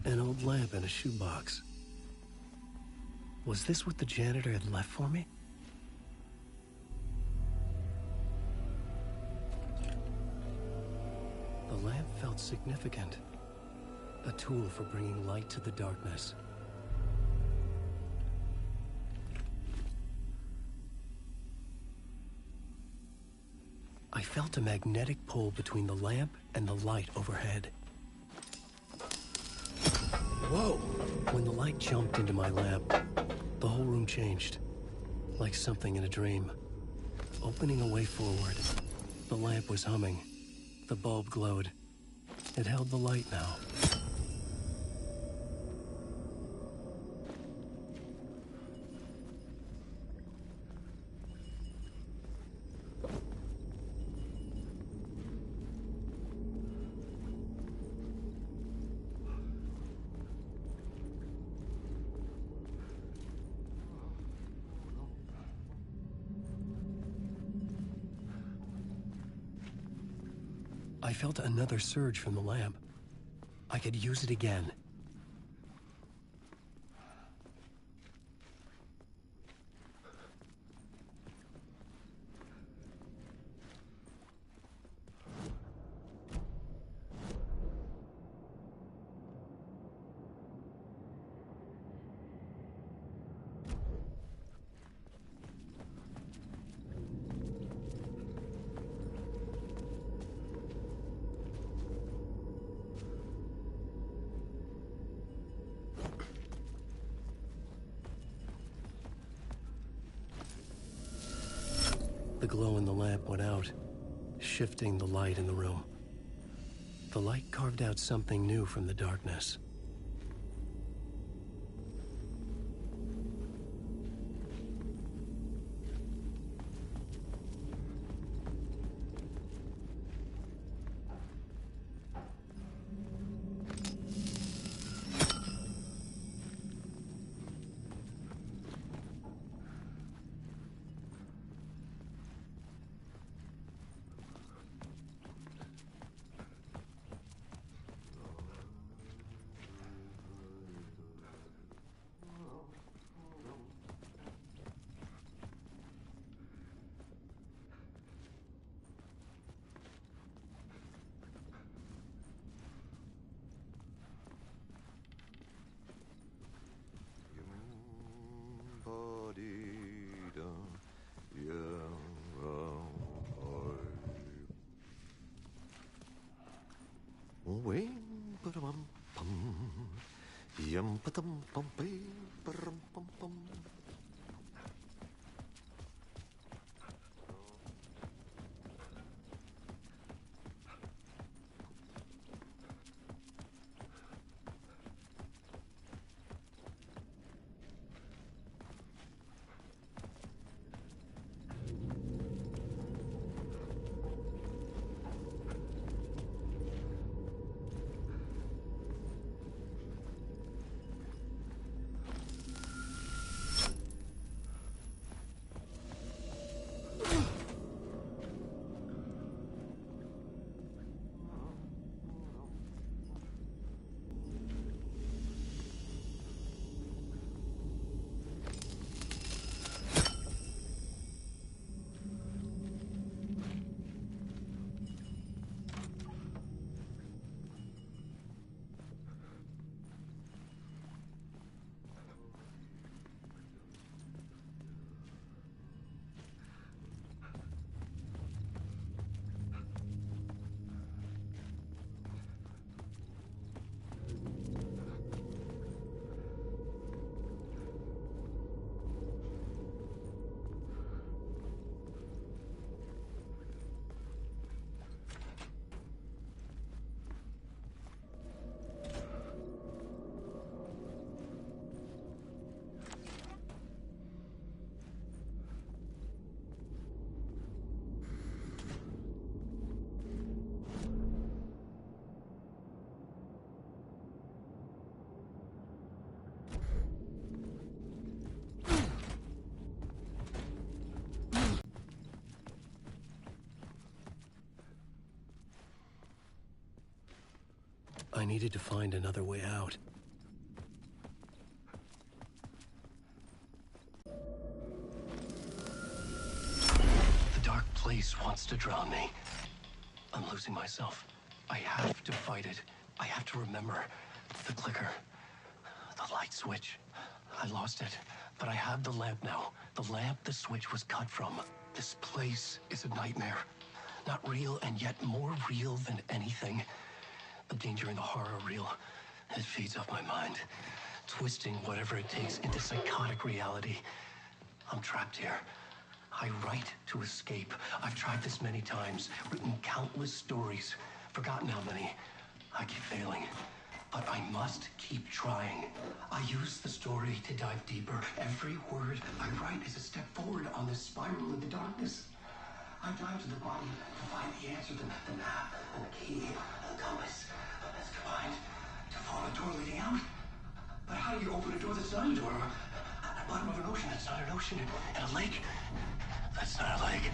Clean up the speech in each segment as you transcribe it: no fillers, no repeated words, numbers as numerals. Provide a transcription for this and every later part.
An old lamp in a shoebox. Was this what the janitor had left for me? The lamp felt significant. A tool for bringing light to the darkness. I felt a magnetic pull between the lamp and the light overhead. Whoa! When the light jumped into my lamp, the whole room changed, like something in a dream. Opening a way forward, the lamp was humming. The bulb glowed. It held the light now. I felt another surge from the lamp. I could use it again. The glow in the lamp went out, shifting the light in the room. The light carved out something new from the darkness. I needed to find another way out. The dark place wants to drown me. I'm losing myself. I have to fight it. I have to remember the clicker, the light switch. I lost it, but I have the lamp now. The lamp the switch was cut from. This place is a nightmare. Not real, and yet more real than anything. The danger and the horror real. It feeds off my mind, twisting whatever it takes into psychotic reality. I'm trapped here. I write to escape. I've tried this many times, written countless stories, forgotten how many. I keep failing, but I must keep trying. I use the story to dive deeper. Every word I write is a step forward on this spiral in the darkness. I dive to the bottom to find the answer, the map, and the key, and the compass. That's combined to form a door leading out. But how do you open a door that's not a door? At the bottom of an ocean that's not an ocean, and a lake that's not a lake.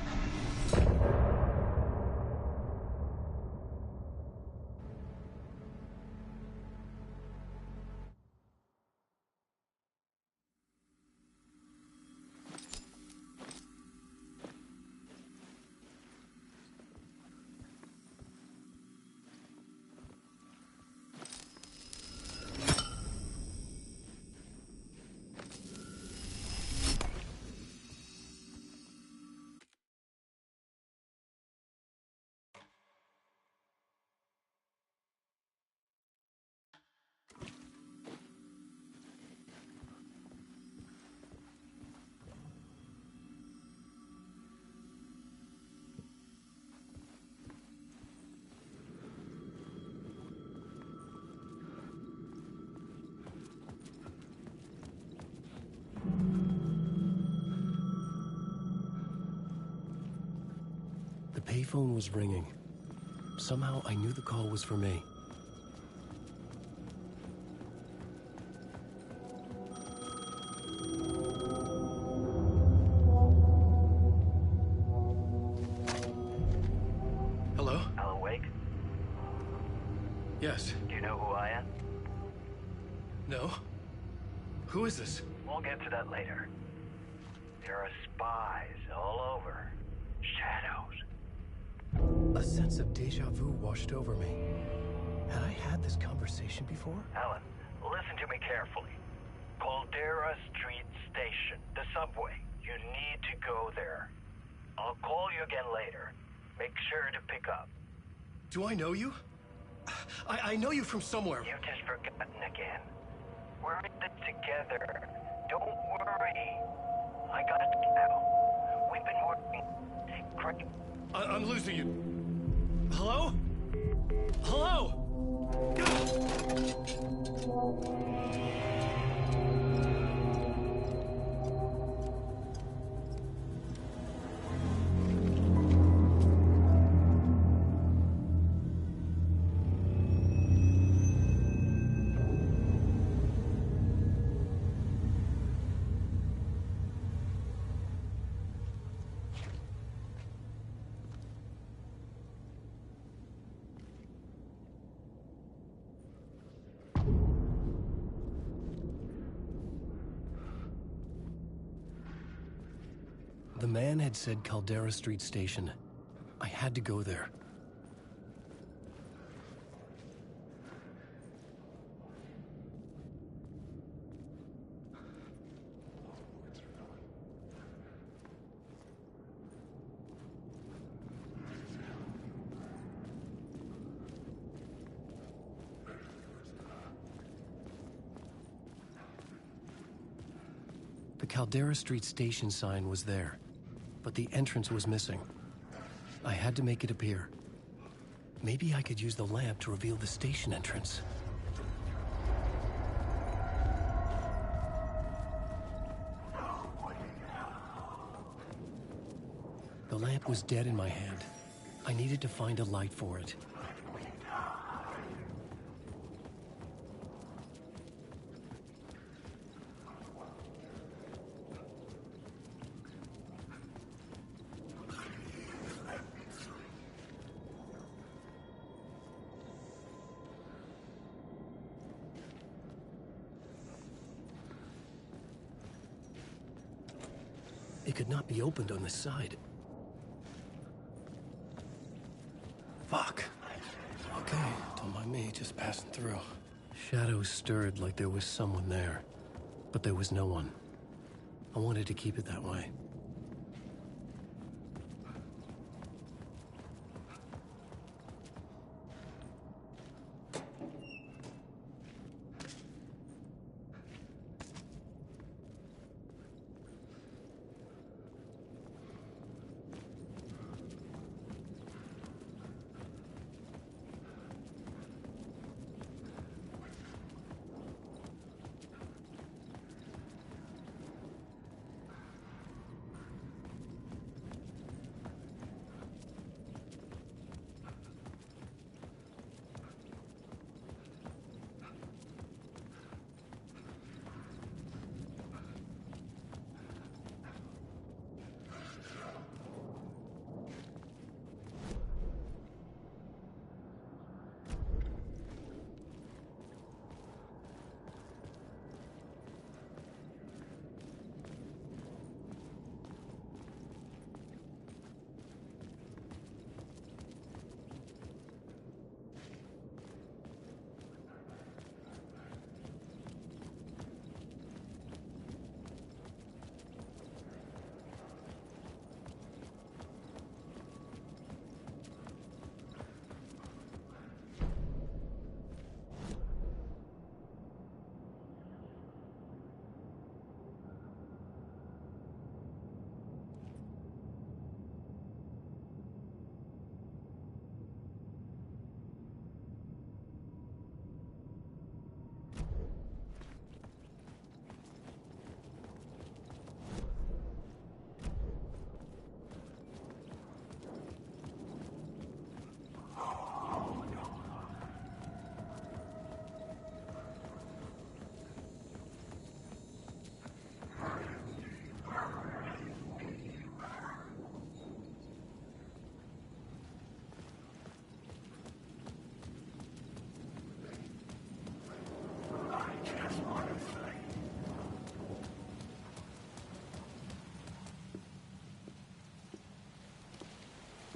The payphone was ringing. Somehow I knew the call was for me. Hello? Alan Wake? Yes. Do you know who I am? No? Who is this? We'll get to that later. There are spies all over. Shadows. A sense of deja vu washed over me. Had I had this conversation before? Alan, listen to me carefully. Caldera Street Station, the subway. You need to go there. I'll call you again later. Make sure to pick up. Do I know you? I know you from somewhere. You've just forgotten again. We're in it together. Don't worry. I got it now. We've been working great. I'm losing you. Hello? Hello? The man had said Caldera Street Station. I had to go there. The Caldera Street Station sign was there, but the entrance was missing. I had to make it appear. Maybe I could use the lamp to reveal the station entrance. The lamp was dead in my hand. I needed to find a light for it. It could not be opened on this side. Fuck. Okay, don't mind me, just passing through. Shadows stirred like there was someone there, but there was no one. I wanted to keep it that way.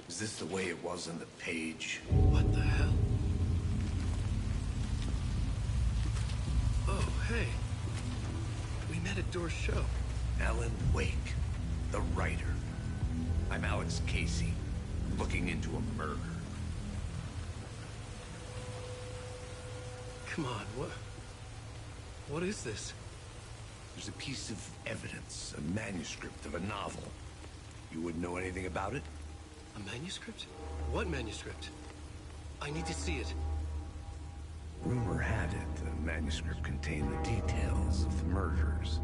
Is this the way it was on the page? What the hell? Oh, hey. We met at Door's show. Alan Wake, the writer. I'm Alex Casey, looking into a murder. Come on, what is this? There's a piece of evidence, a manuscript of a novel. You wouldn't know anything about it? A manuscript? What manuscript? I need to see it. Rumor had it the manuscript contained the details of the murders.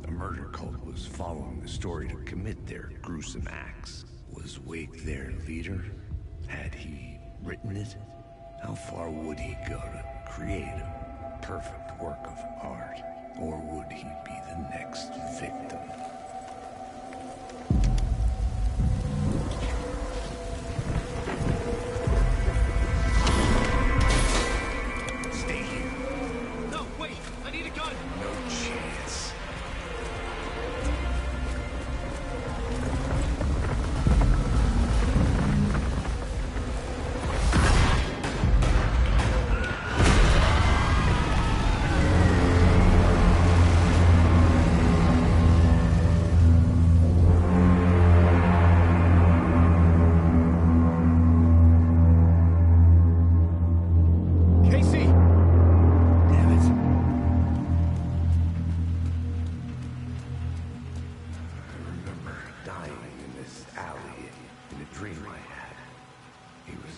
A murder cult was following the story to commit their gruesome acts. Was Wake their leader? Had he written it? How far would he go to create a perfect work of art? Or would he be the next victim? Stay here. No, wait! I need a gun! No chance. Casey! Damn it. I remember dying in this alley in a dream I had. He was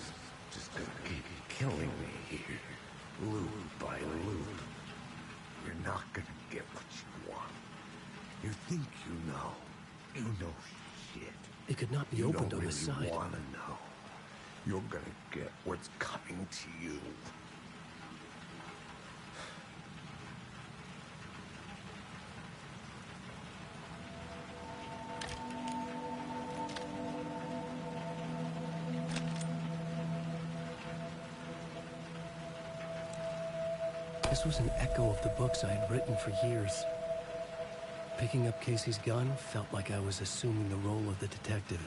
just gonna keep killing me here, loop by loop. You're not gonna get what you want. You think you know. You know shit. It could not be You opened don't on this really side. wanna know. You're gonna get what's coming to you. This was an echo of the books I had written for years. Picking up Casey's gun felt like I was assuming the role of the detective.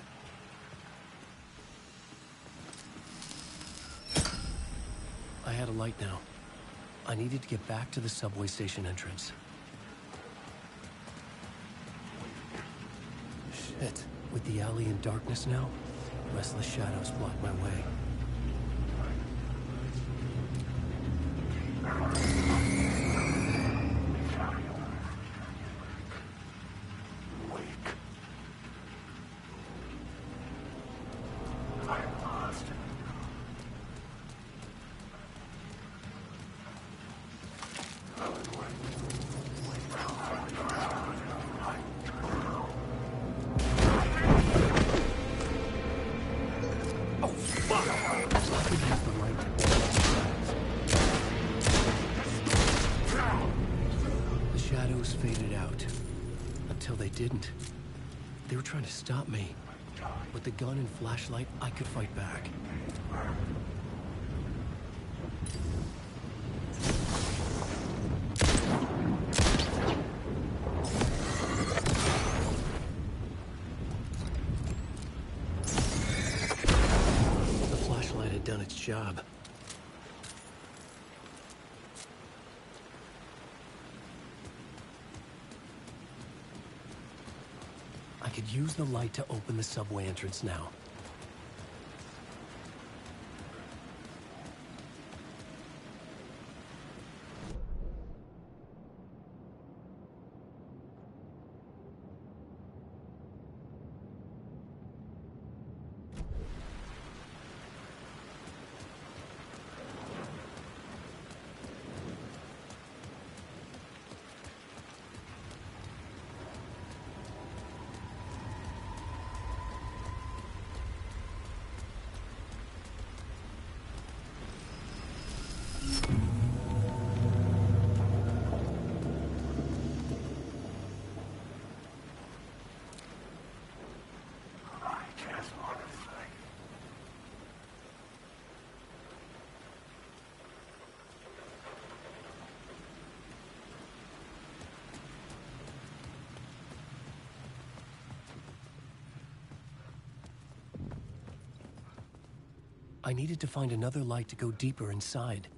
I had a light now. I needed to get back to the subway station entrance. Shit. With the alley in darkness now, restless shadows block my way. Faded out. Until they didn't. They were trying to stop me. With the gun and flashlight, I could fight back. The flashlight had done its job. I could use the light to open the subway entrance now. I needed to find another light to go deeper inside.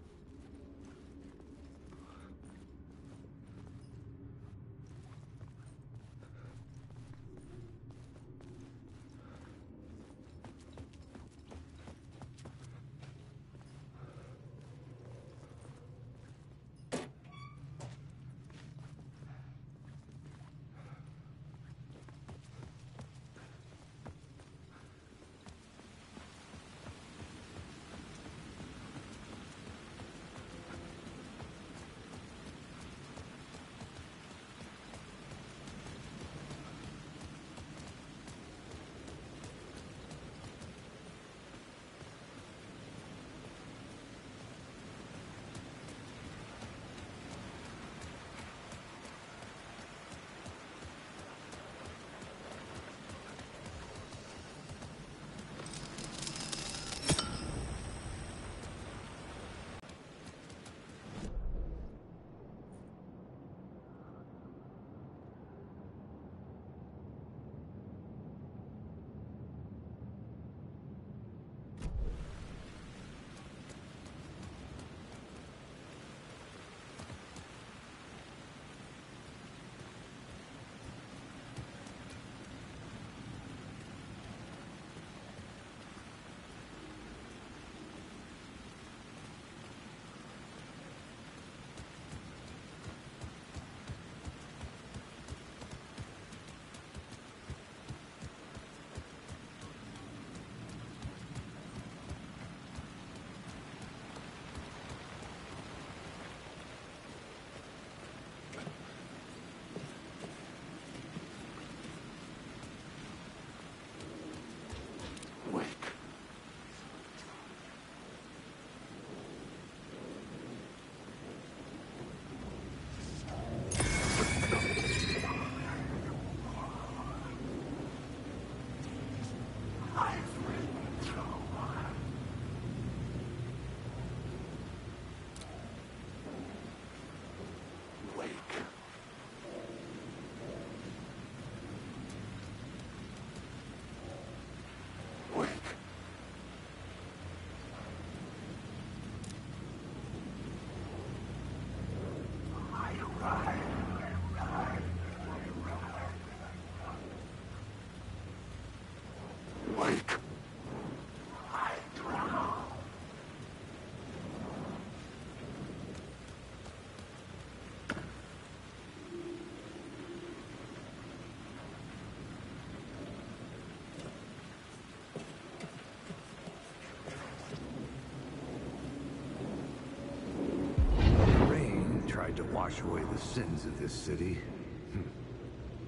tried to wash away the sins of this city.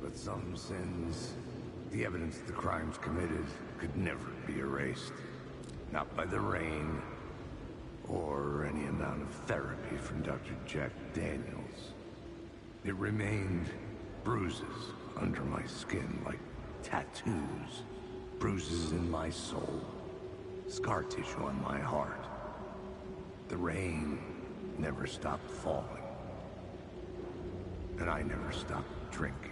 But some sins, the evidence of the crimes committed, could never be erased. Not by the rain, or any amount of therapy from Dr. Jack Daniels. It remained bruises under my skin like tattoos, bruises in my soul, scar tissue on my heart. The rain never stopped falling, and I never stopped drinking.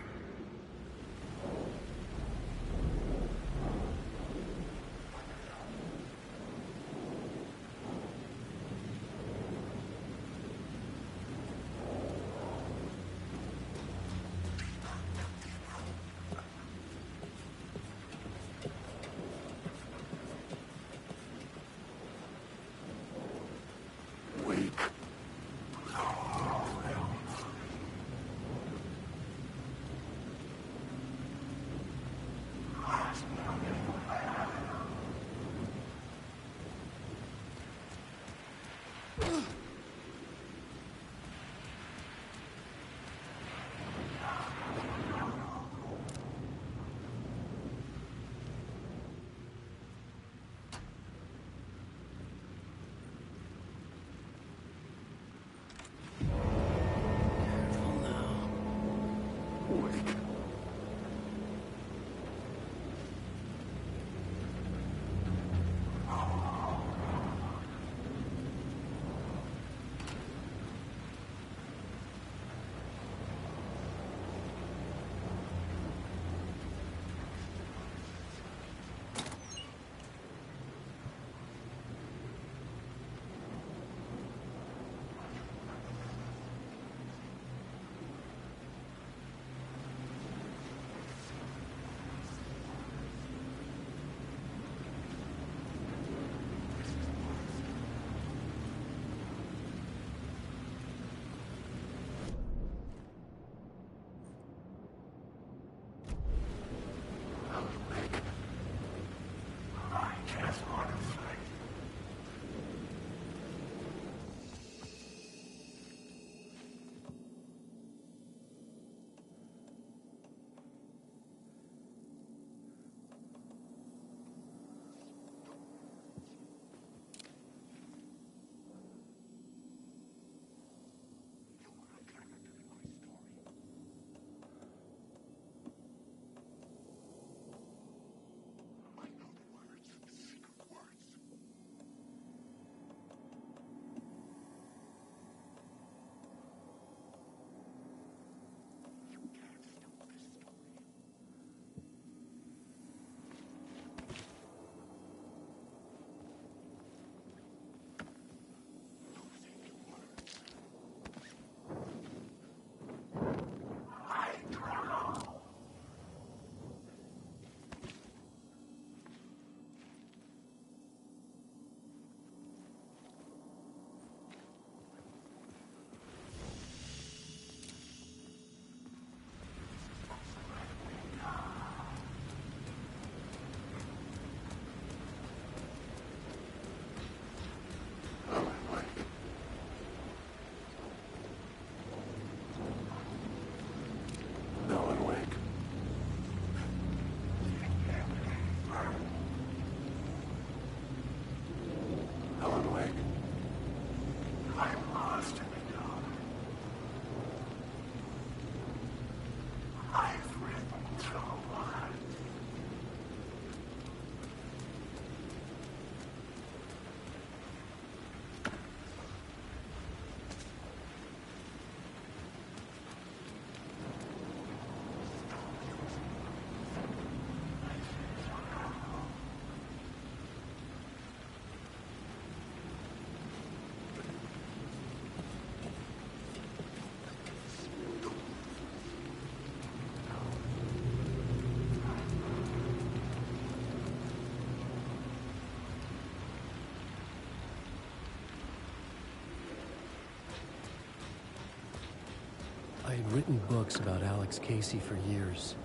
I had written books about Alex Casey for years.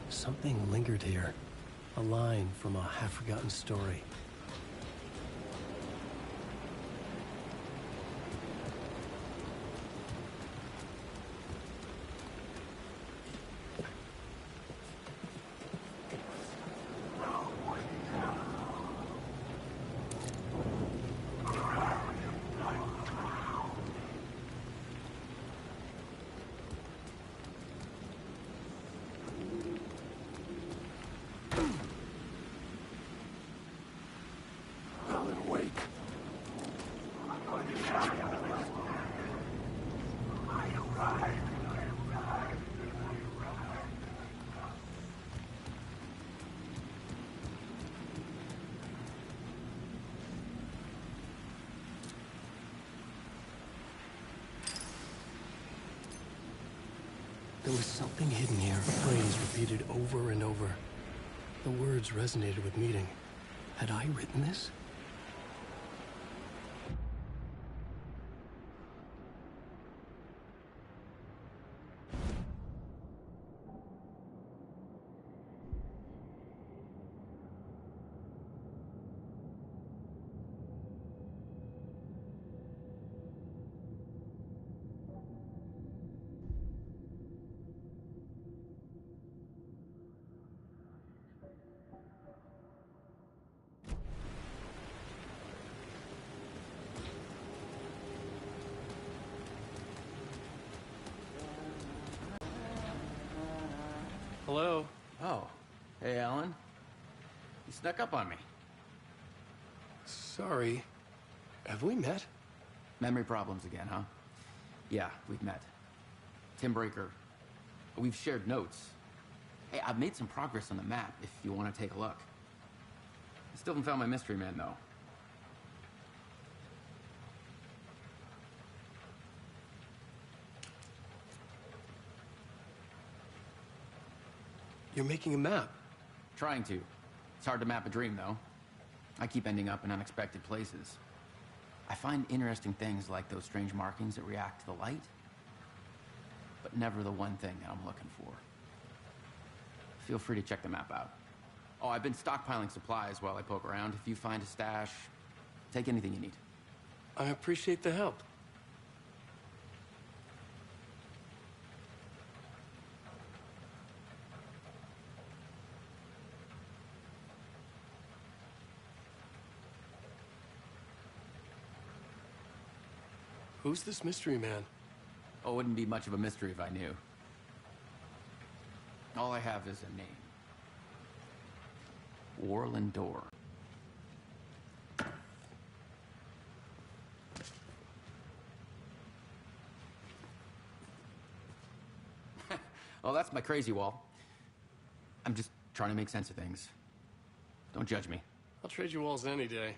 Something lingered here. A line from a half-forgotten story. There was something hidden here, a phrase repeated over and over. The words resonated with meaning. Had I written this? Hello? Oh. Hey, Alan. You snuck up on me. Sorry. Have we met? Memory problems again, huh? Yeah, we've met. Tim Breaker. We've shared notes. Hey, I've made some progress on the map if you want to take a look. I still haven't found my mystery man, though. You're making a map. Trying to. It's hard to map a dream, though. I keep ending up in unexpected places. I find interesting things like those strange markings that react to the light, but never the one thing that I'm looking for. Feel free to check the map out. Oh, I've been stockpiling supplies while I poke around. If you find a stash, take anything you need. I appreciate the help. Who's this mystery man? Oh, it wouldn't be much of a mystery if I knew. All I have is a name. Warland Door. Well, that's my crazy wall. I'm just trying to make sense of things. Don't judge me. I'll trade you walls any day.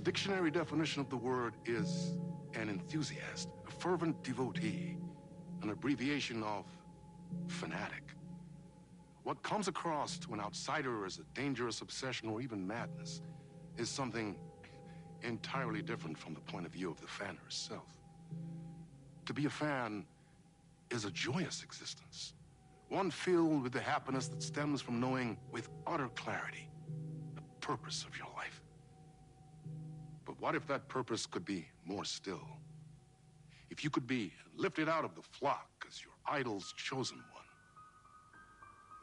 dictionary definition of the word is an enthusiast, a fervent devotee, an abbreviation of fanatic. What comes across to an outsider as a dangerous obsession or even madness is something entirely different from the point of view of the fan herself. To be a fan is a joyous existence, one filled with the happiness that stems from knowing with utter clarity the purpose of your life. But what if that purpose could be more still? If you could be lifted out of the flock as your idol's chosen one,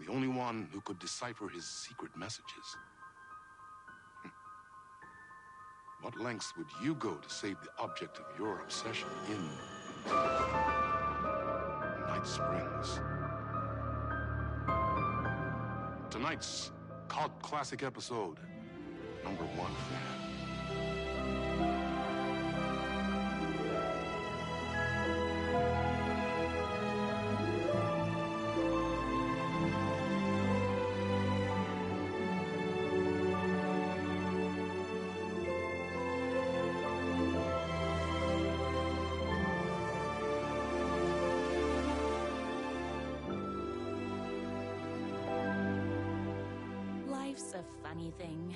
the only one who could decipher his secret messages. What lengths would you go to save the object of your obsession in Night Springs? Tonight's cult classic episode, number 1 fan. Life's a funny thing.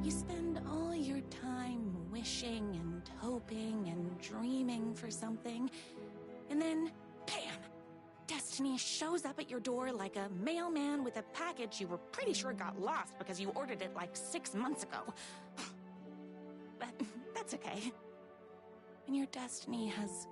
You spend all your time wishing and hoping and dreaming for something, and then, bam! Destiny shows up at your door like a mailman with a package you were pretty sure got lost because you ordered it like 6 months ago. But that's okay. And your destiny has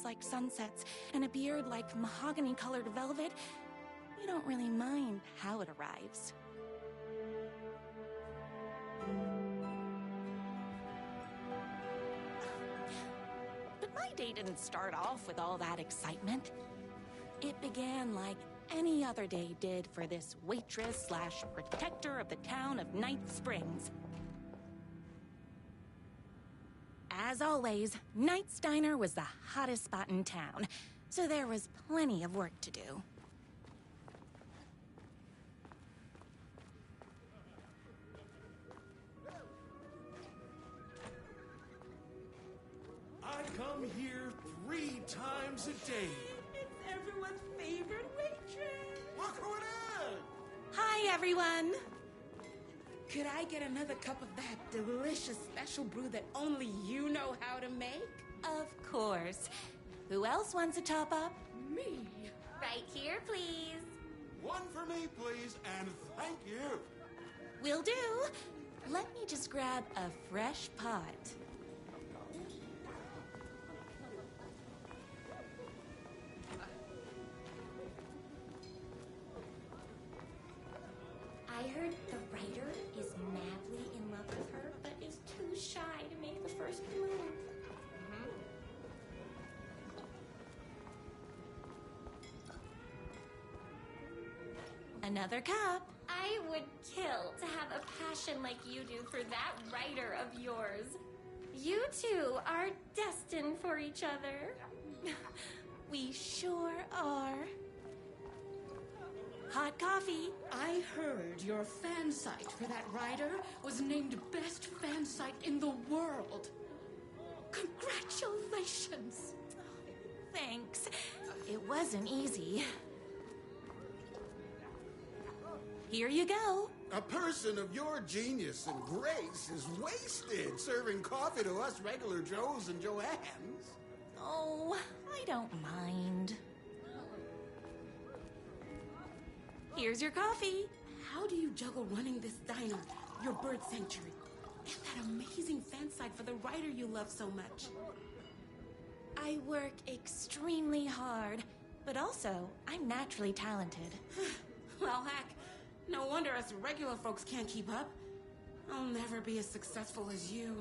like sunsets and a beard like mahogany-colored velvet, you don't really mind how it arrives. But my day didn't start off with all that excitement. It began like any other day did for this waitress slash protector of the town of Night Springs. As always, Knight's Diner was the hottest spot in town, so there was plenty of work to do. I come here 3 times a day. It's everyone's favorite waitress. Look who it is! Hi, everyone! Could I get another cup of that delicious special brew that only you know how to make? Of course. Who else wants a top-up? Me. Right here, please. One for me, please, and thank you. Will do. Let me just grab a fresh pot. I heard the writer is madly in love with her, but is too shy to make the first move. Another cup. I would kill to have a passion like you do for that writer of yours. You two are destined for each other. We sure are. Hot coffee. I heard your fan site for that writer was named best fan site in the world. Congratulations. Thanks. It wasn't easy. Here you go. A person of your genius and grace is wasted serving coffee to us regular Joes and Joannes. Oh, I don't mind. Here's your coffee. How do you juggle running this diner, your bird sanctuary, and that amazing fan site for the writer you love so much? I work extremely hard, but also I'm naturally talented. Well, heck, no wonder us regular folks can't keep up. I'll never be as successful as you.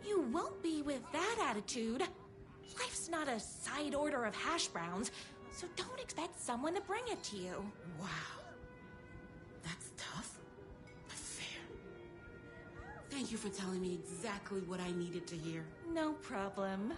You won't be with that attitude. Life's not a side order of hash browns, so don't expect someone to bring it to you. Wow. That's tough, but fair. Thank you for telling me exactly what I needed to hear. No problem.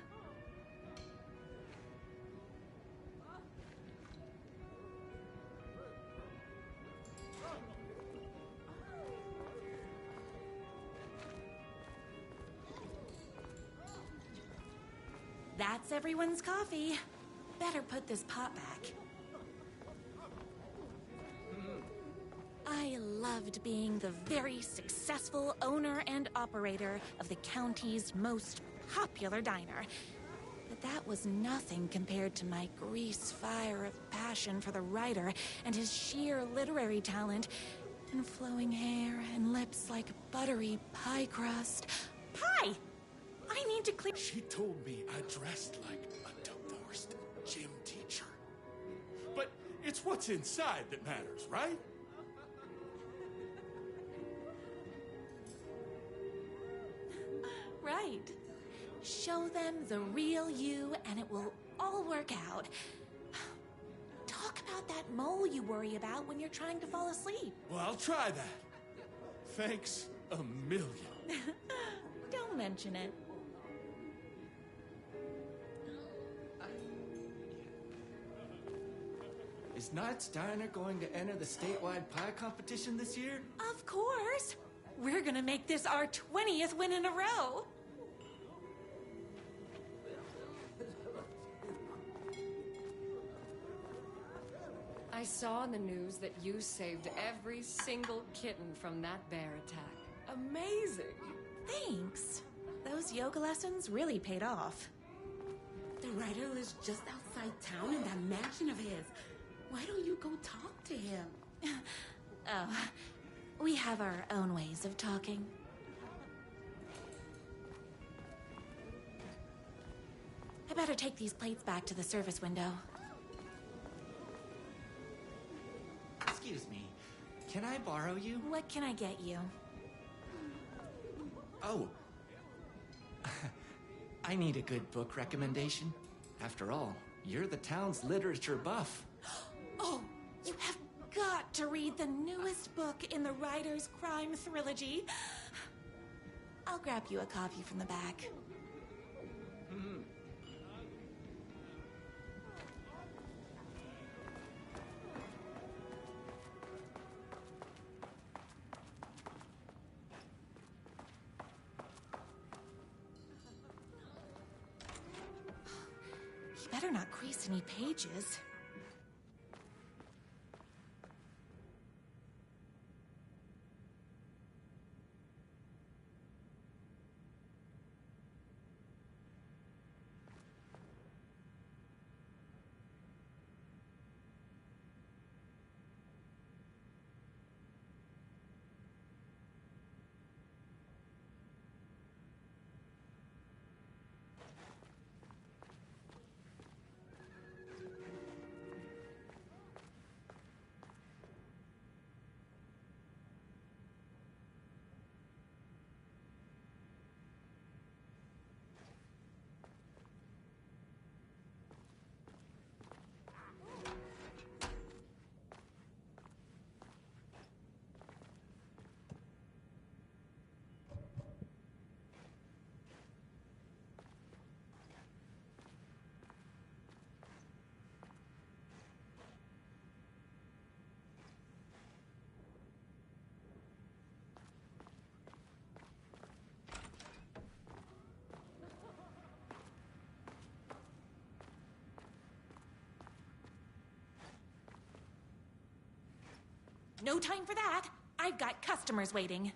That's everyone's coffee. Better put this pot back. I loved being the very successful owner and operator of the county's most popular diner. But that was nothing compared to my grease fire of passion for the writer and his sheer literary talent, and flowing hair and lips like buttery pie crust. Pie! I need to clear. She told me I dressed like a divorced gym teacher. But it's what's inside that matters, right? Right. Show them the real you and it will all work out. Talk about that mole you worry about when you're trying to fall asleep. Well, I'll try that. Thanks a million. Don't mention it. Is Knight's Diner going to enter the statewide pie competition this year? Of course. We're gonna make this our 20th win in a row. I saw in the news that you saved every single kitten from that bear attack. Amazing! Thanks. Those yoga lessons really paid off. The writer lives just outside town in that mansion of his. Why don't you go talk to him? Oh, we have our own ways of talking. better take these plates back to the service window. Excuse me, can I borrow you? What can I get you? Oh. I need a good book recommendation. After all, you're the town's literature buff. Oh, you have got to read the newest book in the Writer's Crime Trilogy. I'll grab you a copy from the back. You better not crease any pages. No time for that. I've got customers waiting.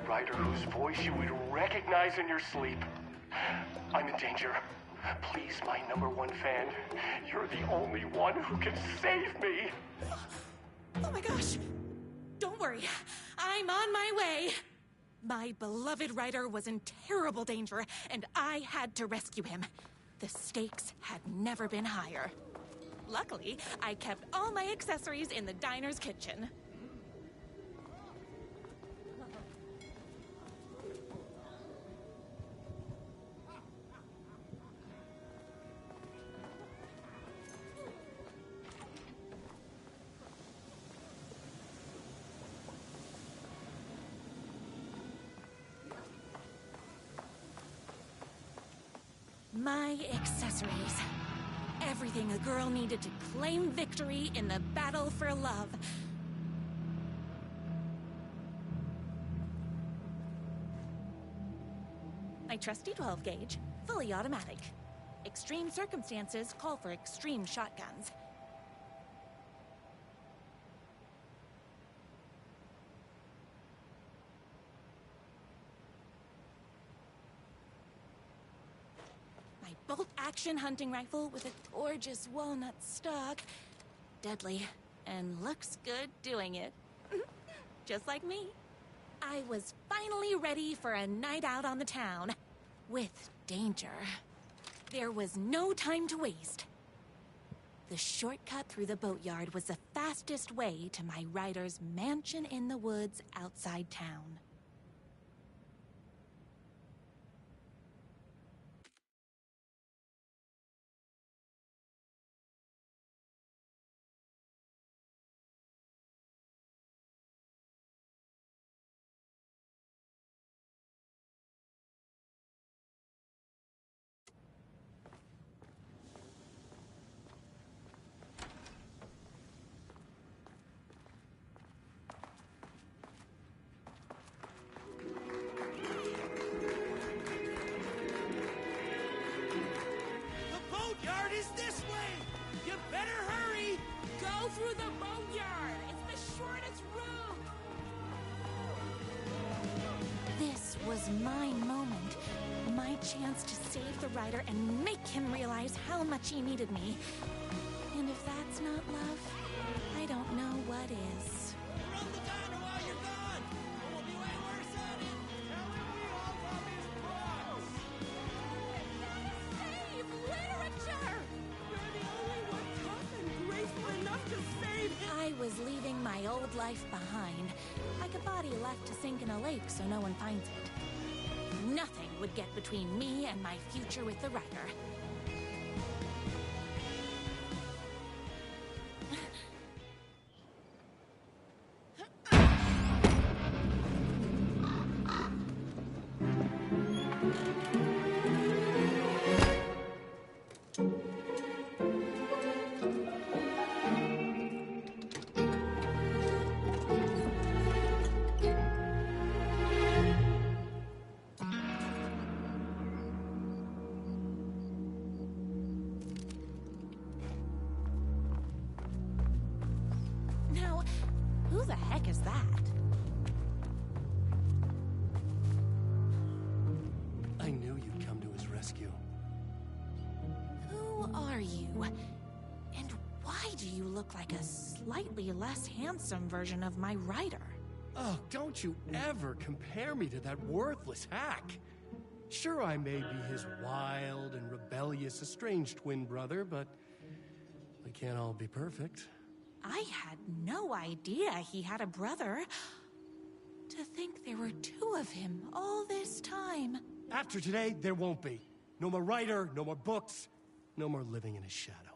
writer whose voice you would recognize in your sleep. I'm in danger. Please, my #1 fan, you're the only one who can save me. Oh my gosh! Don't worry, I'm on my way. My beloved writer was in terrible danger, and I had to rescue him. The stakes had never been higher. Luckily, I kept all my accessories in the diner's kitchen. My accessories. Everything a girl needed to claim victory in the battle for love. My trusty 12 gauge, fully automatic. Extreme circumstances call for extreme shotguns. Bolt-action hunting rifle with a gorgeous walnut stock. Deadly, and looks good doing it. Just like me. I was finally ready for a night out on the town. With danger. There was no time to waste. The shortcut through the boatyard was the fastest way to my writer's mansion in the woods outside town. Through the boatyard! It's the shortest route! This was my moment. My chance to save the writer and make him realize how much he needed me. And if that's not love, I don't know what is. Run the diner while you're gone! Or we'll be way worse at it! Tell him we all love his books! Save literature! We're the only ones tough and graceful enough to save him! I was leaving my old life behind, like a body left to sink in a lake so no one finds it. Nothing would get between me and my future with the writer. Now, who the heck is that? I knew you'd come to his rescue. Who are you? And why do you look like a slightly less handsome version of my writer? Oh, don't you ever compare me to that worthless hack. Sure, I may be his wild and rebellious estranged twin brother, but we can't all be perfect. I had no idea he had a brother. To think there were two of him all this time. After today, there won't be. No more writer, no more books, no more living in his shadow.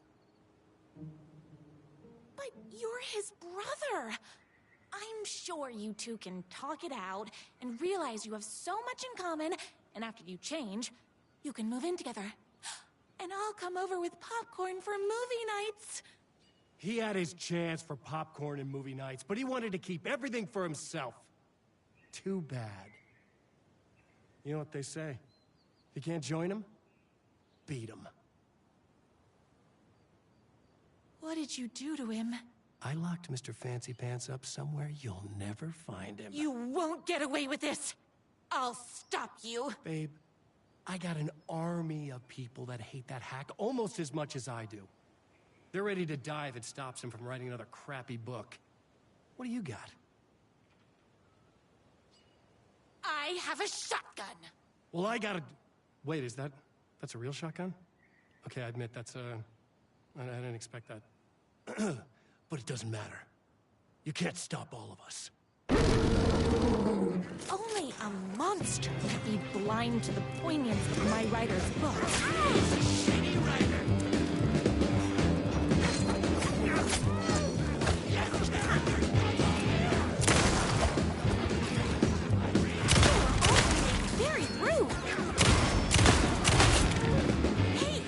But you're his brother. I'm sure you two can talk it out and realize you have so much in common, and after you change, you can move in together. And I'll come over with popcorn for movie nights. He had his chance for popcorn and movie nights, but he wanted to keep everything for himself. Too bad. You know what they say? If you can't join him, beat him. What did you do to him? I locked Mr. Fancy Pants up somewhere you'll never find him. You won't get away with this! I'll stop you! Babe, I got an army of people that hate that hack almost as much as I do. They're ready to die if it stops him from writing another crappy book. What do you got? I have a shotgun! Well, I got a... Wait, that's a real shotgun? Okay, I admit that's I didn't expect that. But it doesn't matter. You can't stop all of us. Only a monster could be blind to the poignance of my writer's book. Shitty writer! Very rude! Hey!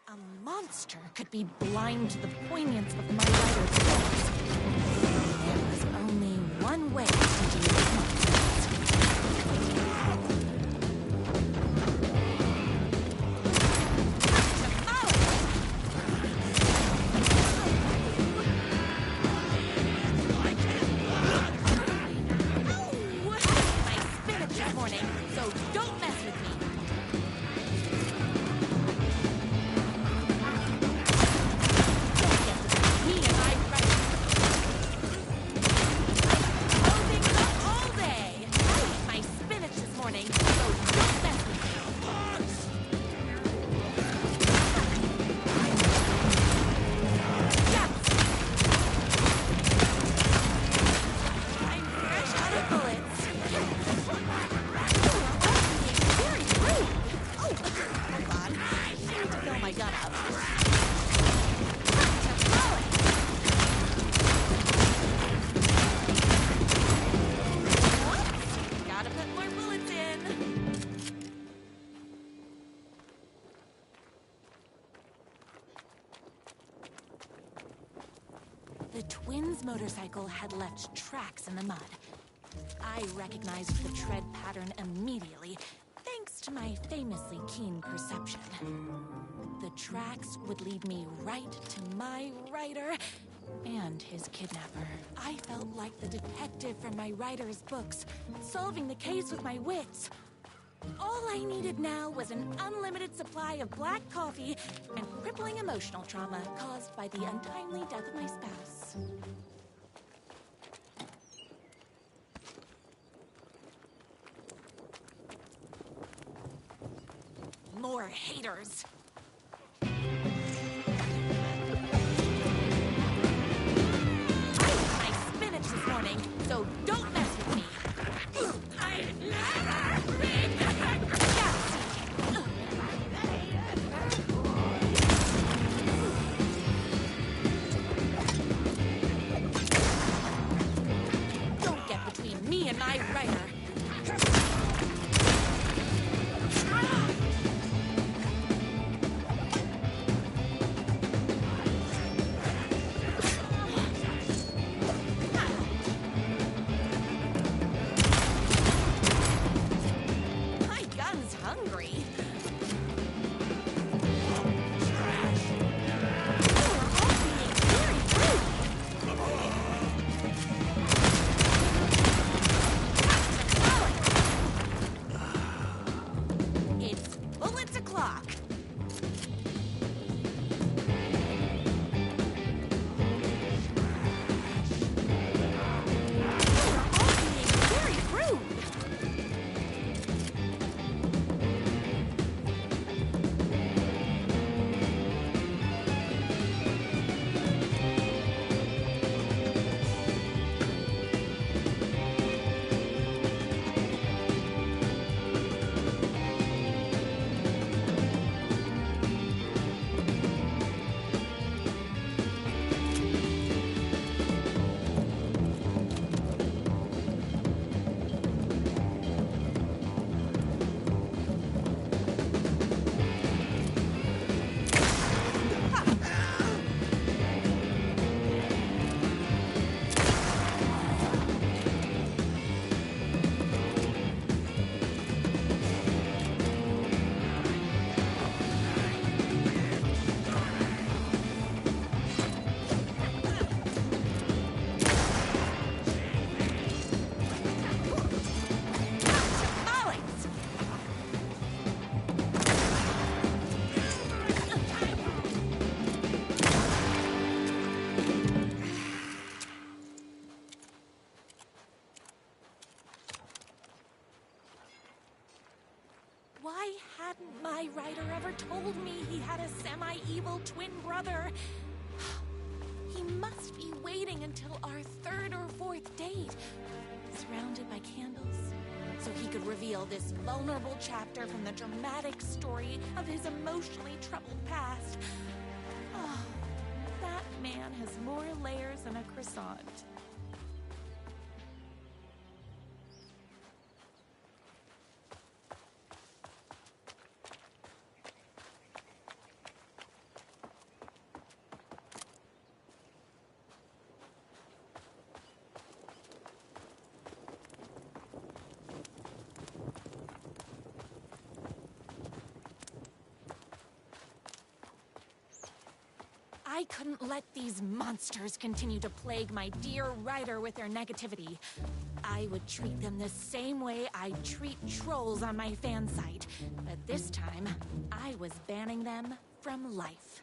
A monster could be blind to the poignance of my writer's books. There was only one way to deal with monsters. My spinach this morning, so don't mess with me. The twins' motorcycle had left tracks in the mud. I recognized the tread pattern immediately, thanks to my famously keen perception. The tracks would lead me right to my writer and his kidnapper. I felt like the detective from my writer's books, solving the case with my wits. All I needed now was an unlimited supply of black coffee and crippling emotional trauma caused by the untimely death of my spouse. More haters. I ate my spinach this morning, so don't mess with me. I never read Don't get between me and my writer. Why hadn't my writer ever told me he had a semi-evil twin brother? He must be waiting until our third or fourth date, surrounded by candles, so he could reveal this vulnerable chapter from the dramatic story of his emotionally troubled past. Oh, that man has more layers than a croissant. I couldn't let these monsters continue to plague my dear writer with their negativity. I would treat them the same way I treat trolls on my fan site, but this time, I was banning them from life.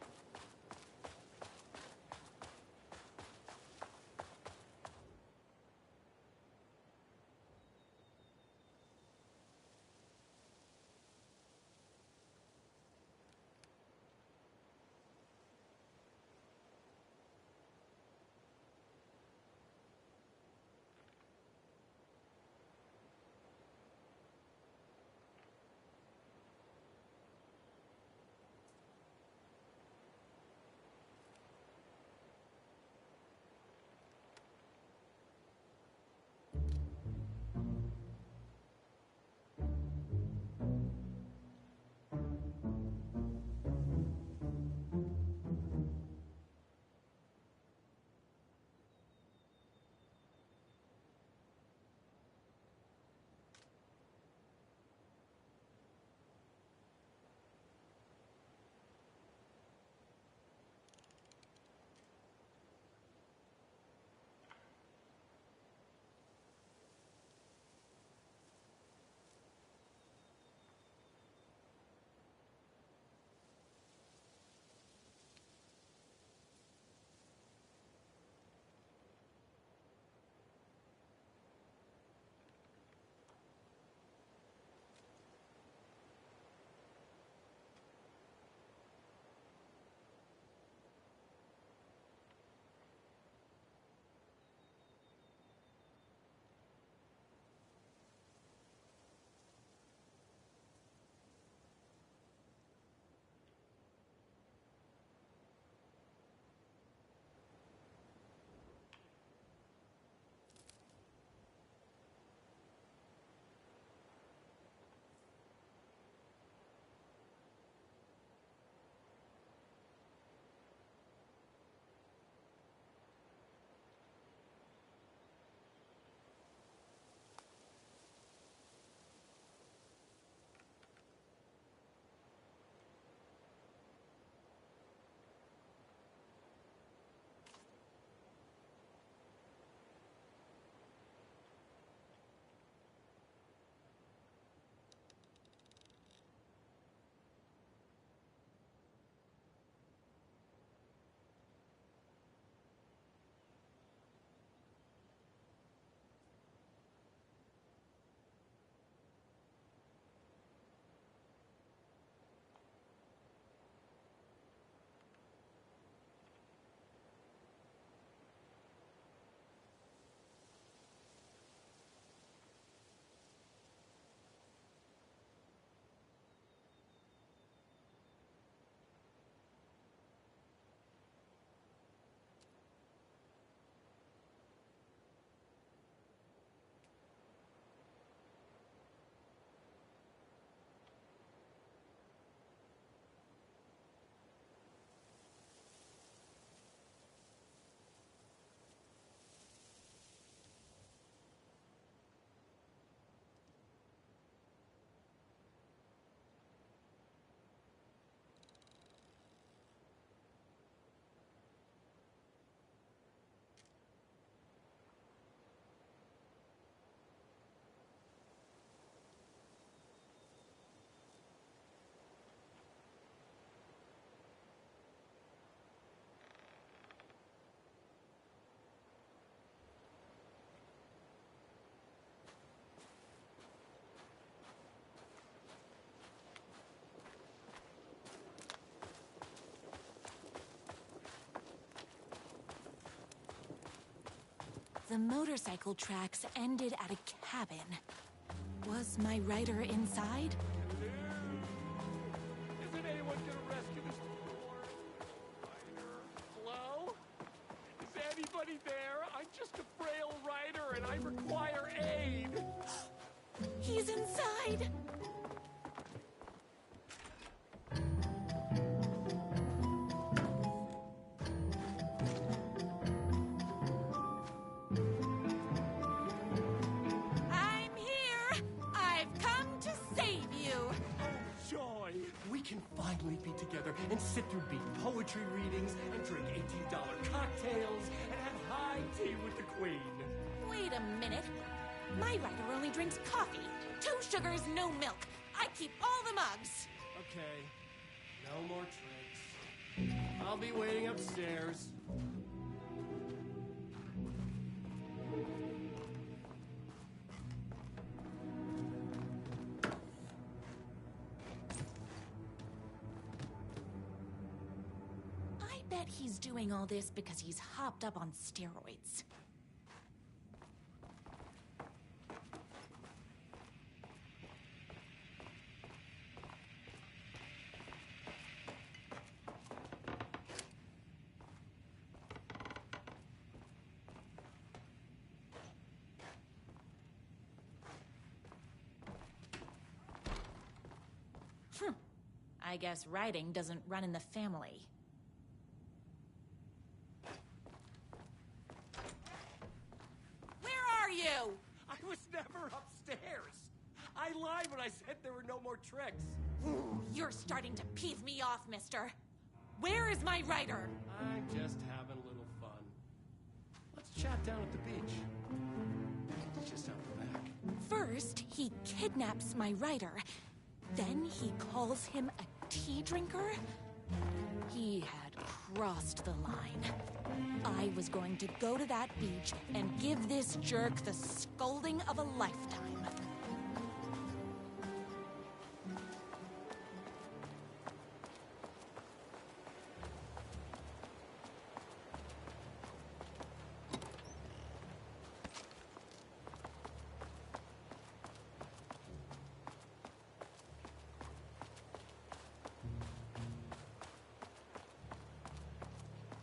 The motorcycle tracks ended at a cabin. Was my rider inside? Isn't anyone gonna rescue this poor rider? Hello? Is anybody there? I'm just a frail rider and I require aid. He's inside! I'm here! I've come to save you! Joy! We can finally be together and sit through beat poetry readings and drink $18 cocktails and have high tea with the Queen. Wait a minute. My rider only drinks coffee. 2 sugars, no milk. I keep all the mugs. Okay, no more tricks. I'll be waiting upstairs. I bet he's doing all this because he's hopped up on steroids. I guess riding doesn't run in the family. Where are you? I was never upstairs. I lied when I said there were no more tricks. You're starting to peeve me off, mister. Where is my rider? I'm just having a little fun. Let's chat down at the beach. It's just out the back. First, he kidnaps my rider. Then he calls him a tea drinker? He had crossed the line. I was going to go to that beach and give this jerk the scolding of a lifetime.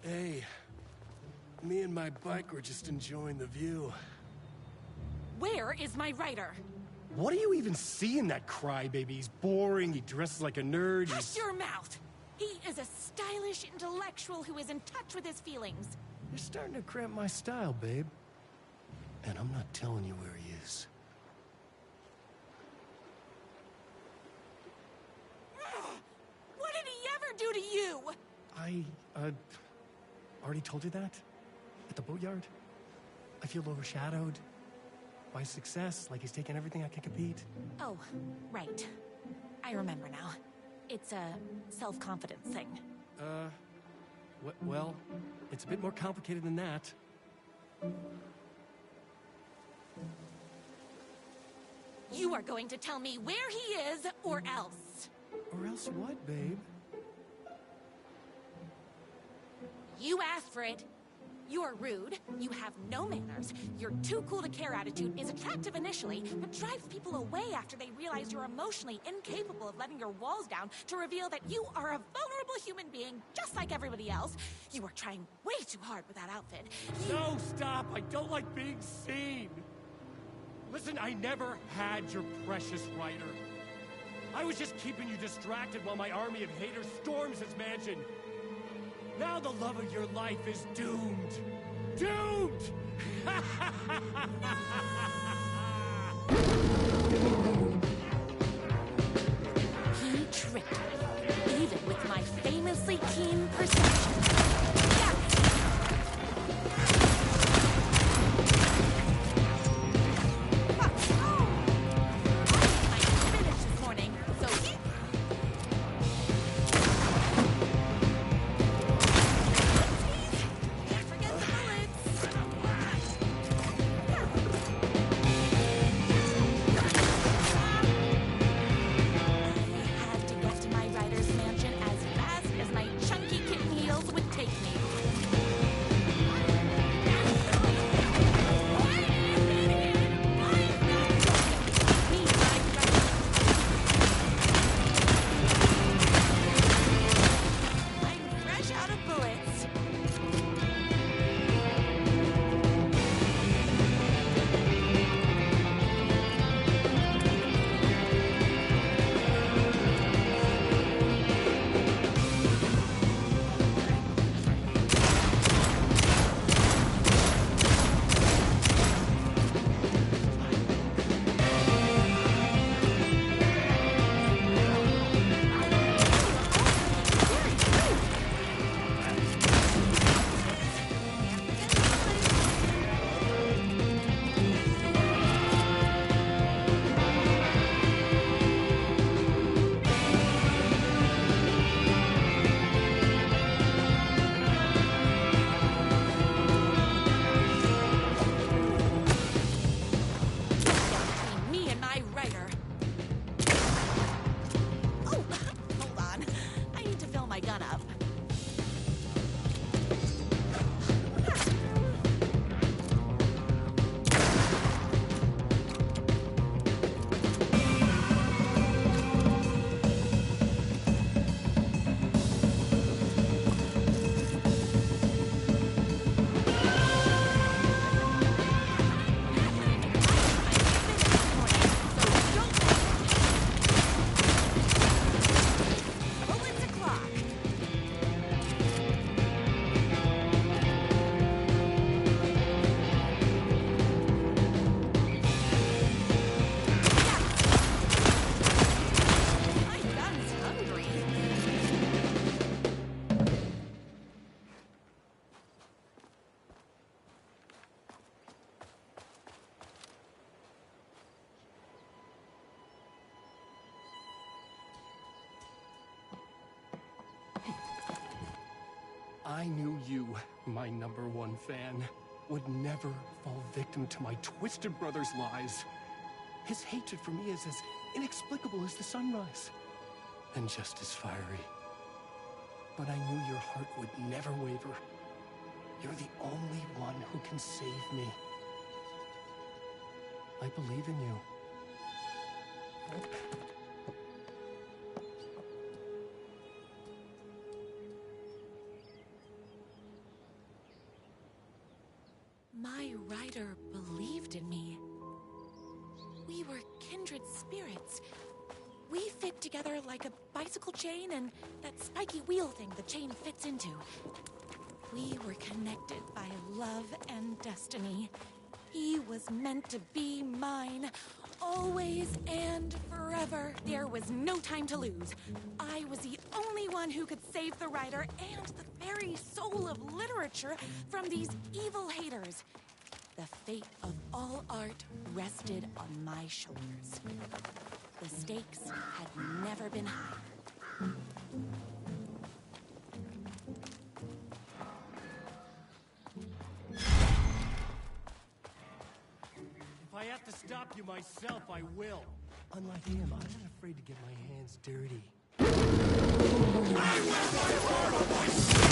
Hey, me and my bike were just enjoying the view. Where is my rider? What do you even see in that crybaby? He's boring, he dresses like a nerd, Hush your mouth! He is a stylish intellectual who is in touch with his feelings. You're starting to cramp my style, babe. And I'm not telling you where he is. What did he ever do to you? I, already told you that? At the boatyard? I feel overshadowed by success, like he's taking everything I can compete. Oh, right. I remember now. It's a self-confidence thing. Well, it's a bit more complicated than that. You are going to tell me where he is, or else. Or else what, babe? You asked for it. You're rude, you have no manners, your too cool to care attitude is attractive initially, but drives people away after they realize you're emotionally incapable of letting your walls down to reveal that you are a vulnerable human being just like everybody else. You are trying way too hard with that outfit. No, stop! I don't like being seen! Listen, I never had your precious rider. I was just keeping you distracted while my army of haters storms his mansion. Now the love of your life is doomed. Doomed! He tricked me, even with my famously keen perception. Ryder. Oh, hold on. I need to fill my gun up. I knew you, my #1 fan, would never fall victim to my twisted brother's lies. His hatred for me is as inexplicable as the sunrise, and just as fiery. But I knew your heart would never waver. You're the only one who can save me. I believe in you. My Ryder believed in me. We were kindred spirits. We fit together like a bicycle chain and that spiky wheel thing the chain fits into. We were connected by love and destiny. He was meant to be mine, always and forever. There was no time to lose. I was the only one who could save the Ryder and the very soul of literature from these evil haters. The fate of all art rested on my shoulders. The stakes had never been higher. If I have to stop you myself, I will. Unlike him, I'm not afraid to get my hands dirty. I will fight for myself!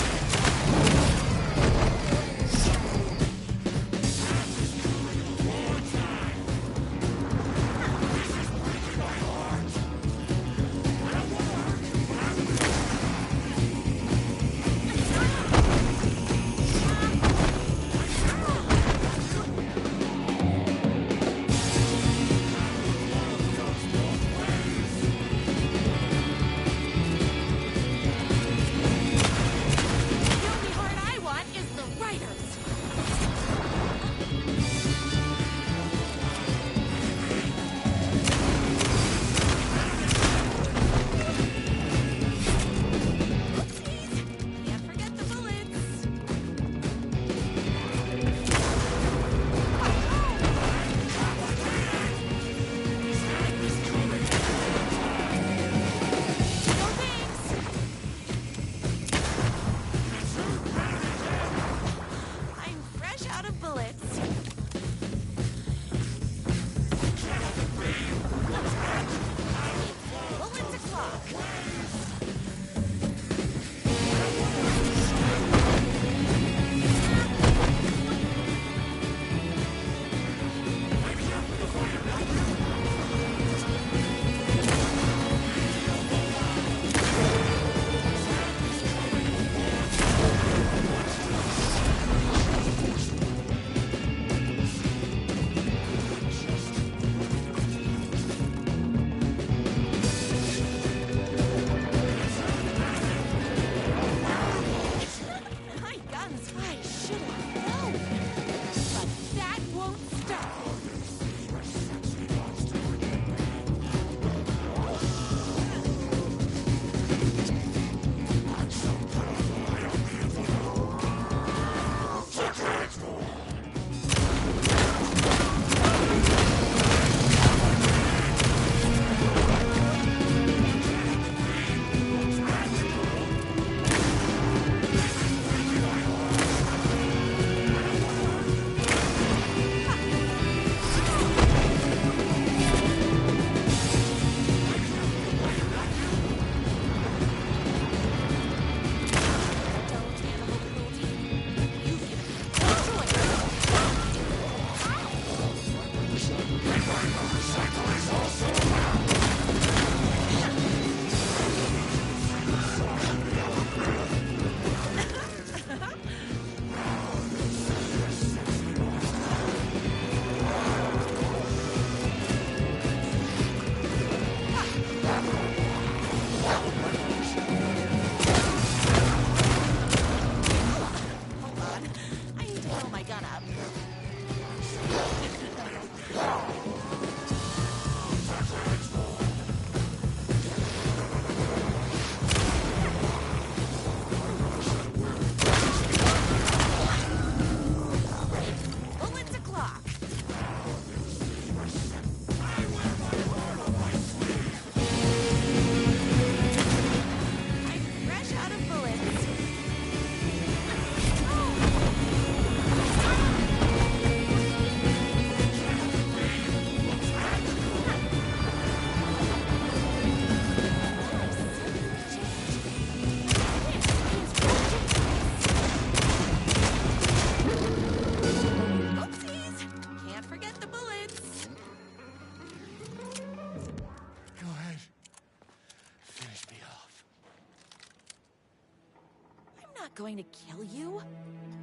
Going to kill you?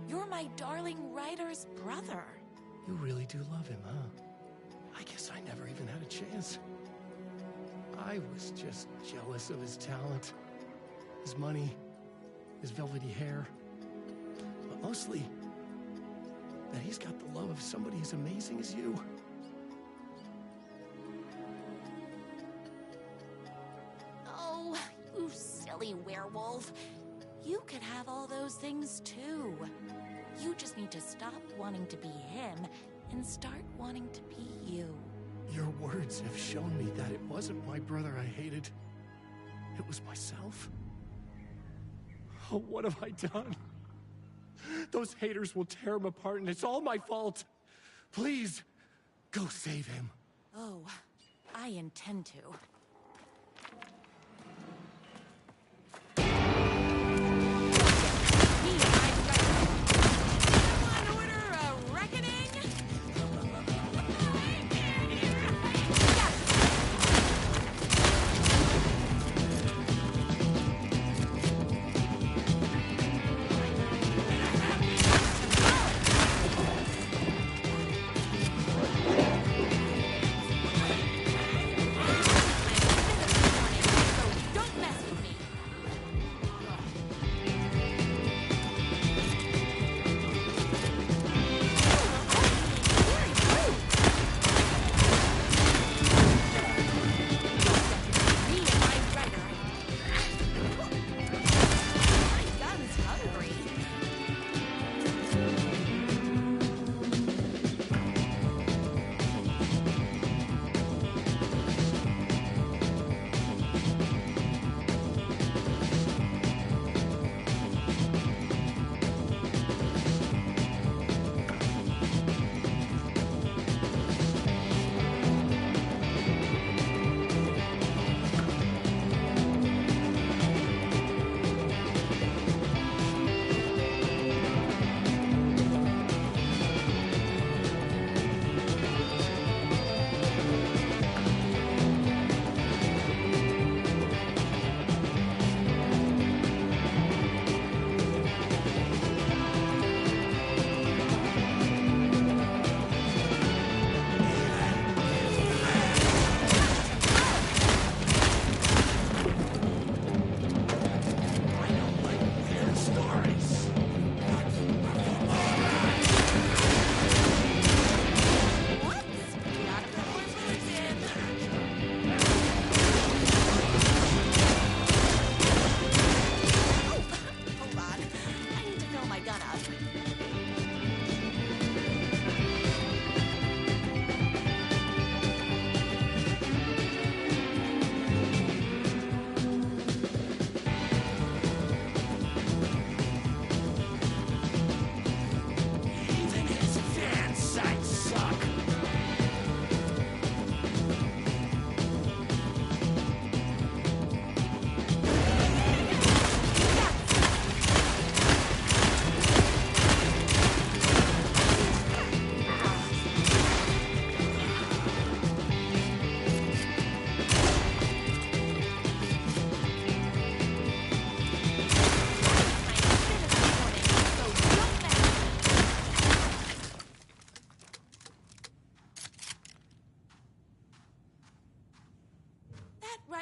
You're my darling writer's brother. You really do love him, huh? I guess I never even had a chance. I was just jealous of his talent, his money, his velvety hair. But mostly, that he's got the love of somebody as amazing as you. Oh, you silly werewolf. You could have all those things too. You just need to stop wanting to be him and start wanting to be you. Your words have shown me that it wasn't my brother I hated. It was myself. Oh, what have I done? Those haters will tear him apart, and it's all my fault. Please, go save him. Oh, I intend to.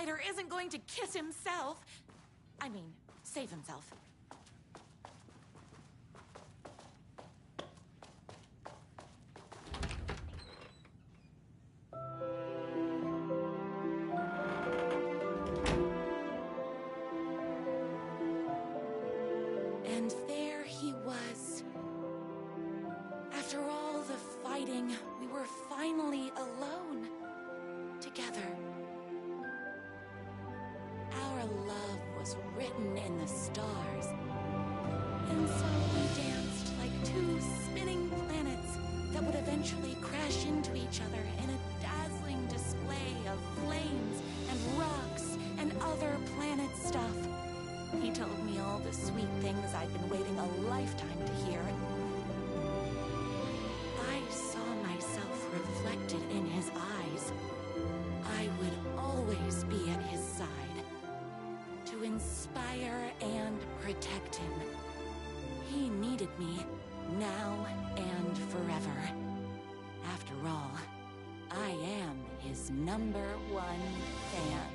Ryder isn't going to kiss himself. I mean, save himself. And there he was. After all the fighting, we were finally alone. Together. Our love was written in the stars. And so we danced like two spinning planets that would eventually crash into each other in a dazzling display of flames and rocks and other planet stuff. He told me all the sweet things I'd been waiting a lifetime to hear. I saw myself reflected in his eyes. I would always be at his side, to inspire and protect him. He needed me, now and forever. After all, I am his #1 fan.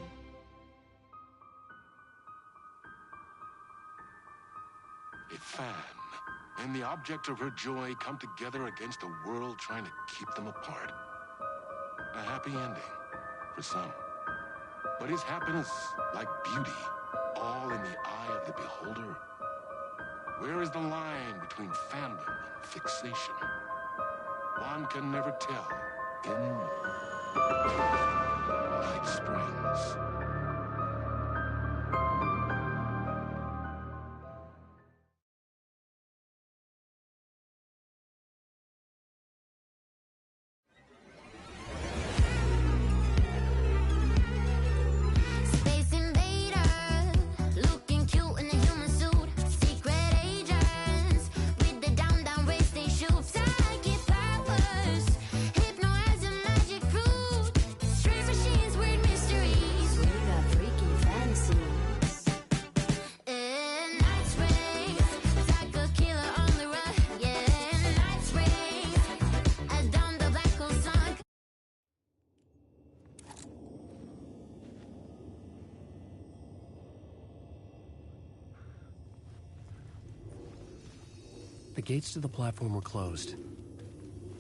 A fan and the object of her joy come together against a world trying to keep them apart. A happy ending for some. But is happiness, like beauty, all in the eye of the beholder? Where is the line between fandom and fixation? One can never tell in Night Springs. The gates to the platform were closed.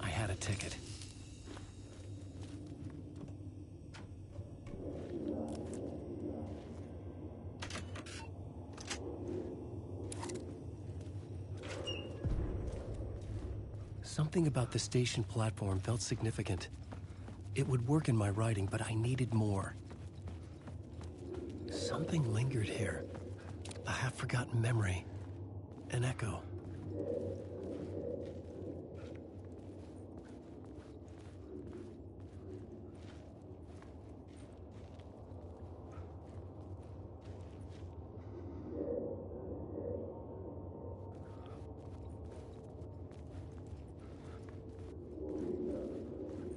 I had a ticket. Something about the station platform felt significant. It would work in my writing, but I needed more. Something lingered here. A half-forgotten memory. An echo.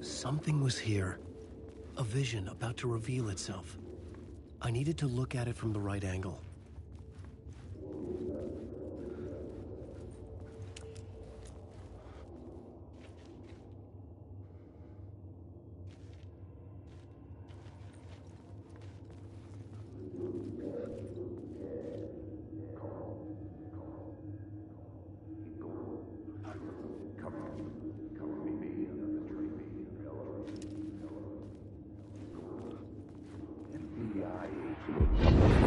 Something was here. A vision about to reveal itself. I needed to look at it from the right angle.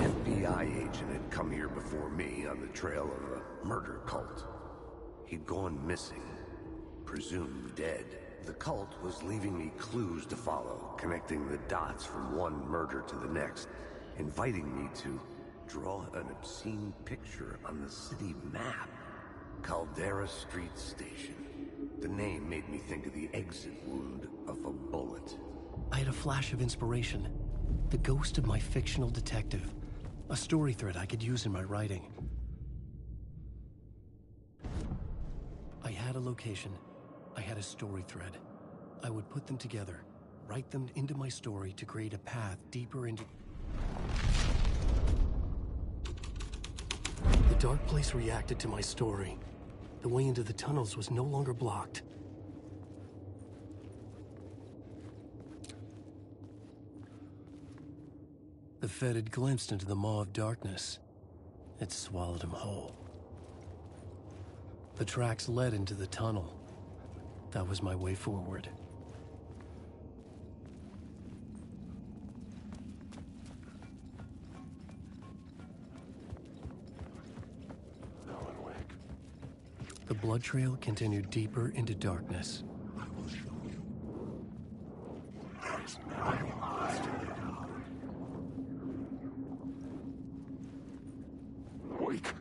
FBI agent had come here before me on the trail of a murder cult. He'd gone missing, presumed dead. The cult was leaving me clues to follow, connecting the dots from one murder to the next, inviting me to draw an obscene picture on the city map. Caldera Street Station. The name made me think of the exit wound of a bullet. I had a flash of inspiration. The ghost of my fictional detective. A story thread I could use in my writing. I had a location. I had a story thread. I would put them together, write them into my story to create a path deeper into... The dark place reacted to my story. The way into the tunnels was no longer blocked. Fed had glimpsed into the maw of darkness, it swallowed him whole. The tracks led into the tunnel. That was my way forward. The blood trail continued deeper into darkness. I will show you. There is nothing lost. Wake.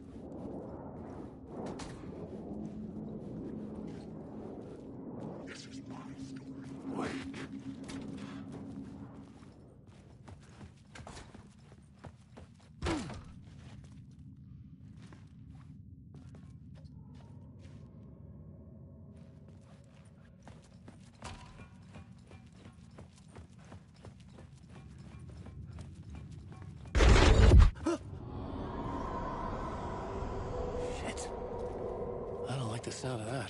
This is my story. Wake. Shit. I don't like the sound of that.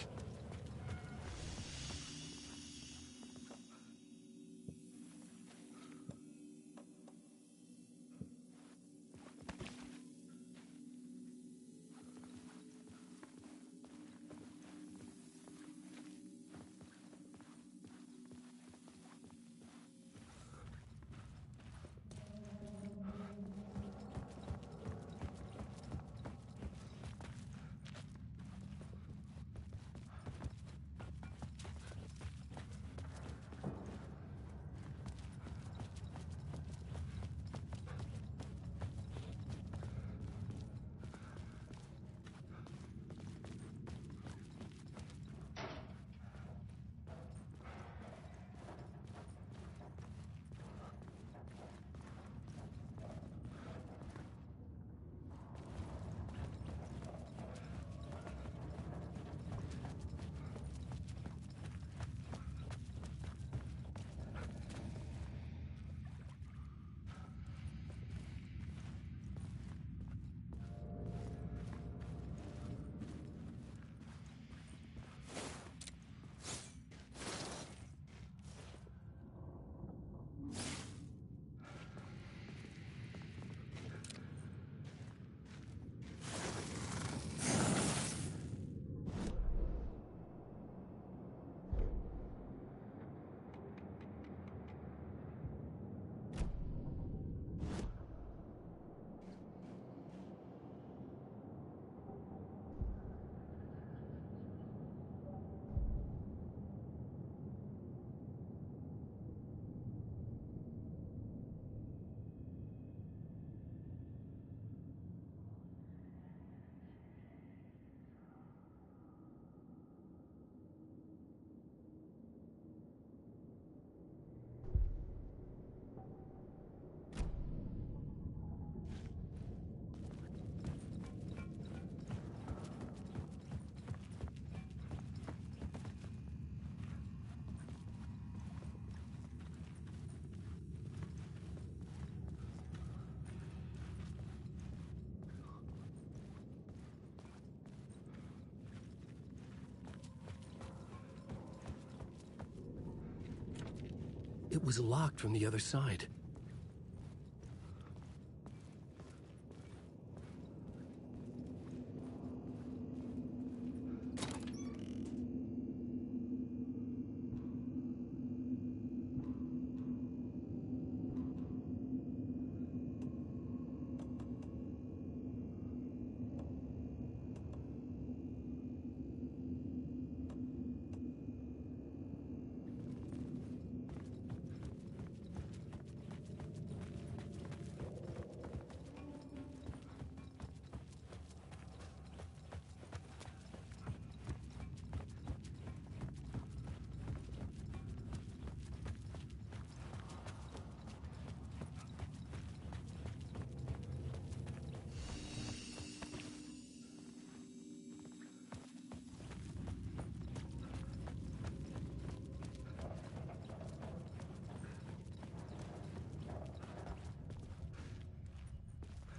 It was locked from the other side.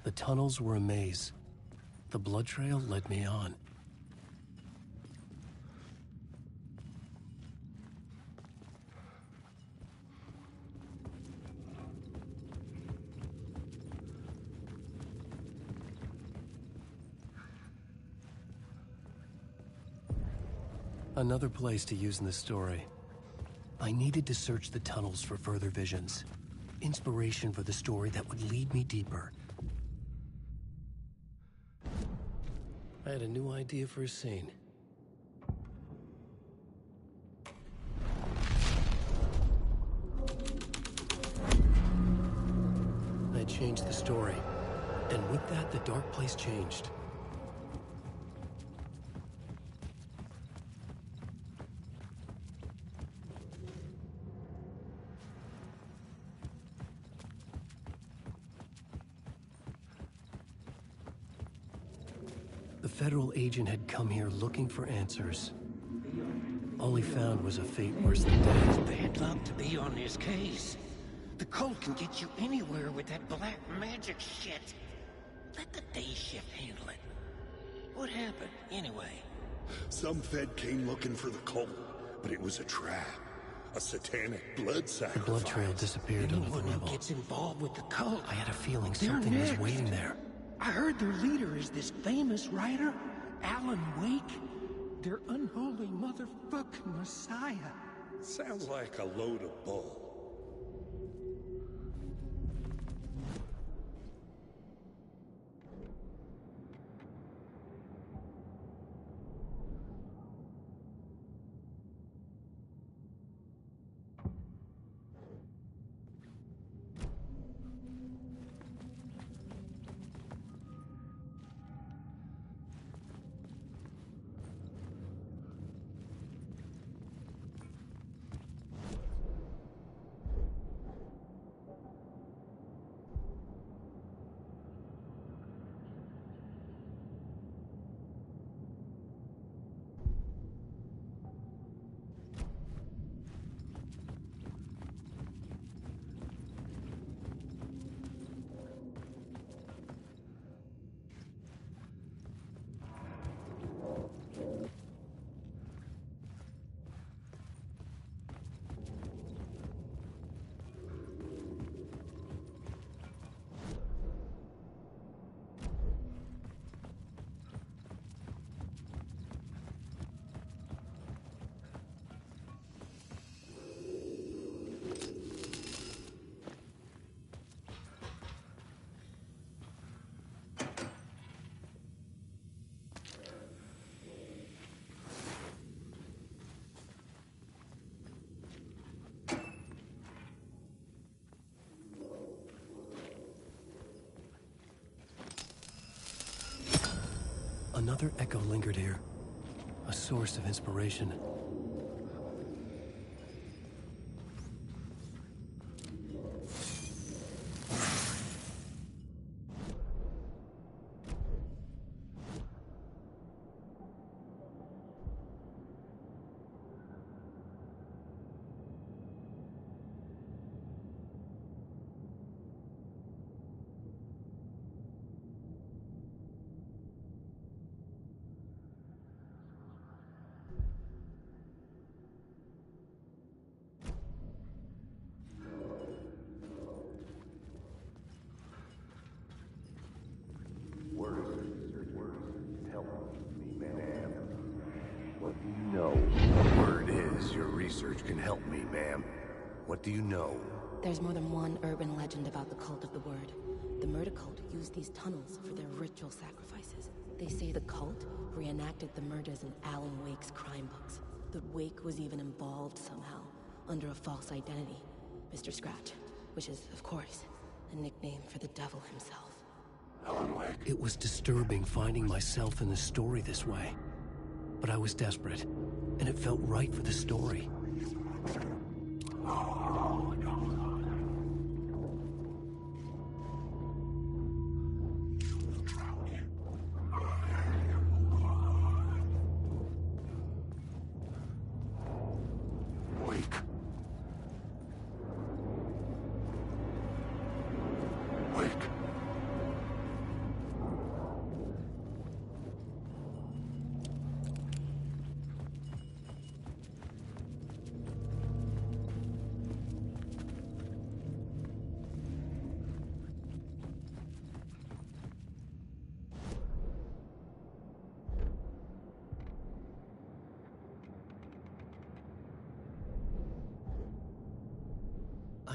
The tunnels were a maze. The blood trail led me on. Another place to use in the story. I needed to search the tunnels for further visions. Inspiration for the story that would lead me deeper. I had a new idea for a scene. I changed the story. And with that, the dark place changed. The federal agent had come here looking for answers. All he found was a fate worse than death. Bad luck to be on this case. The cult can get you anywhere with that black magic shit. Let the day shift handle it. What happened, anyway? Some Fed came looking for the cult, but it was a trap. A satanic blood sacrifice. The blood trail disappeared under the Anyone who rubble. gets involved with the cult, I had a feeling they're something was next. waiting there. I heard their leader is this famous writer, Alan Wake. Their unholy motherfucking messiah. Sounds like a load of bull. Another echo lingered here. A source of inspiration. Research can help me, ma'am. What do you know? There's more than one urban legend about the cult of the word. The murder cult used these tunnels for their ritual sacrifices. They say the cult reenacted the murders in Alan Wake's crime books. That Wake was even involved somehow, under a false identity. Mr. Scratch, which is, of course, a nickname for the devil himself. Alan Wake. It was disturbing finding myself in the story this way. But I was desperate, and it felt right for the story.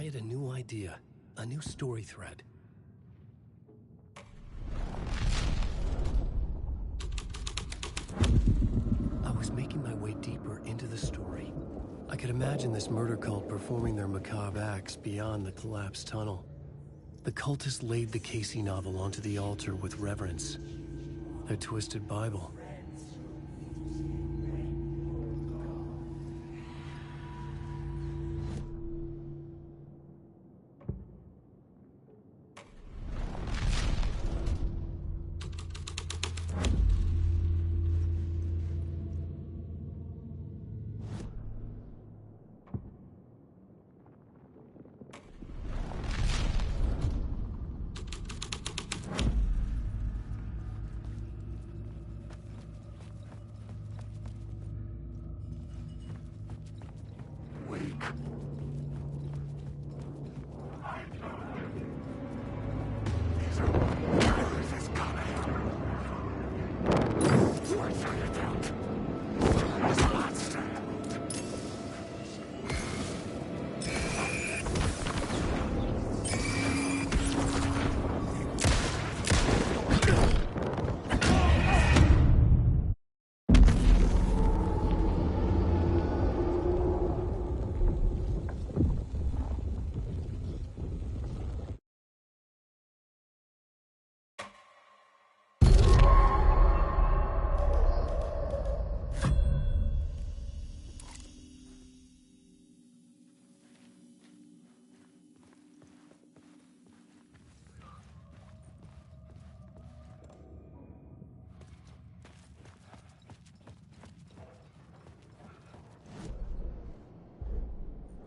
had a new idea, a new story thread. I was making my way deeper into the story. I could imagine this murder cult performing their macabre acts beyond the collapsed tunnel. The cultists laid the Casey novel onto the altar with reverence. Their twisted Bible.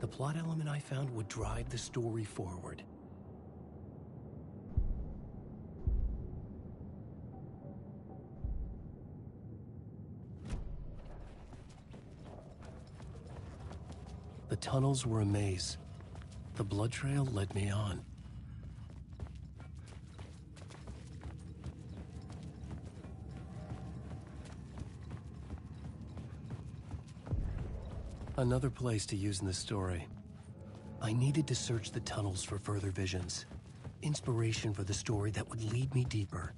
The plot element I found would drive the story forward. The tunnels were a maze. The blood trail led me on. Another place to use in the story. I needed to search the tunnels for further visions. Inspiration for the story that would lead me deeper.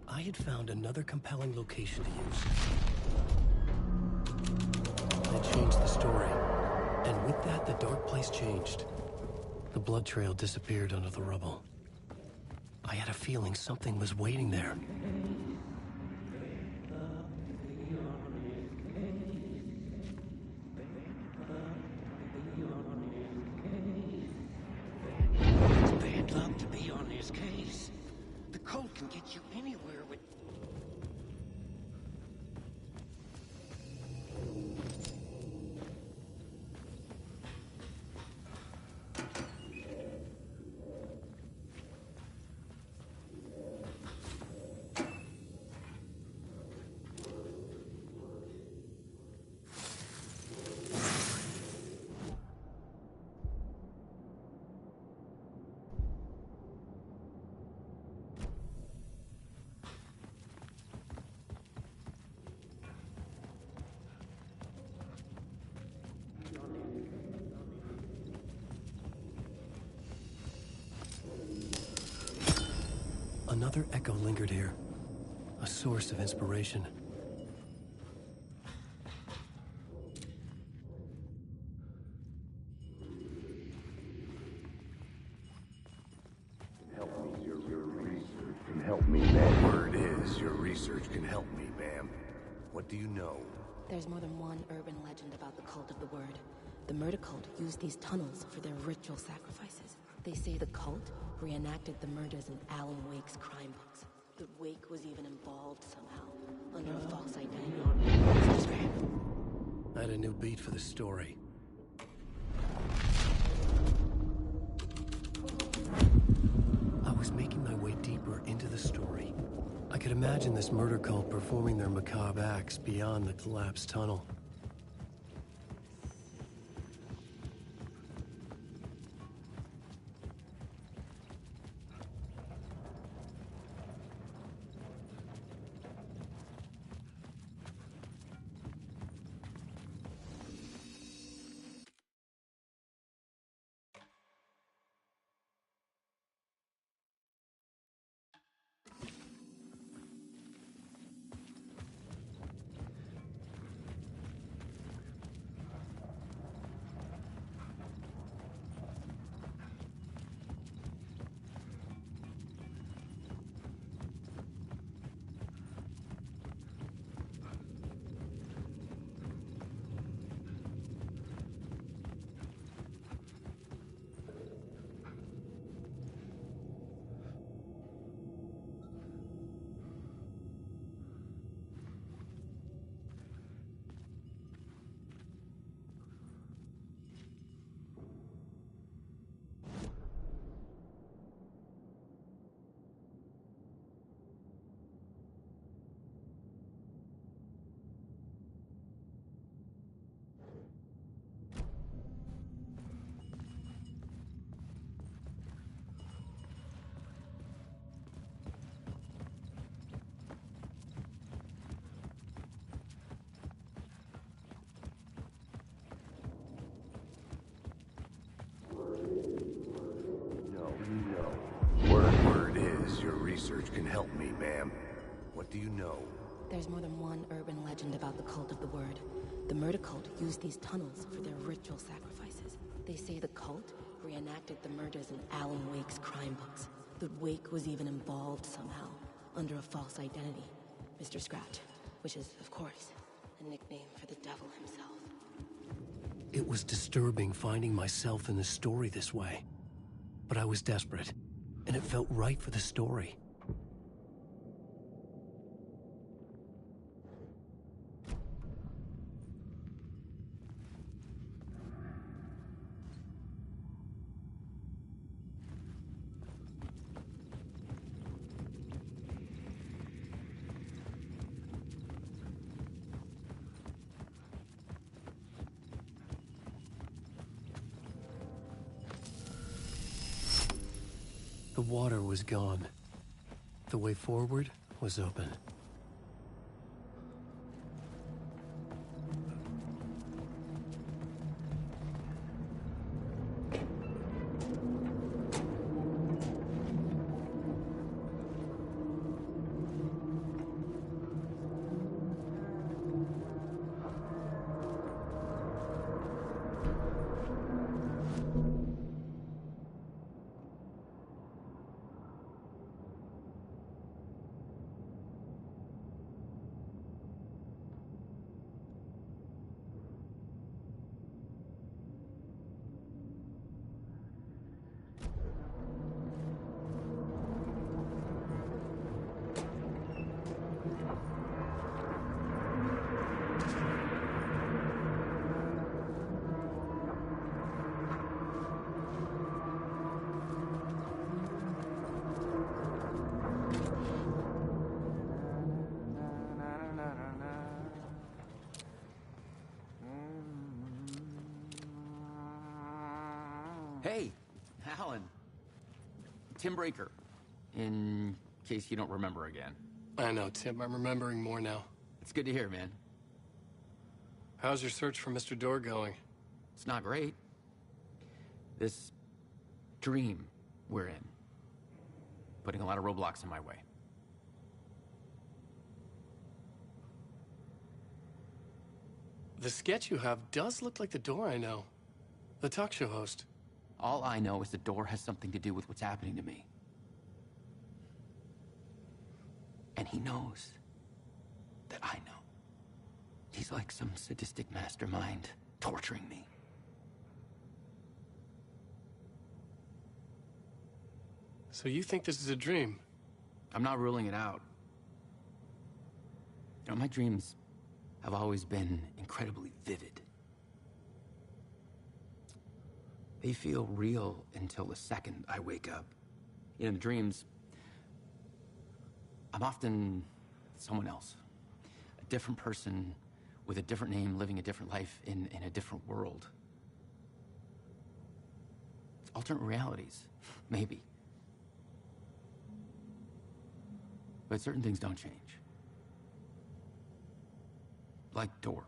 I had found another compelling location to use. I changed the story, and with that, the dark place changed. The blood trail disappeared under the rubble. I had a feeling something was waiting there. Bad luck to be on his case. The cult can get you anywhere with... Another echo lingered here, a source of inspiration. Help me, ma'am. Word is, your research can help me, ma'am. What do you know? There's more than one urban legend about the cult of the word. The murder cult used these tunnels for their ritual sacrifices. They say the cult reenacted the murders in Alan Wake's crime books. The Wake was even involved somehow, under a false identity. I had a new beat for the story. I was making my way deeper into the story. I could imagine this murder cult performing their macabre acts beyond the collapsed tunnel. research can help me, ma'am. What do you know? There's more than one urban legend about the cult of the word. The murder cult used these tunnels for their ritual sacrifices. They say the cult reenacted the murders in Alan Wake's crime books. That Wake was even involved somehow, under a false identity. Mr. Scratch, which is, of course, a nickname for the devil himself. It was disturbing finding myself in the story this way. But I was desperate, and it felt right for the story. The water was gone. The way forward was open. Hey, Alan. Tim Breaker, in case you don't remember again. I know, Tim. I'm remembering more now. It's good to hear, man. How's your search for Mr. Door going? It's not great. This dream we're in, putting a lot of roadblocks in my way. The sketch you have does look like the Door I know. The talk show host. All I know is the Door has something to do with what's happening to me. And he knows that I know. He's like some sadistic mastermind torturing me. So you think this is a dream? I'm not ruling it out. You know, my dreams have always been incredibly vivid. They feel real until the second I wake up. In the dreams, I'm often someone else. A different person with a different name, living a different life in a different world. Alternate realities, maybe. But certain things don't change. Like Door.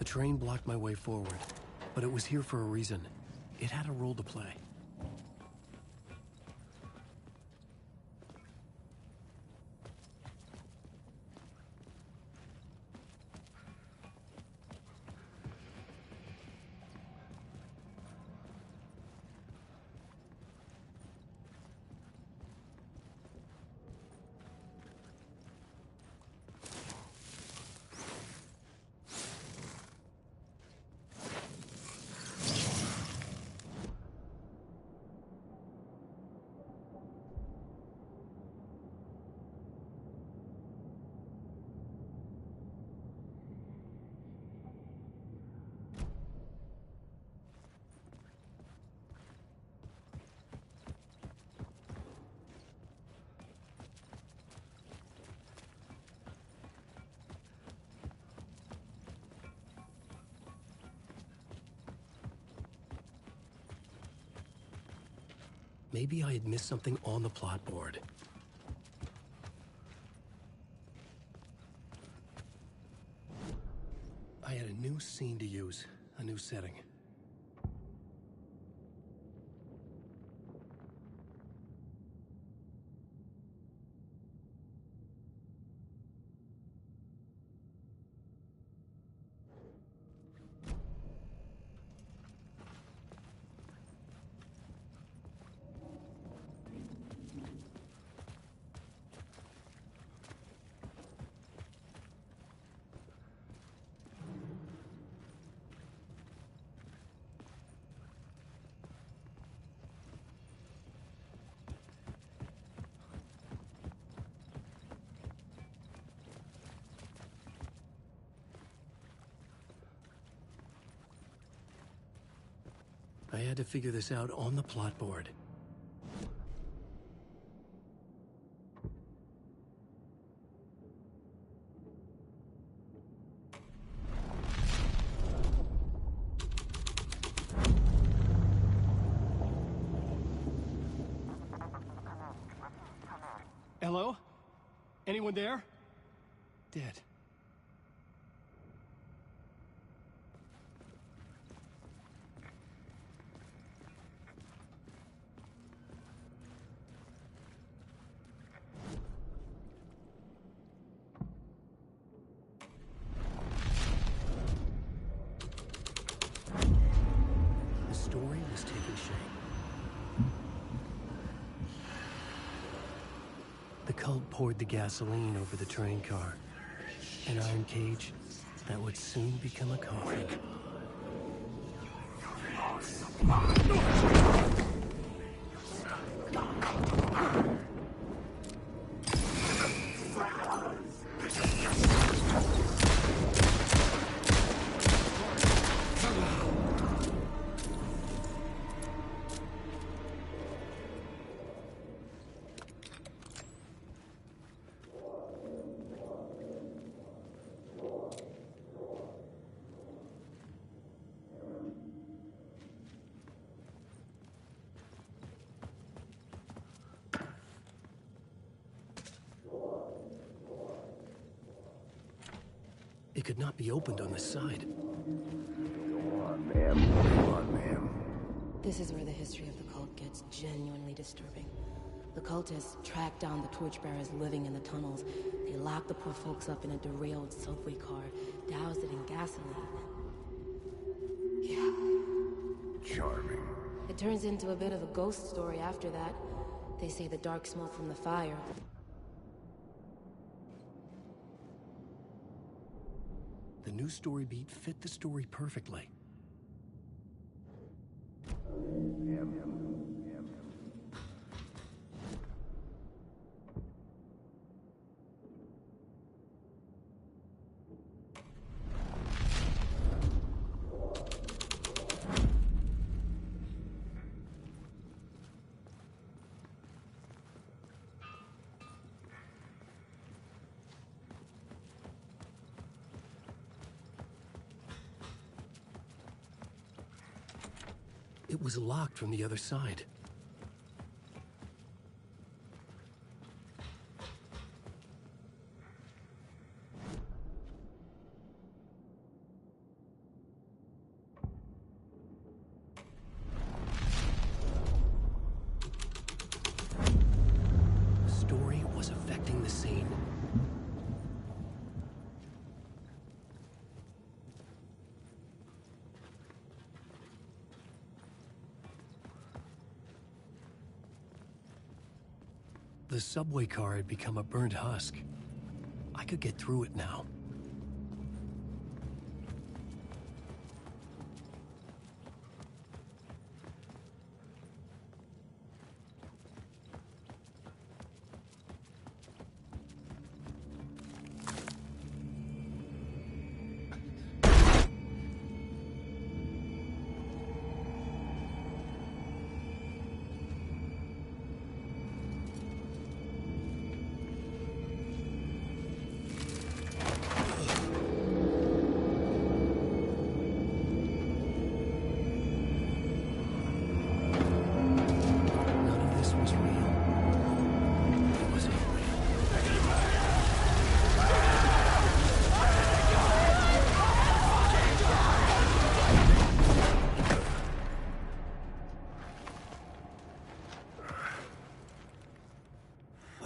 train blocked my way forward, but it was here for a reason. It had a role to play. Maybe I had missed something on the plot board. I had a new scene to use, a new setting. I had to figure this out on the plot board. Hello? Anyone there? Dead. The story was taking shape. The cult poured the gasoline over the train car. An iron cage that would soon become a coffin. It could not be opened on the side. Go on, ma'am. Go on, ma'am. This is where the history of the cult gets genuinely disturbing. The cultists tracked down the torchbearers living in the tunnels. They locked the poor folks up in a derailed subway car, doused it in gasoline. Yeah. Charming. It turns into a bit of a ghost story after that. They say the dark smoke from the fire. The new story beat fit the story perfectly. It was locked from the other side. insane. The subway car had become a burnt husk. I could get through it now.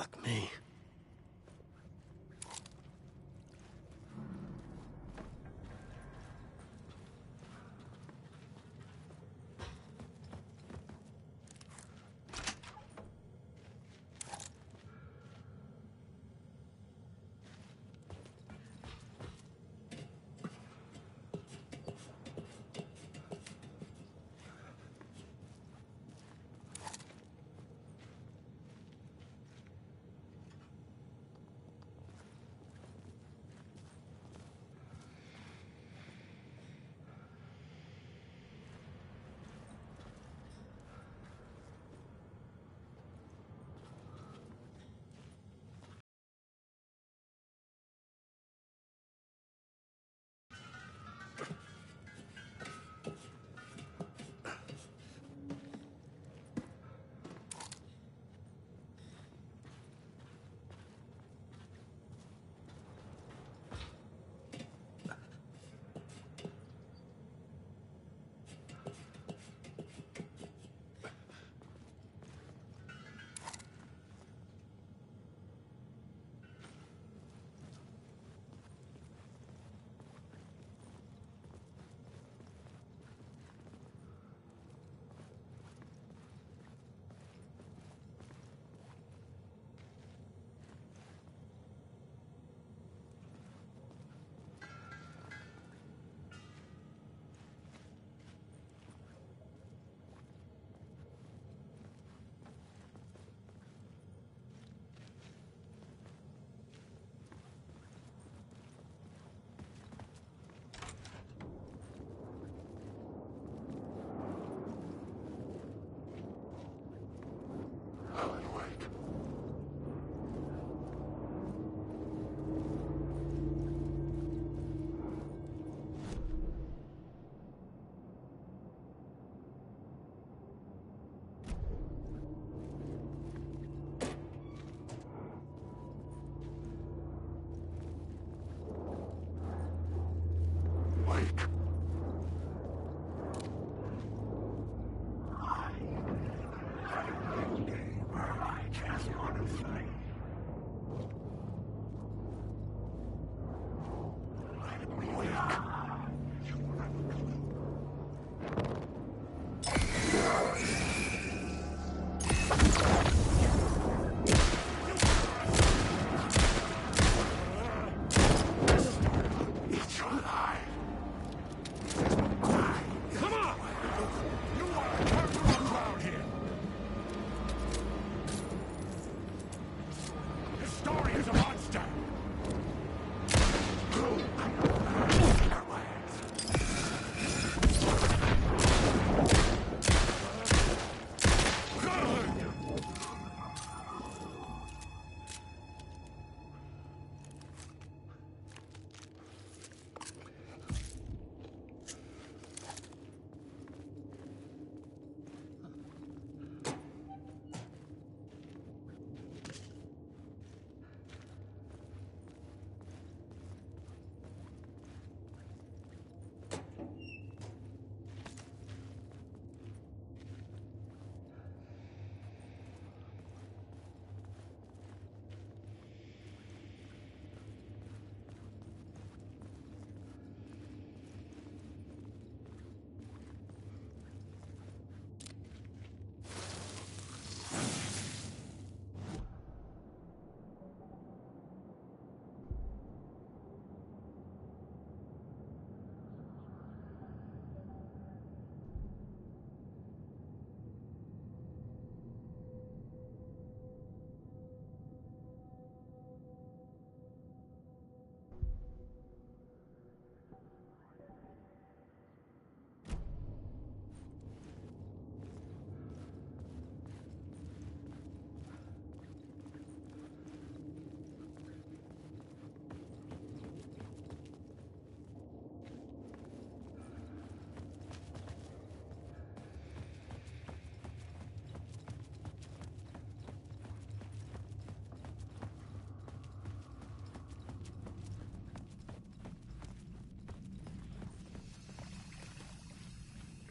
Fuck me.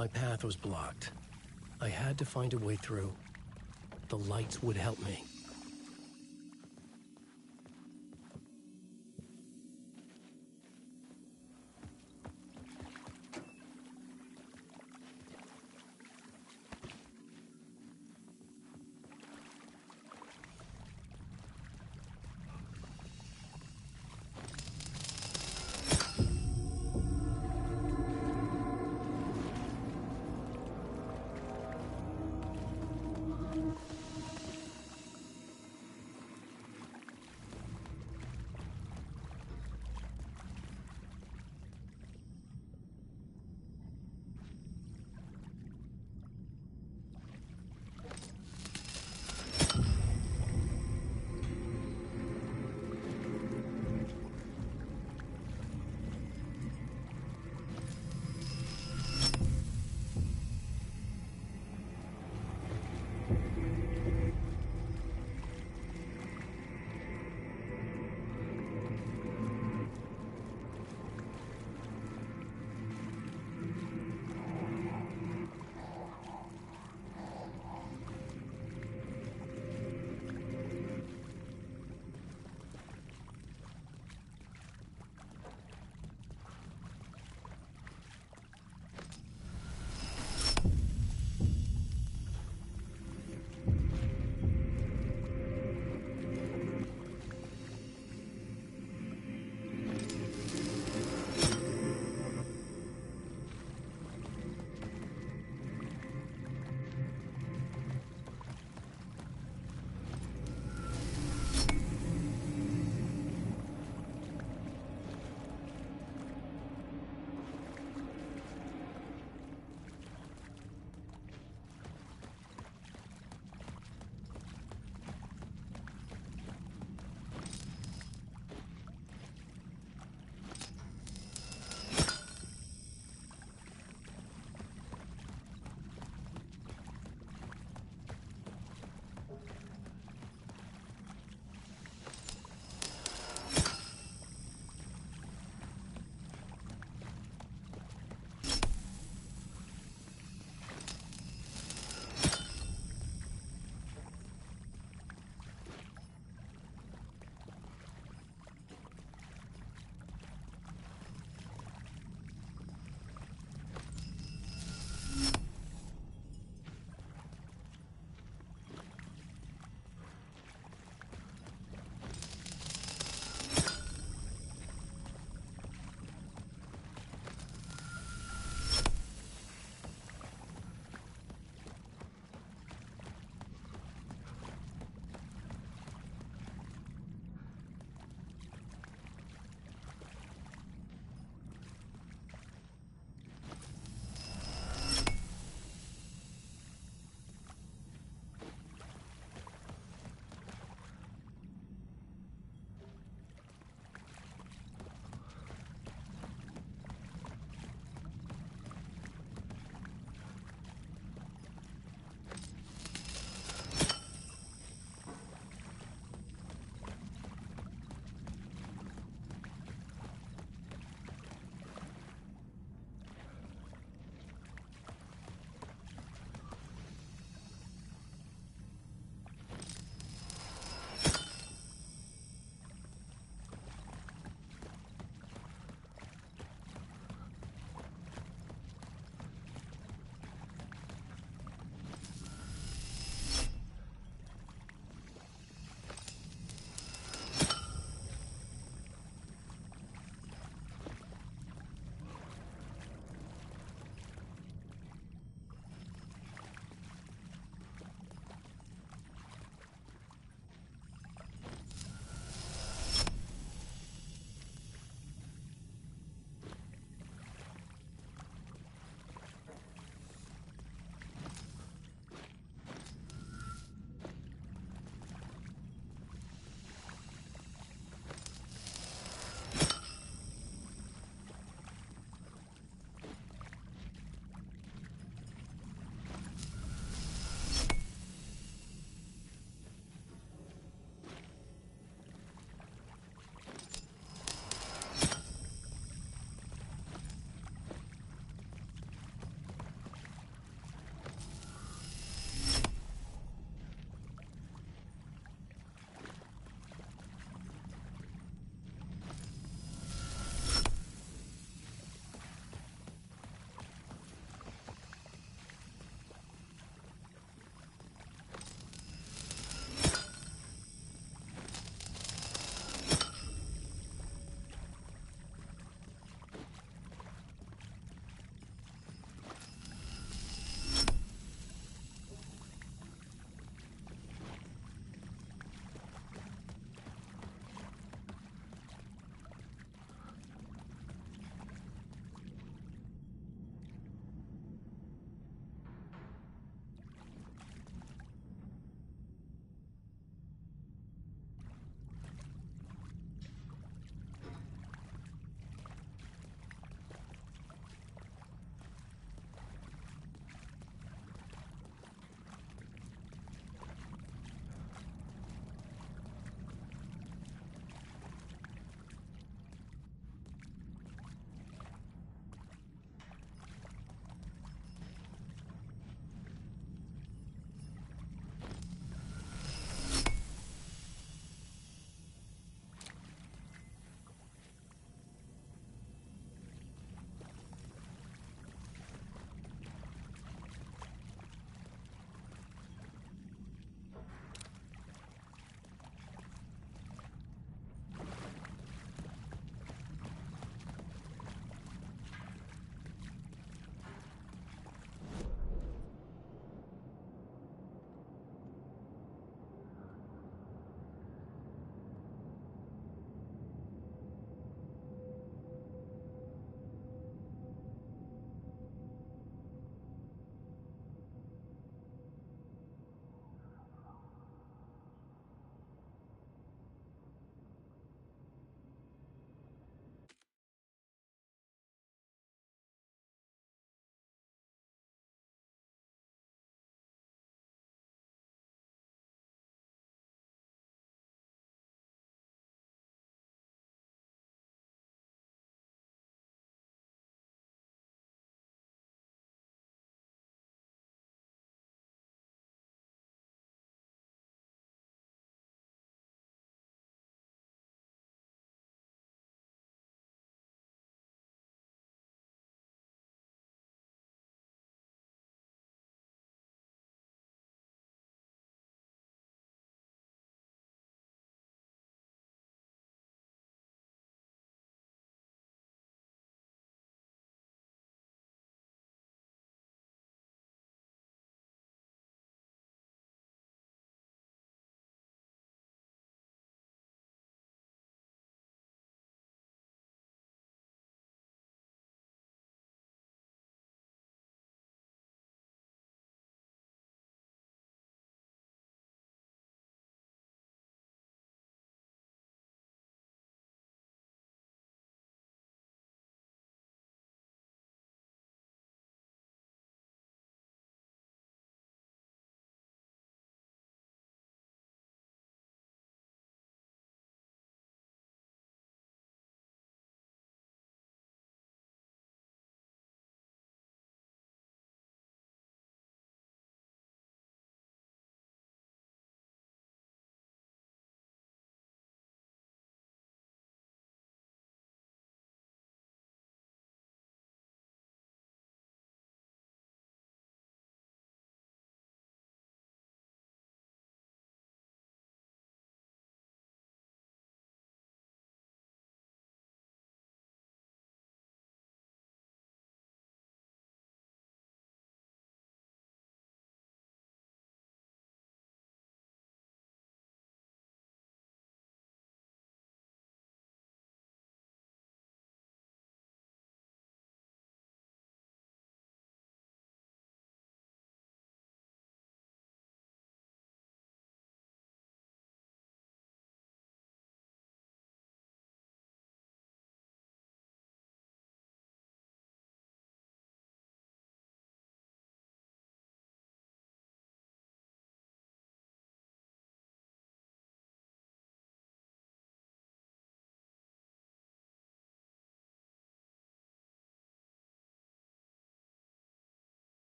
My path was blocked. I had to find a way through. The lights would help me.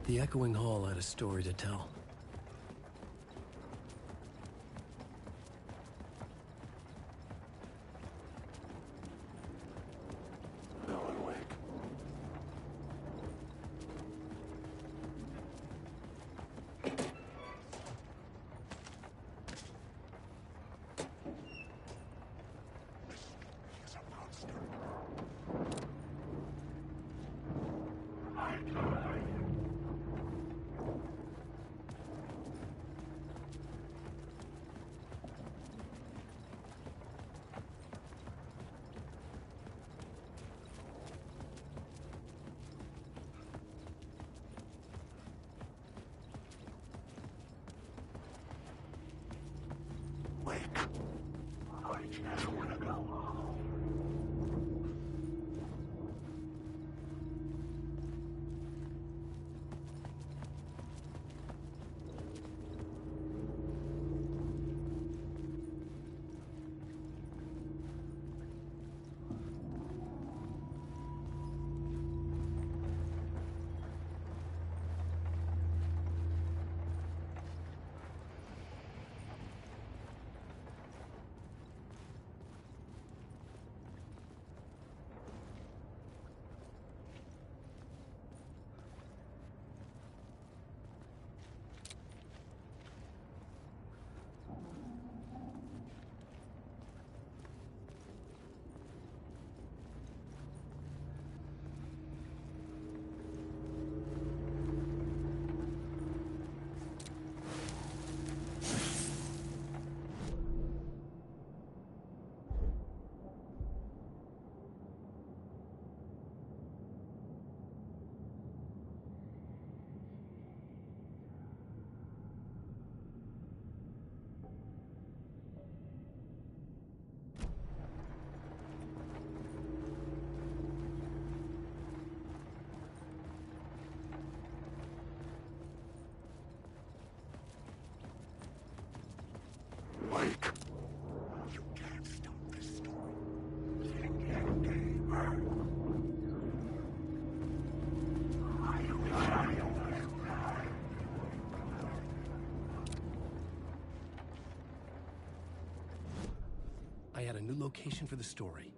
The echoing hall had a story to tell. I had a new location for the story.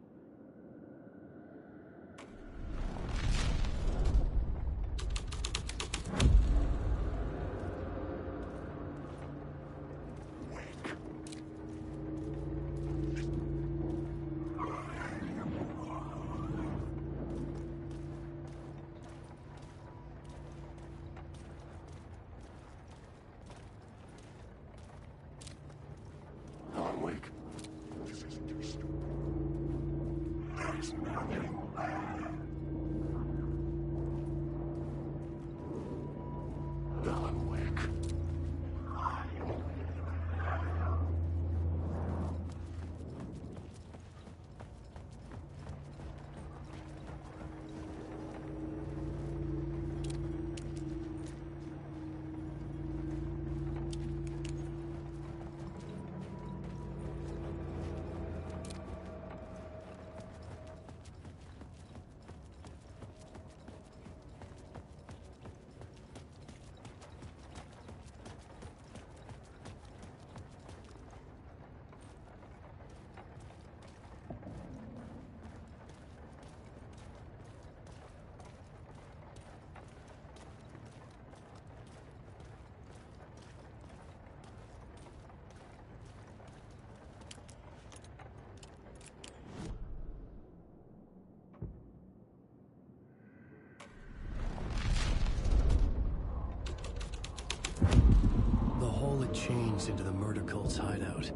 The hole had changed into the murder cult's hideout.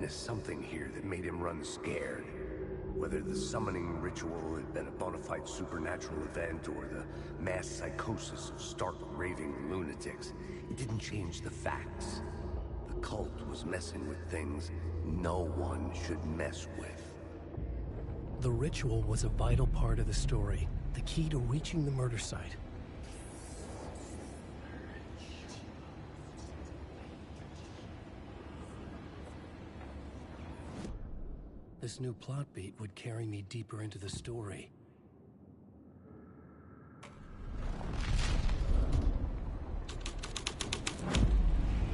witnessed something here that made him run scared. Whether the summoning ritual had been a bona fide supernatural event or the mass psychosis of stark raving lunatics, it didn't change the facts. The cult was messing with things no one should mess with. The ritual was a vital part of the story, the key to reaching the murder site. This new plot beat would carry me deeper into the story.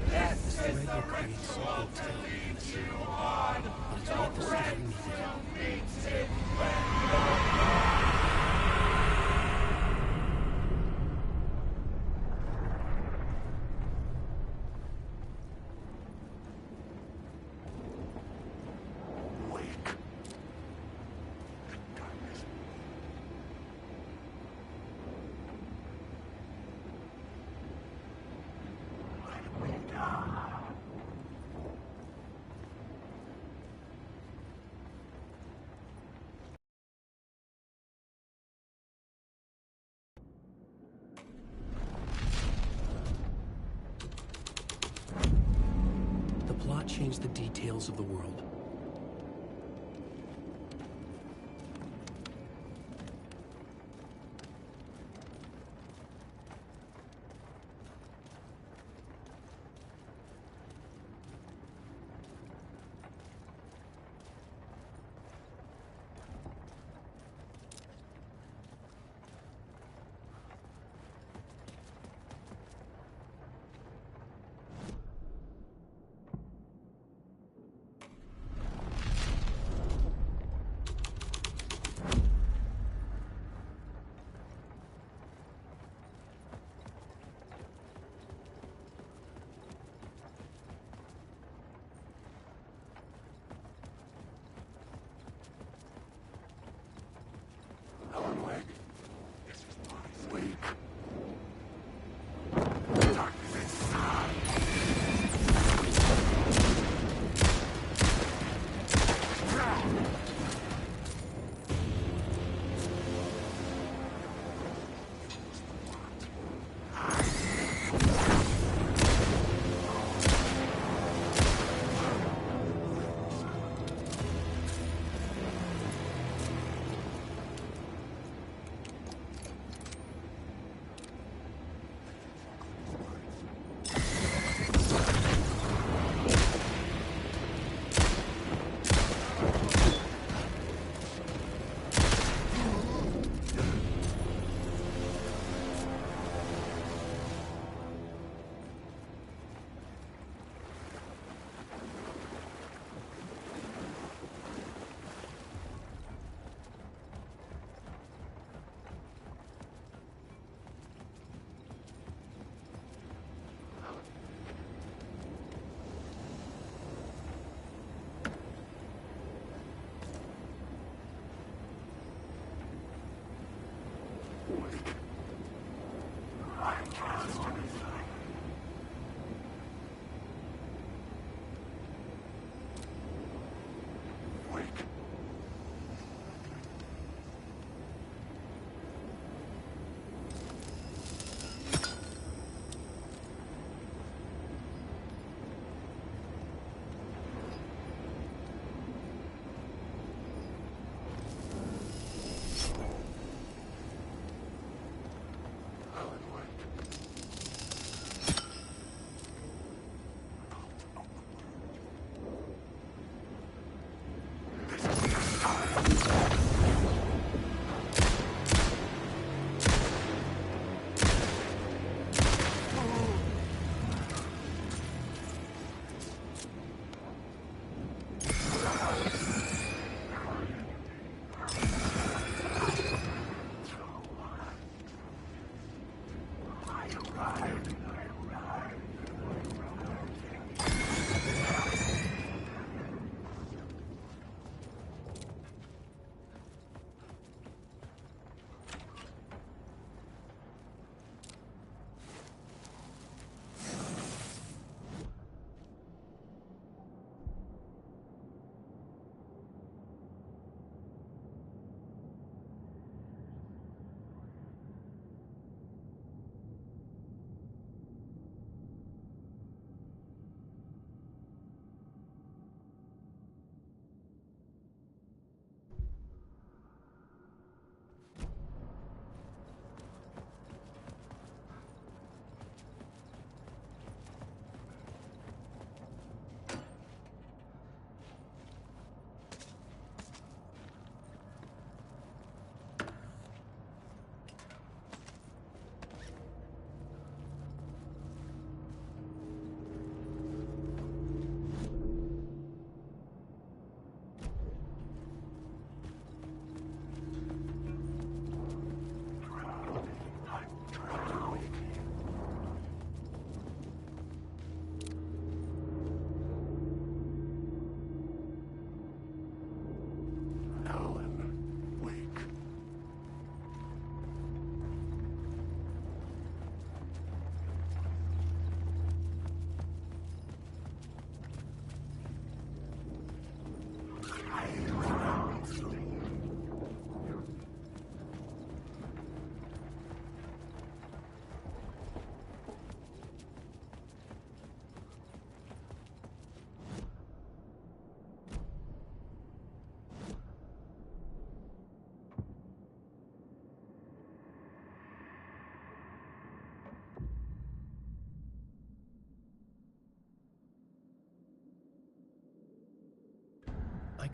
This Thread is the will create ritual something to lead tender, you on. but it's what the story needed. The plot changed the details of the world.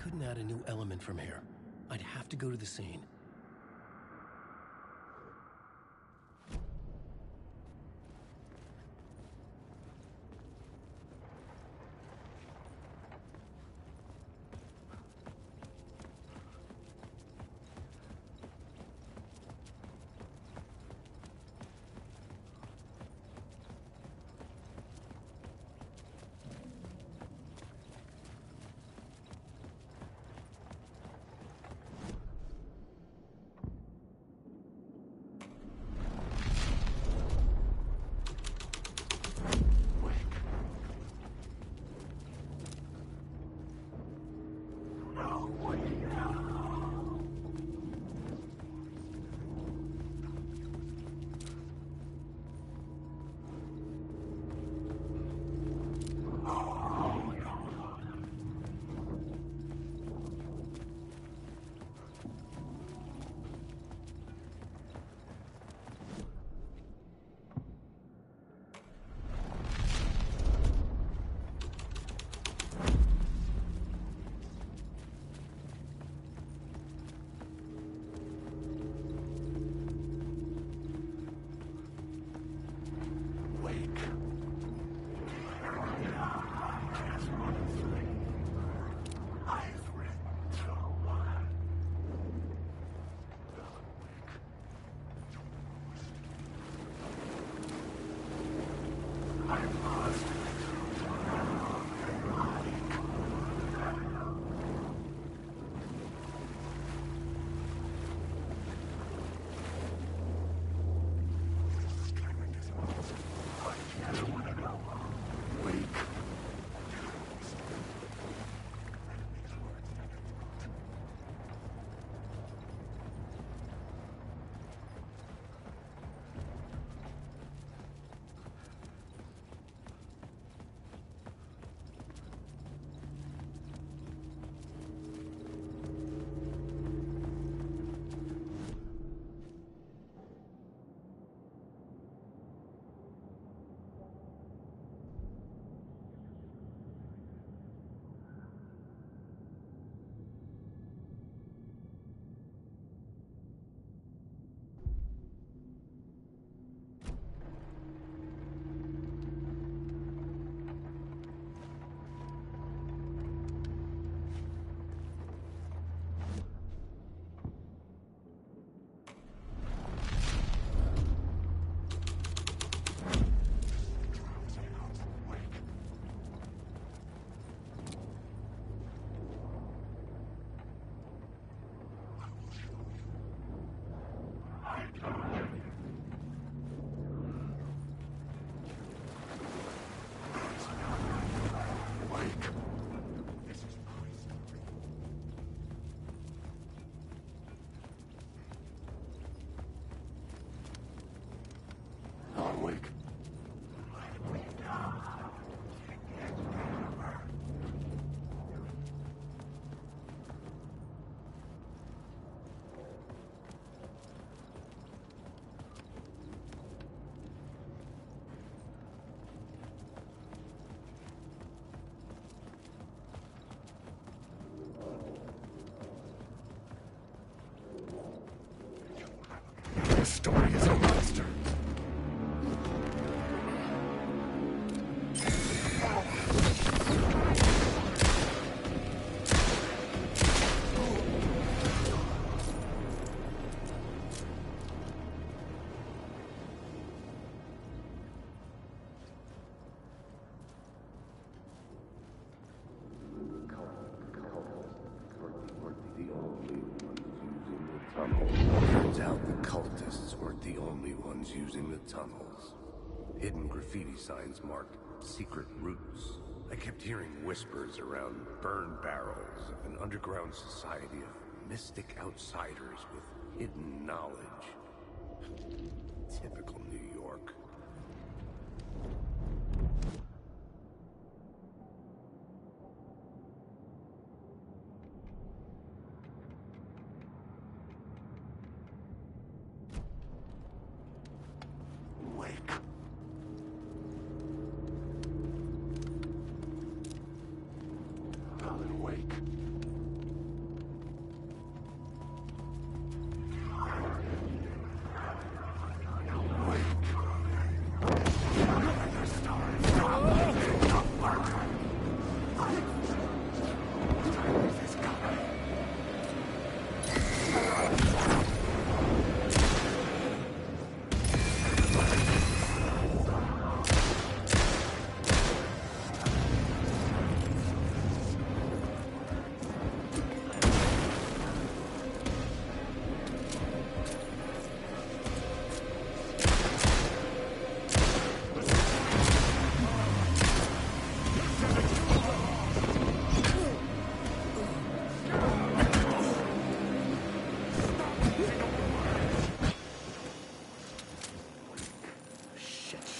couldn't add a new element from here. I'd have to go to the scene. Story is a monster. Turns out the cultists weren't the only ones using the tunnels. Hidden graffiti signs marked secret routes. I kept hearing whispers around burn barrels of an underground society of mystic outsiders with hidden knowledge. Typical New York.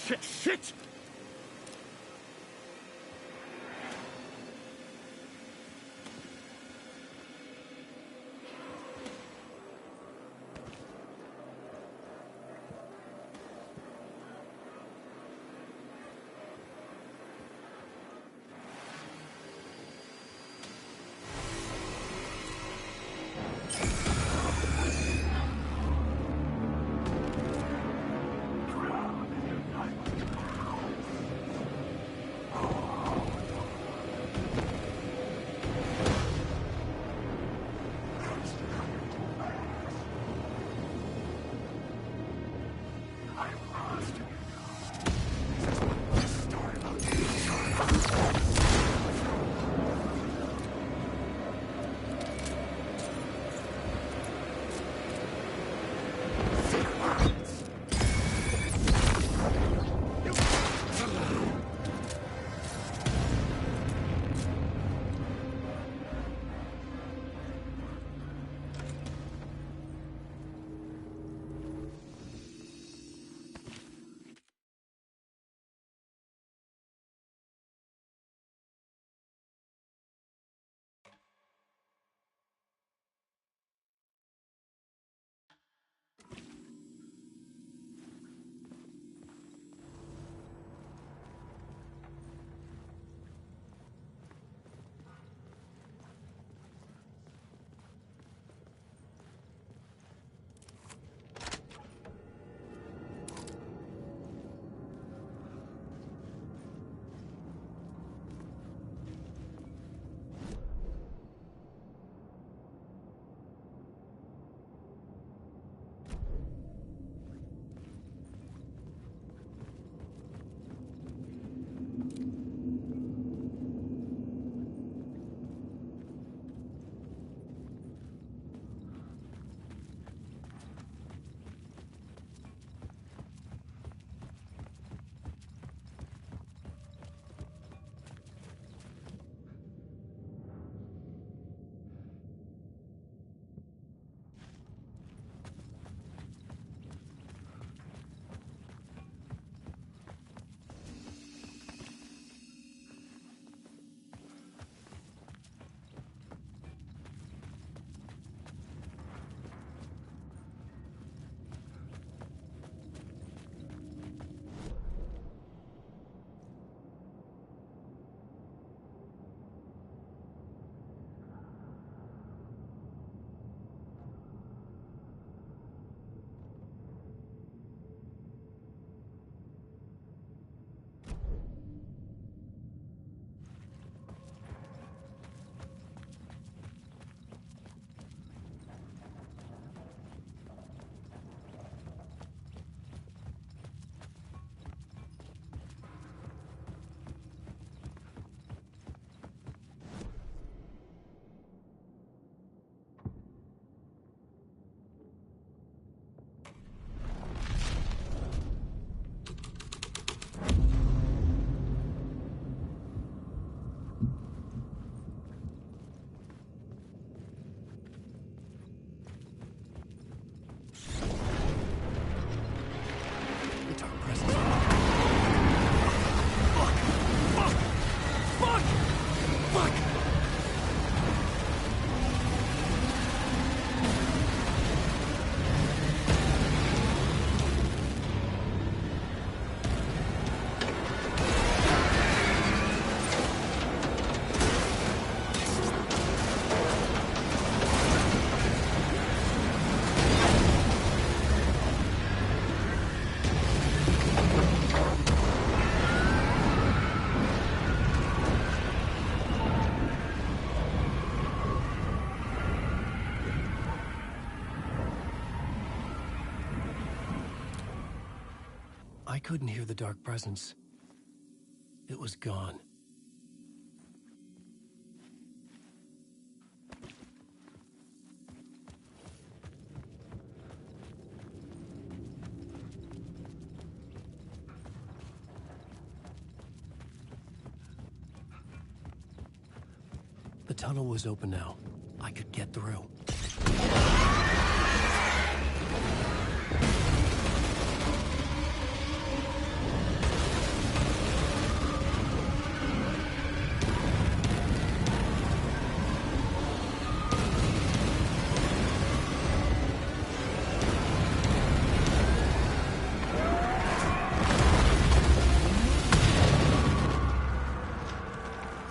Shit! I couldn't hear the dark presence. It was gone. The tunnel was open now. I could get through.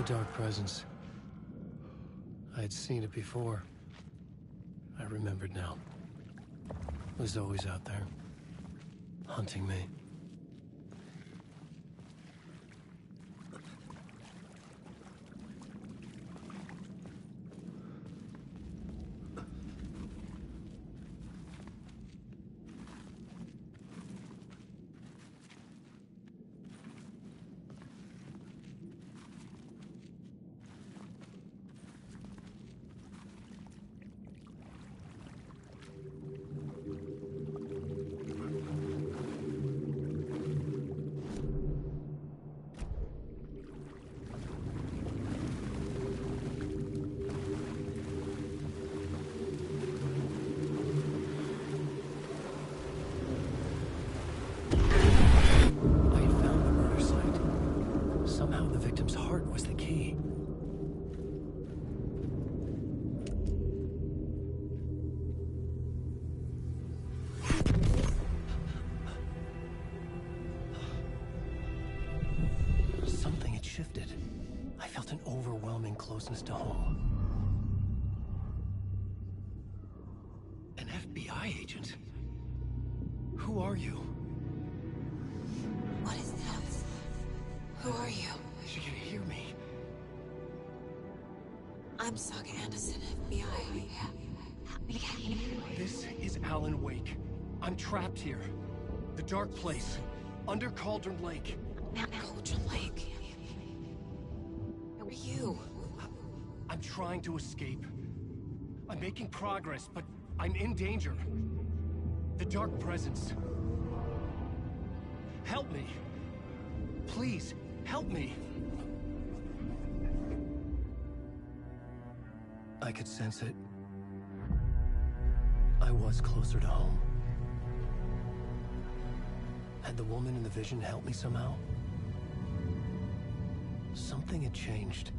dark presence. I had seen it before. I remembered now. It was always out there, hunting me. Shifted. I felt an overwhelming closeness to home. An FBI agent? Who are you? What is this? Who are you? She can hear me. I'm Saga Anderson, FBI. This is Alan Wake. I'm trapped here. The dark place. Under Cauldron Lake. Cauldron Lake? Who are you? I'm trying to escape. I'm making progress, but I'm in danger. The dark presence. Help me. Please, help me. I could sense it. I was closer to home. Had the woman in the vision helped me somehow? Something had changed.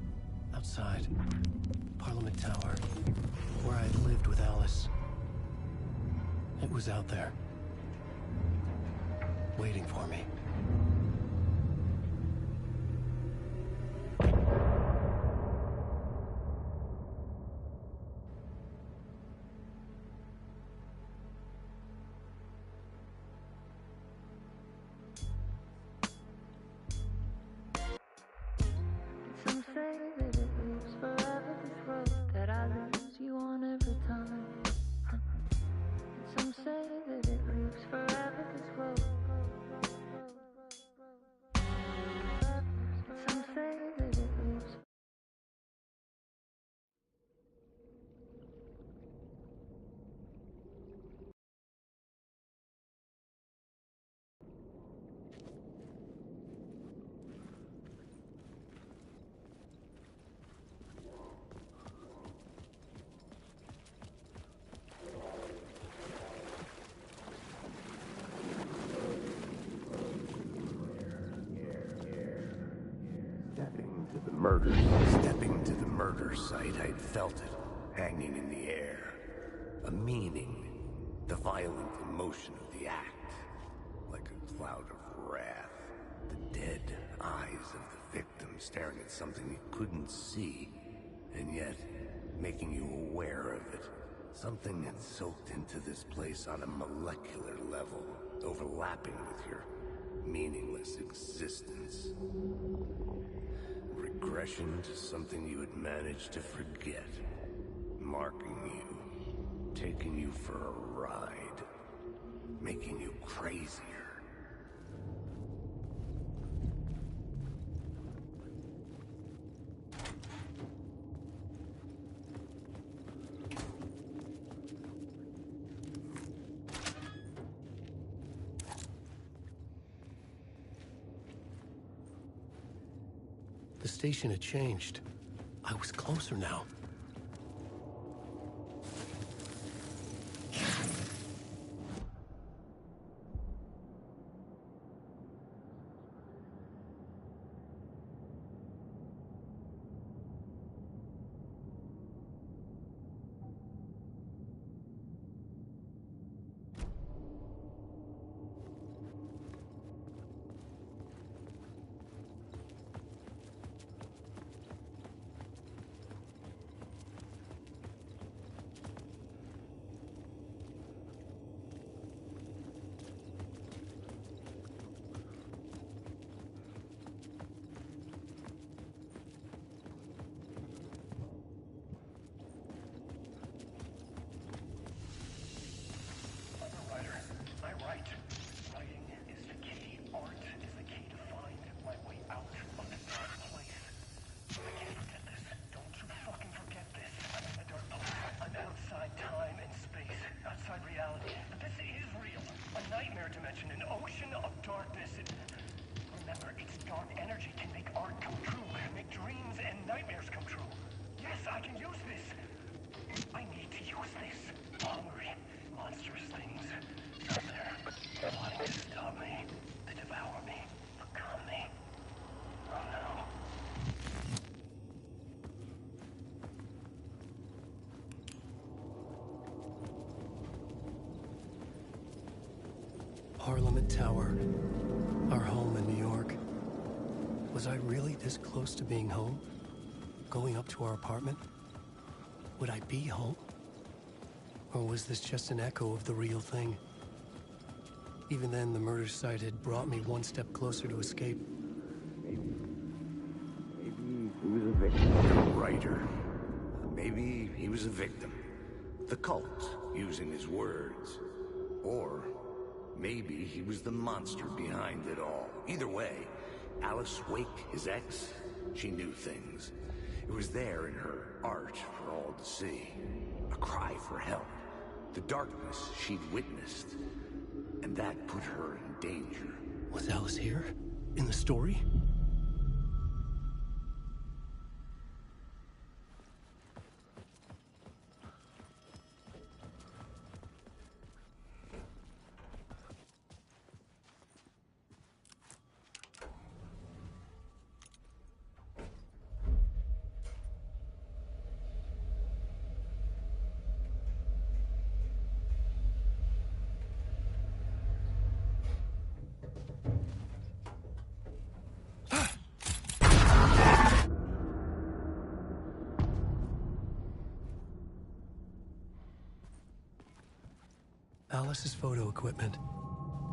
Outside. Parliament Tower. Where I had lived with Alice. It was out there. Waiting for me. Some say that it lives forever, this road that I lose you on every time. Some say that it lives forever, this road. Some say that it lives. Stepping to the murder site, I'd felt it, hanging in the air. A meaning, the violent emotion of the act. Like a cloud of wrath. The dead eyes of the victim staring at something you couldn't see, and yet making you aware of it. Something had soaked into this place on a molecular level, overlapping with your meaningless existence. Regression to something you had managed to forget. Marking you. Taking you for a ride. Making you crazier. The station had changed. I was closer now. was this? Hungry, monstrous things out there, wanting to stop me, to devour me, become me. Oh no. Parliament Tower, our home in New York. Was I really this close to being home? Going up to our apartment? Would I be home? Or was this just an echo of the real thing? Even then, the murder site had brought me one step closer to escape. Maybe he was a victim. Writer. Maybe he was a victim. The cult, using his words. Or maybe he was the monster behind it all. Either way, Alice Wake, his ex, she knew things. It was there in her art for all to see. A cry for help. The darkness she'd witnessed. And that put her in danger. Was Alice here? In the story? Alice's photo equipment,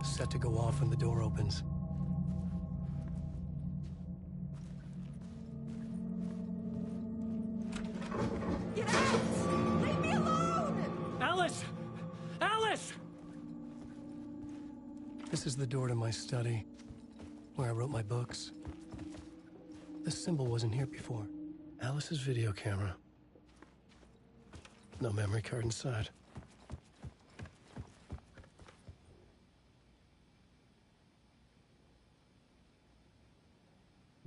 set to go off when the door opens. Get out! Leave me alone! Alice! Alice! This is the door to my study, where I wrote my books. This symbol wasn't here before. Alice's video camera. No memory card inside.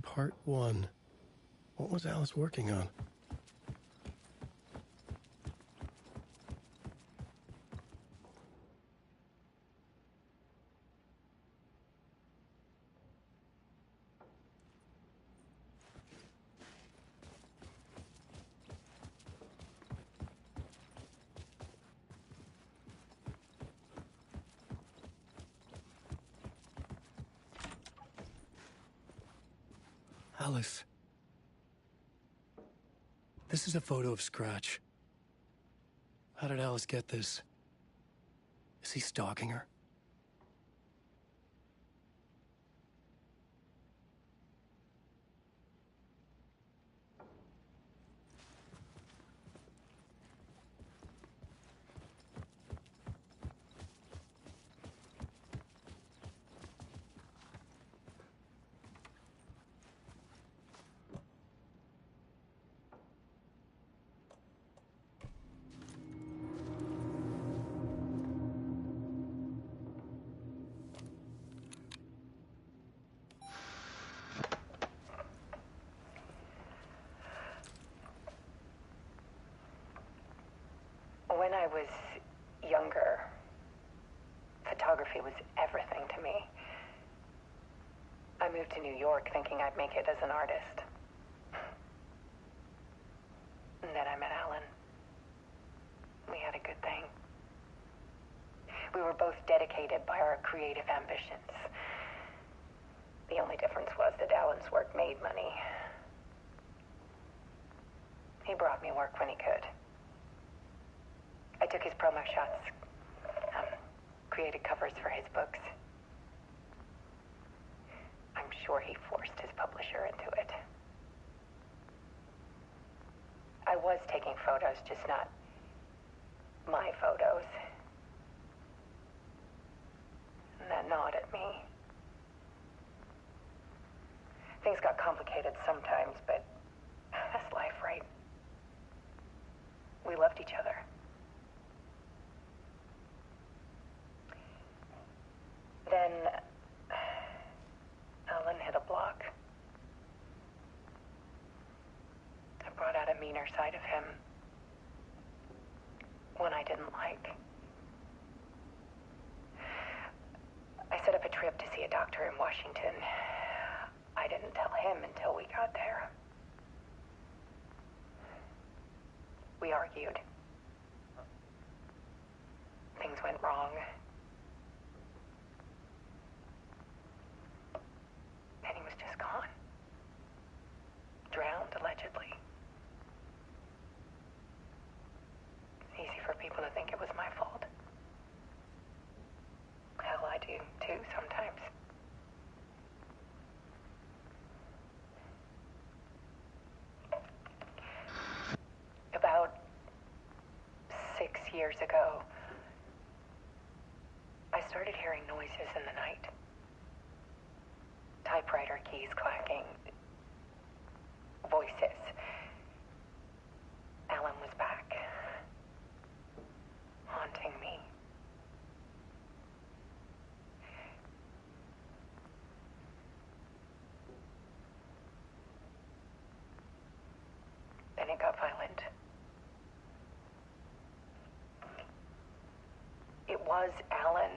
Part 1. What was Alice working on? Alice. This is a photo of Scratch. How did Alice get this? Is he stalking her? When I was younger, photography was everything to me. I moved to New York thinking I'd make it as an artist. And then I met Alan. We had a good thing. We were both dedicated by our creative ambitions. The only difference was that Alan's work made money. He brought me work when he could. I took his promo shots, created covers for his books. I'm sure he forced his publisher into it. I was taking photos, just not my photos. And that gnawed at me. Things got complicated sometimes, but that's life, right? We loved each other. Then Alan hit a block. I brought out a meaner side of him. One one I didn't like. I set up a trip to see a doctor in Washington. I didn't tell him until we got there. We argued. Things went wrong. And he was just gone. Drowned, allegedly. It's easy for people to think it was my fault. Hell, I do, too, sometimes. About 6 years ago, I started hearing noises in the night. Typewriter keys clacking. Voices. Alan was back. Haunting me. Then it got violent. It was Alan.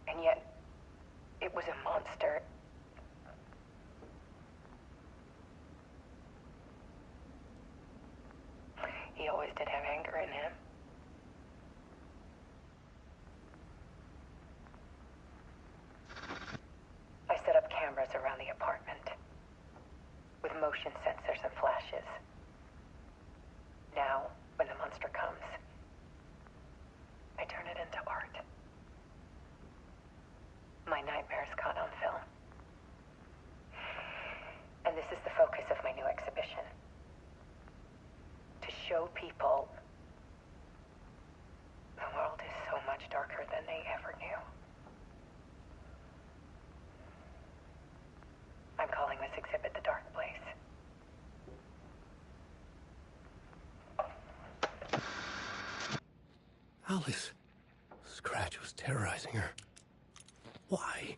And yet, it was a monster. He always did have anger in him. I set up cameras around the apartment with motion sensors and flashes. Now, when the monster comes, I turn it into art. My nightmares caught on film. And this is the focus of my new exhibition. To show people the world is so much darker than they ever knew. I'm calling this exhibit The Dark Place. Alice. Scratch was terrorizing her. Why?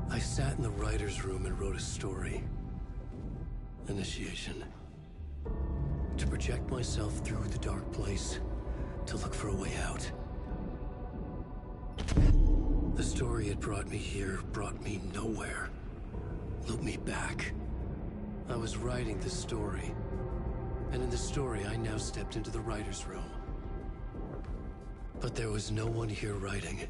I sat in the writer's room and wrote a story. Initiation. To project myself through the dark place, to look for a way out. The story had brought me here, brought me nowhere. Looped me back. I was writing the story. And in the story, I now stepped into the writer's room. But there was no one here writing it.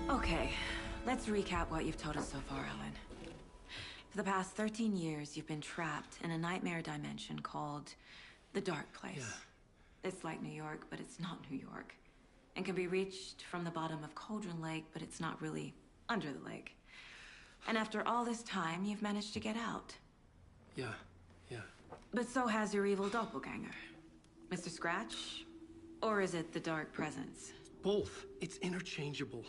Okay, let's recap what you've told us so far, Ellen. For the past 13 years, you've been trapped in a nightmare dimension called the Dark Place. Yeah. It's like New York, but it's not New York. And can be reached from the bottom of Cauldron Lake, but it's not really under the lake. And after all this time, you've managed to get out. Yeah. But so has your evil doppelganger. Mr. Scratch? Or is it the Dark Presence? Both. It's interchangeable.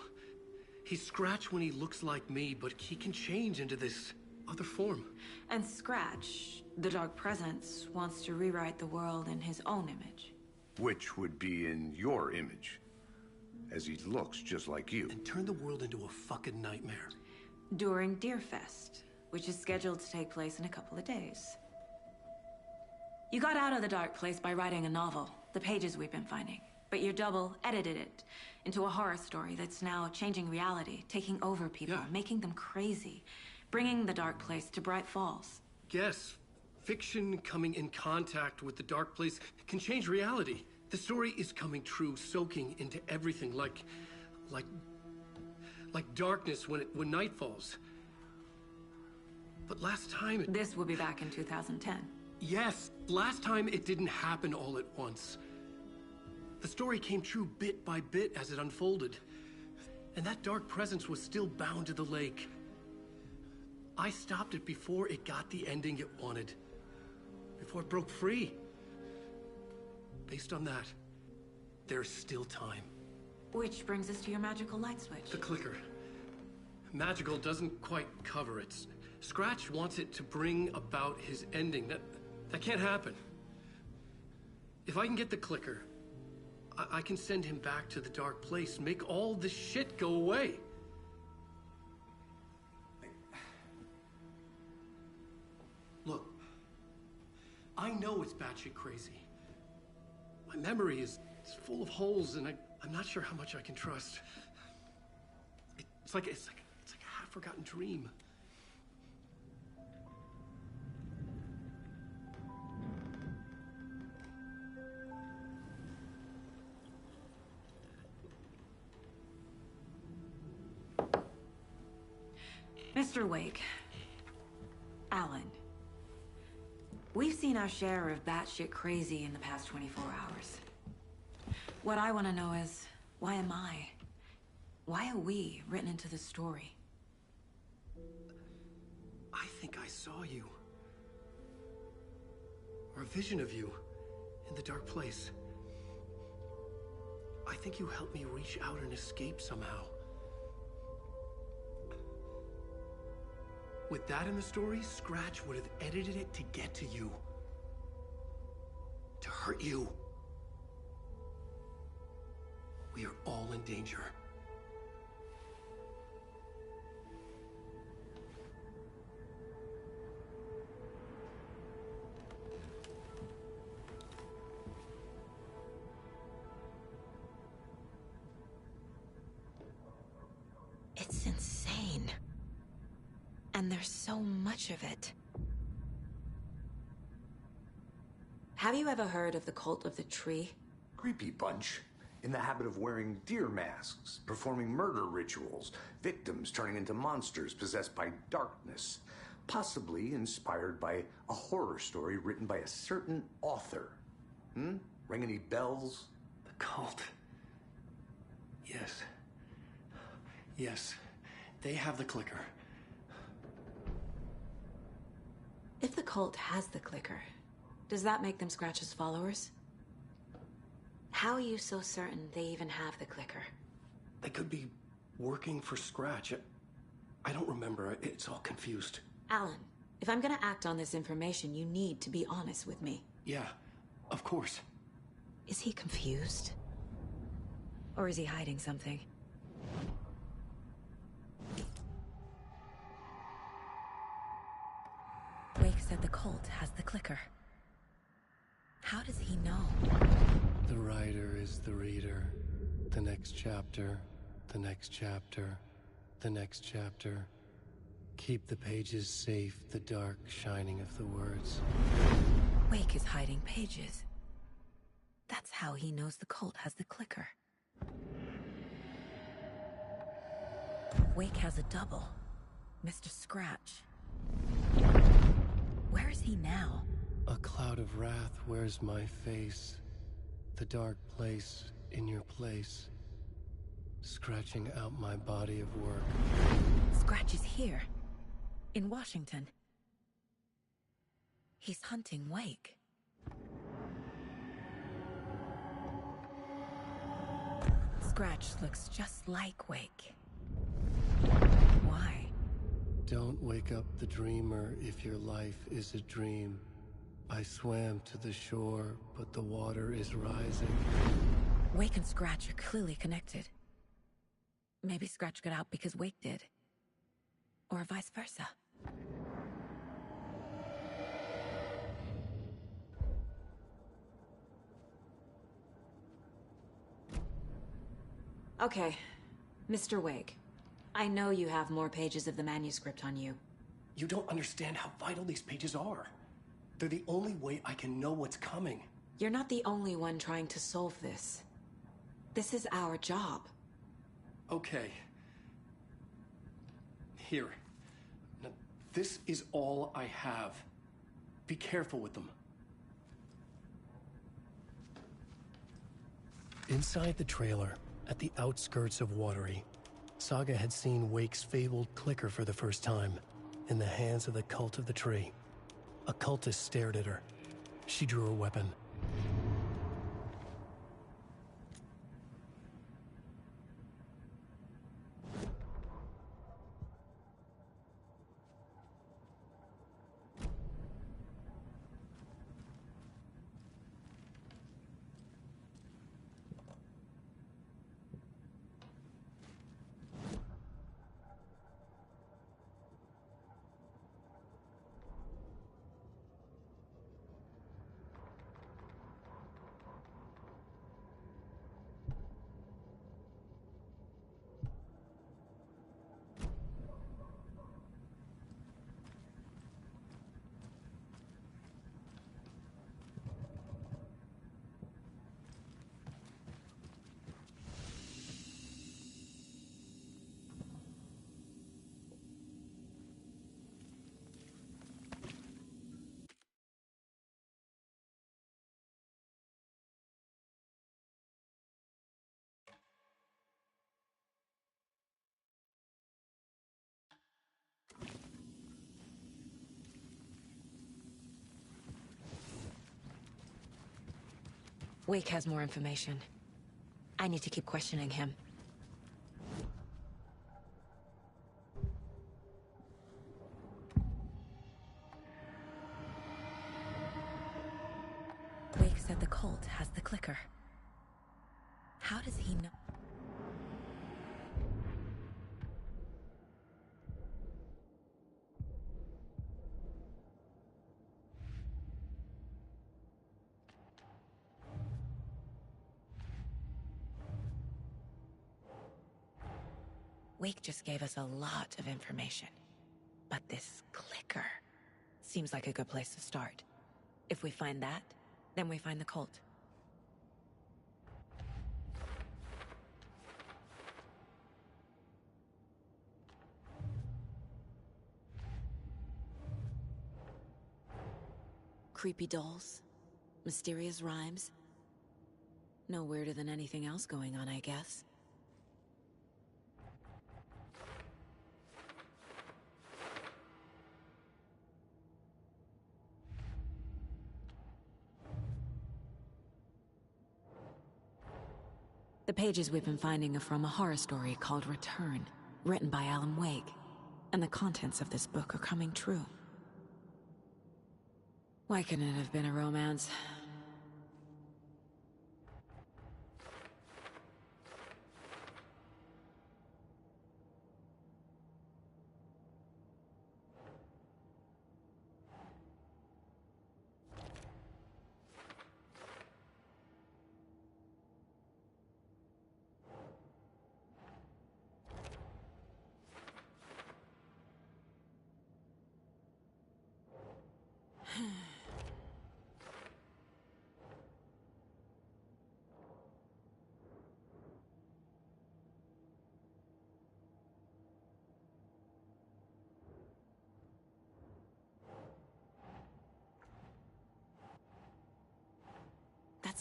He's Scratch when he looks like me, but he can change into this other form. And Scratch, the Dark Presence, wants to rewrite the world in his own image. Which would be in your image, as he looks just like you. And turn the world into a fucking nightmare. During Deerfest, which is scheduled to take place in a couple of days. You got out of the Dark Place by writing a novel, the pages we've been finding. But your double edited it into a horror story that's now changing reality, taking over people, making them crazy, bringing the Dark Place to Bright Falls. Yes, fiction coming in contact with the Dark Place can change reality. The story is coming true, soaking into everything like darkness when night falls. But last time This will be back in 2010. Yes, last time it didn't happen all at once. The story came true bit by bit as it unfolded. And that dark presence was still bound to the lake. I stopped it before it got the ending it wanted. Before it broke free. Based on that, there's still time. Which brings us to your magical light switch. The clicker. Magical doesn't quite cover it. Scratch wants it to bring about his ending. That can't happen. If I can get the clicker, I can send him back to the Dark Place, make all this shit go away. Look, I know it's batshit crazy. My memory is full of holes, and I'm not sure how much I can trust. It's like a half-forgotten dream. Mr. Wake, Alan, we've seen our share of batshit crazy in the past 24 hours. What I want to know is, why am I? Why are we written into the story? I think I saw you. Or a vision of you in the Dark Place. I think you helped me reach out and escape somehow. With that in the story, Scratch would have edited it to get to you. To hurt you. We are all in danger. It's insane. And there's so much of it. Have you ever heard of the Cult of the Tree? Creepy bunch. In the habit of wearing deer masks, performing murder rituals, victims turning into monsters possessed by darkness, possibly inspired by a horror story written by a certain author. Ring any bells? The cult. Yes. They have the clicker. If the cult has the clicker, does that make them Scratch's followers? How are you so certain they even have the clicker? They could be working for Scratch. I don't remember. It's all confused. Alan, if I'm gonna act on this information, you need to be honest with me. Yeah, of course. Is he confused? Or is he hiding something? Wake said the cult has the clicker. How does he know? The writer is the reader. The next chapter, the next chapter, the next chapter. Keep the pages safe, the dark shining of the words. Wake is hiding pages. That's how he knows the cult has the clicker. Wake has a double. Mr. Scratch. Where is he now? A cloud of wrath wears my face. The dark place in your place. Scratching out my body of work. Scratch is here. In Washington. He's hunting Wake. Scratch looks just like Wake. Why? Don't wake up the dreamer if your life is a dream. I swam to the shore, but the water is rising. Wake and Scratch are clearly connected. Maybe Scratch got out because Wake did. Or vice versa. Okay, Mr. Wake. I know you have more pages of the manuscript on you. You don't understand how vital these pages are. They're the only way I can know what's coming. You're not the only one trying to solve this. This is our job. Okay. Here. Now, this is all I have. Be careful with them. Inside the trailer, at the outskirts of Watery, Saga had seen Wake's fabled clicker for the first time, in the hands of the Cult of the Tree. A cultist stared at her. She drew her weapon. Wake has more information. I need to keep questioning him. Wake said the cult has the clicker. How does he know? Wake just gave us a lot of information. But this clicker seems like a good place to start. If we find that, then we find the cult. Creepy dolls, mysterious rhymes. No weirder than anything else going on, I guess. The pages we've been finding are from a horror story called Return, written by Alan Wake. And the contents of this book are coming true. Why couldn't it have been a romance?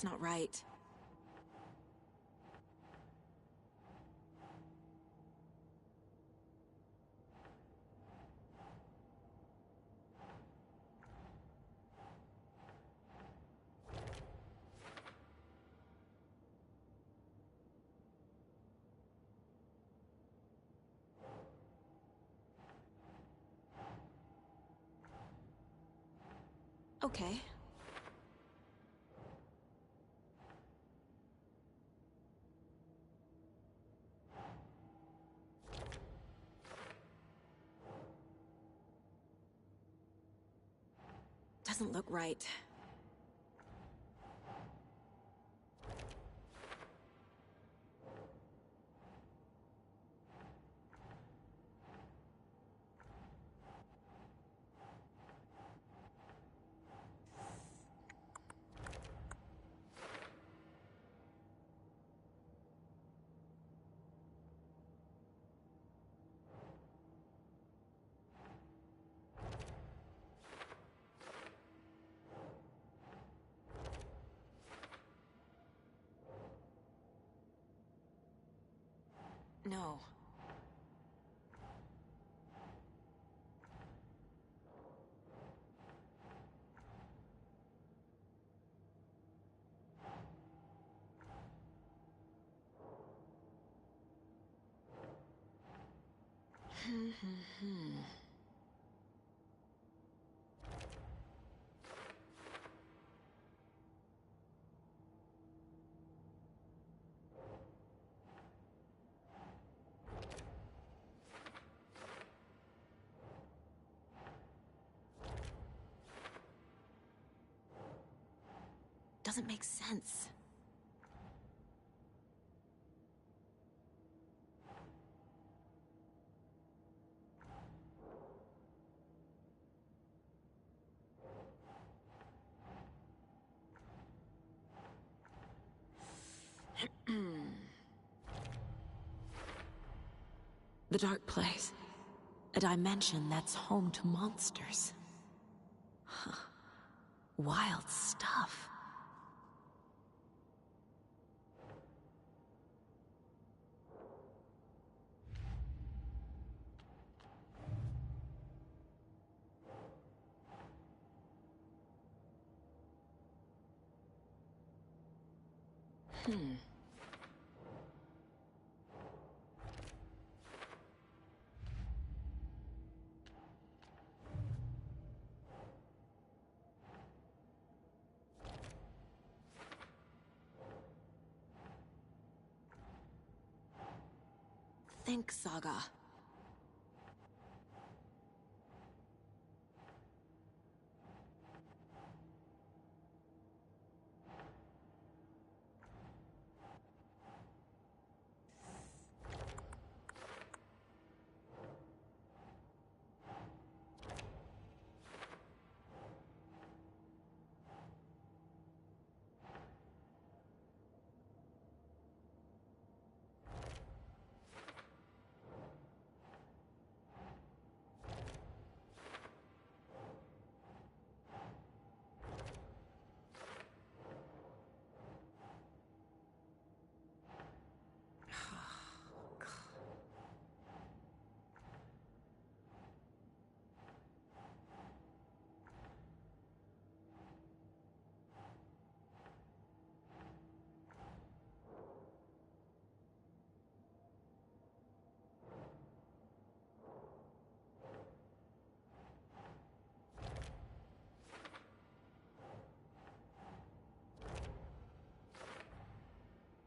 That's not right. Okay. Doesn't look right. No. Doesn't make sense. The Dark Place. A dimension that's home to monsters. Huh. Wild stuff. Think, Saga.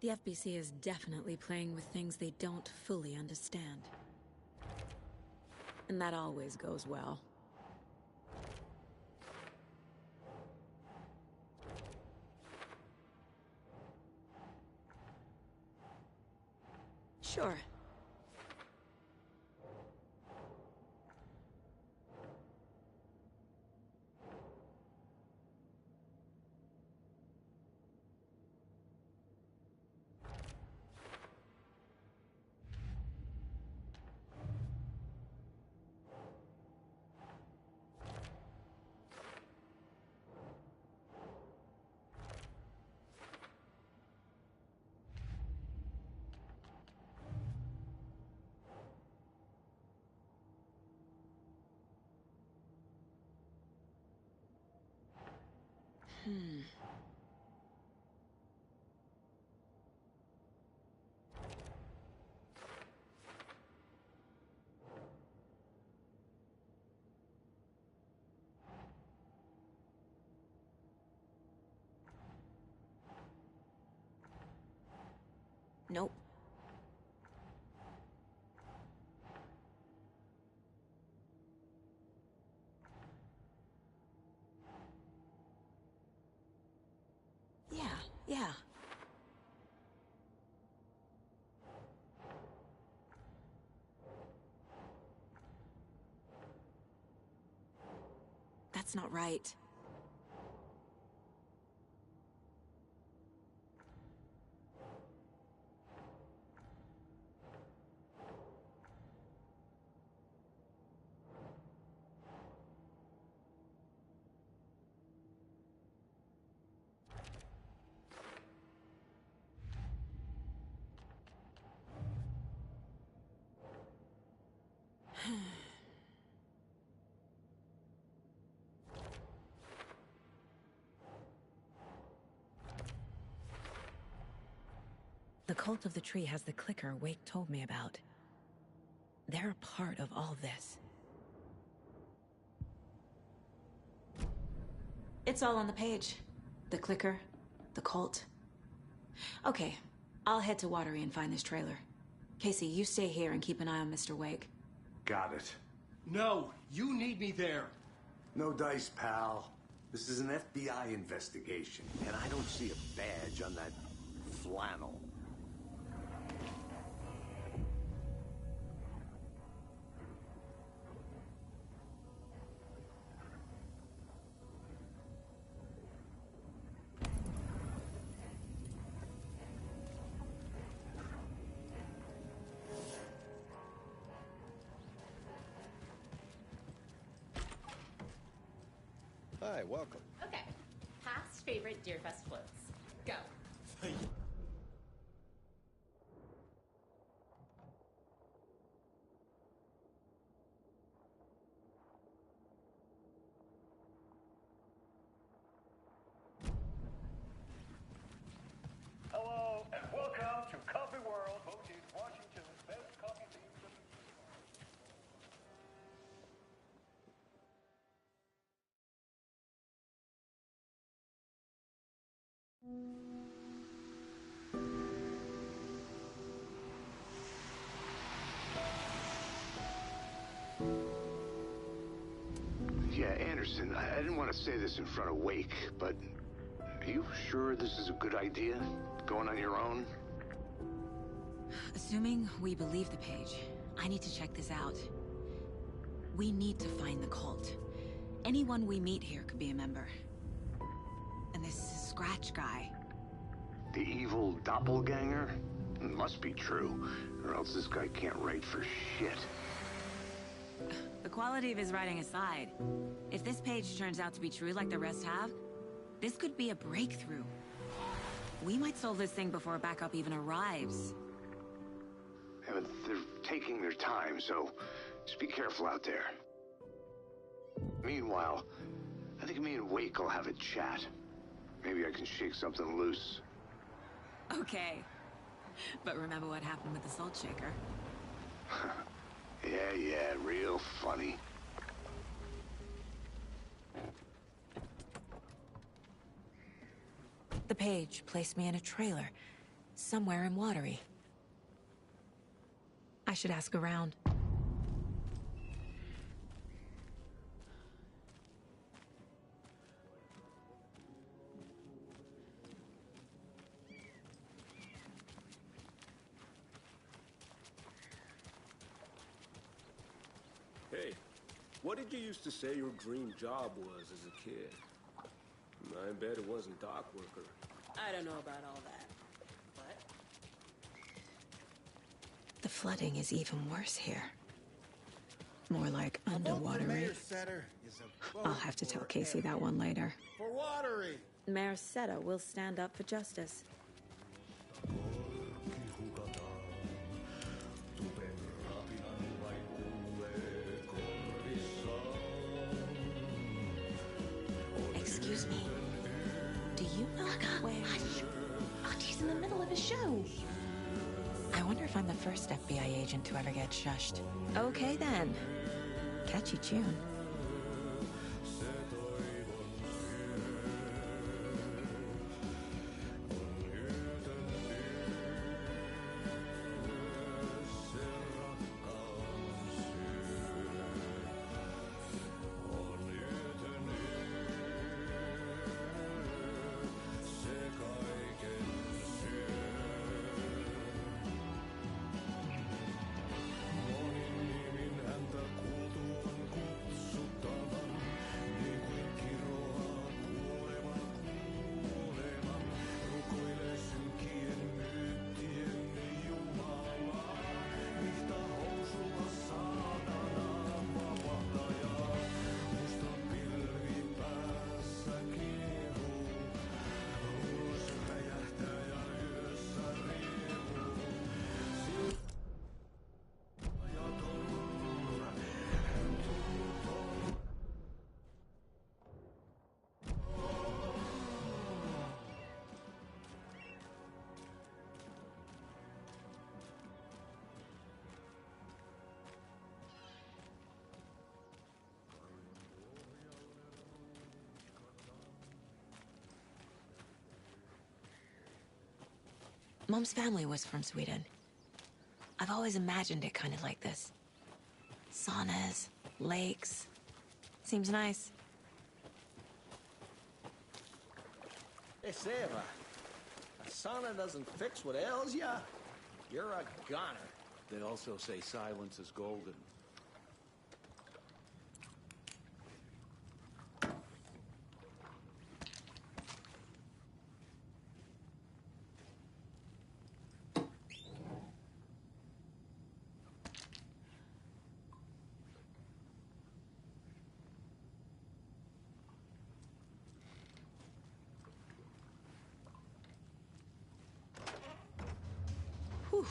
The FBC is definitely playing with things they don't fully understand. And that always goes well. Sure. Nope. Yeah. That's not right. The cult of the tree has the clicker Wake told me about. They're a part of all this. It's all on the page. The clicker, the cult. Okay, I'll head to Watery and find this trailer. Casey, you stay here and keep an eye on Mr. Wake. Got it. No, you need me there. No dice, pal. This is an FBI investigation, and I don't see a badge on that flannel. Hi, welcome. Okay. Past favorite Deerfest floats. Go. Hello, and welcome to Coffee World, voted Washington's best coffee themes of the year. Yeah, Anderson, I didn't want to say this in front of Wake, but are you sure this is a good idea? Going on your own? Assuming we believe the page, I need to check this out. We need to find the cult. Anyone we meet here could be a member. And this Scratch guy. The evil doppelganger? Must be true, or else this guy can't write for shit. The quality of his writing aside, if this page turns out to be true like the rest have, this could be a breakthrough. We might solve this thing before backup even arrives. Yeah, but they're taking their time, so just be careful out there. Meanwhile, I think me and Wake will have a chat. Maybe I can shake something loose. Okay. But remember what happened with the Salt Shaker? Yeah, real funny. The page placed me in a trailer, somewhere in Watery. I should ask around. Hey, what did you used to say your dream job was as a kid? I bet it wasn't dock worker. I don't know about all that. But The flooding is even worse here. More like underwatery. I'll have to tell Casey that one later. For Watery! Mayor Seta will stand up for justice. Excuse me. wonder if I'm the first FBI agent to ever get shushed. Okay then. Catchy tune. Mom's family was from Sweden. I've always imagined it kind of like this. Saunas, lakes. Seems nice. Hey, Sarah. A sauna doesn't fix what ails ya. You're a goner. They also say silence is golden. Whew.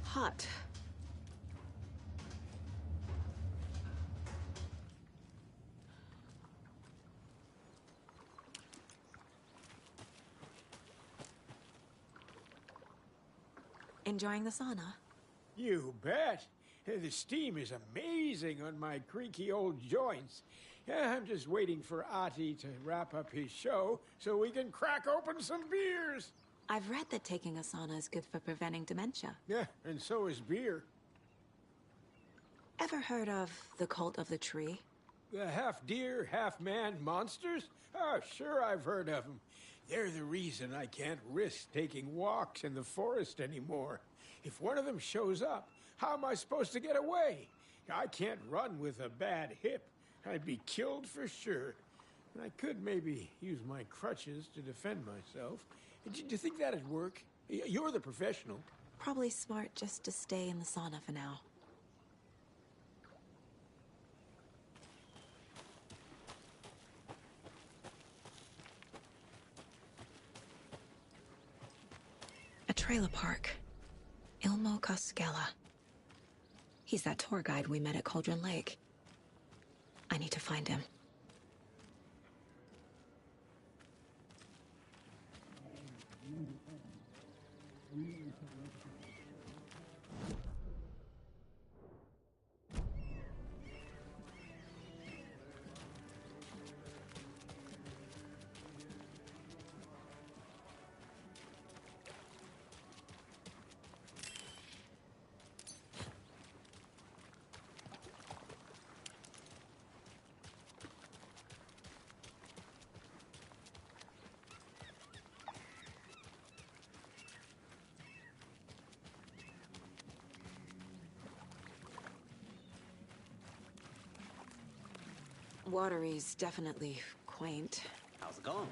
Hot. Enjoying the sauna? You bet. The steam is amazing on my creaky old joints. I'm just waiting for Ati to wrap up his show so we can crack open some beers. I've read that taking a sauna is good for preventing dementia. Yeah, and so is beer. Ever heard of the cult of the tree? The half-deer, half-man monsters? Oh, sure I've heard of them. They're the reason I can't risk taking walks in the forest anymore. If one of them shows up, how am I supposed to get away? I can't run with a bad hip. I'd be killed for sure. And I could maybe use my crutches to defend myself. Do you think that'd work? You're the professional. Probably smart just to stay in the sauna for now. A trailer park. Ilmo Koskela. He's that tour guide we met at Cauldron Lake. I need to find him. Watery's definitely quaint. How's it going?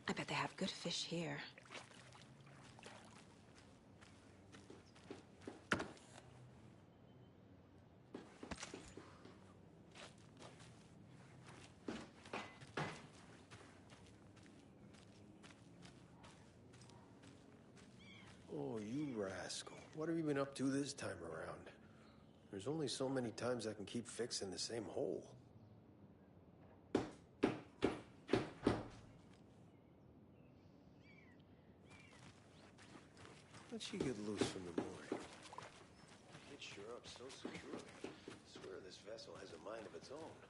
I bet they have good fish here. Oh, you rascal. What have you been up to this time around? There's only so many times I can keep fixing the same hole. How'd she get loose from the mooring? Hitched her up so securely. Swear this vessel has a mind of its own.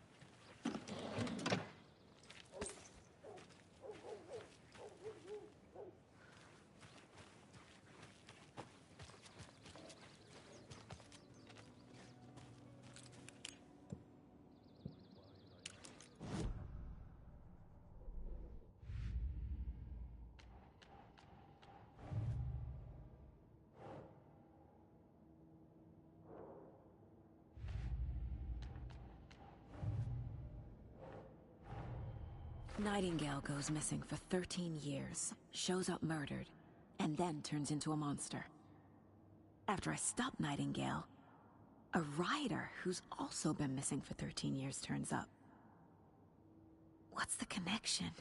Nightingale goes missing for 13 years, shows up murdered, and then turns into a monster. After I stop Nightingale, a rider who's also been missing for 13 years turns up. What's the connection?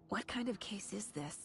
What kind of case is this?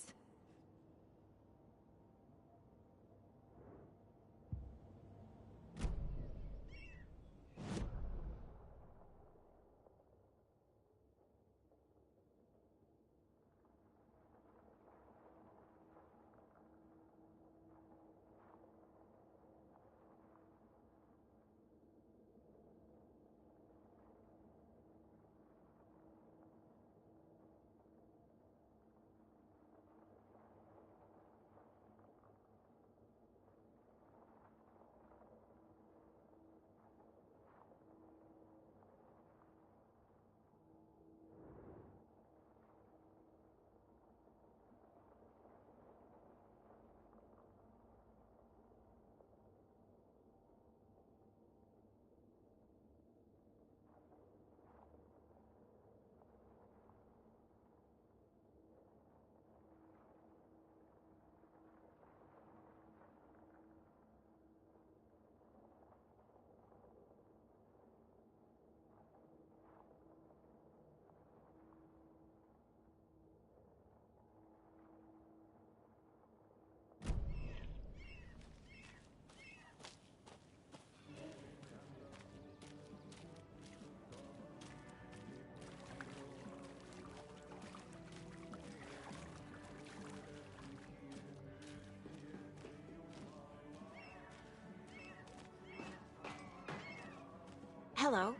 Hello.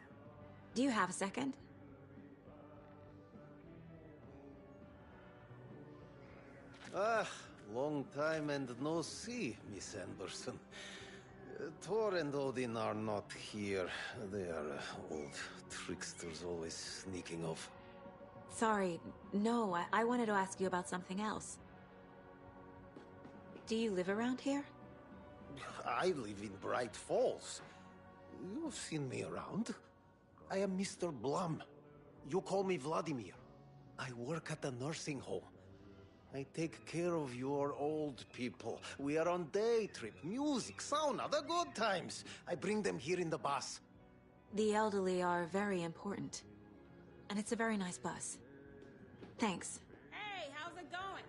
Do you have a second? Ah, long time and no see, Miss Anderson. Thor and Odin are not here. They are old tricksters always sneaking off. Sorry, no, I wanted to ask you about something else. Do you live around here? I live in Bright Falls. You've seen me around. I am Mr. Blum. You call me Vladimir. I work at a nursing home. I take care of your old people. We are on day trip, music, sauna, the good times. I bring them here in the bus. The elderly are very important. And it's a very nice bus. Thanks. Hey, how's it going?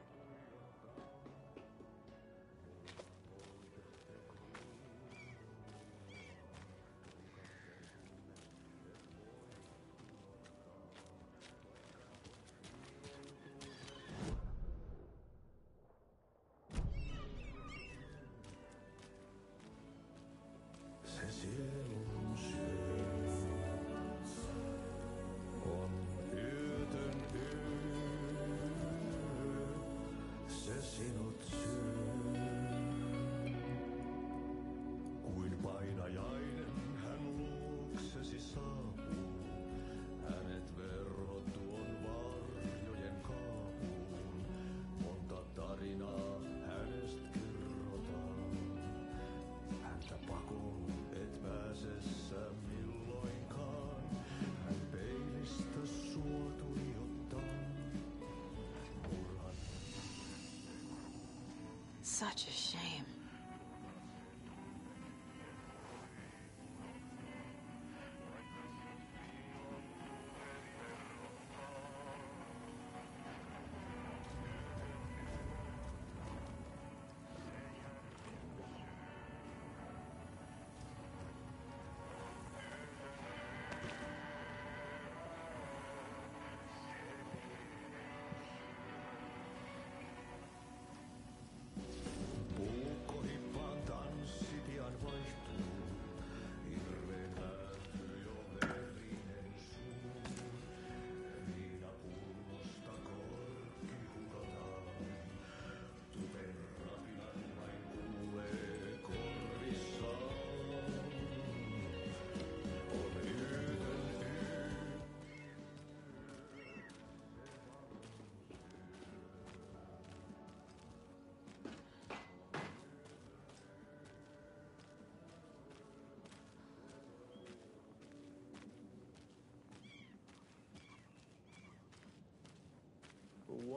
Such a shame.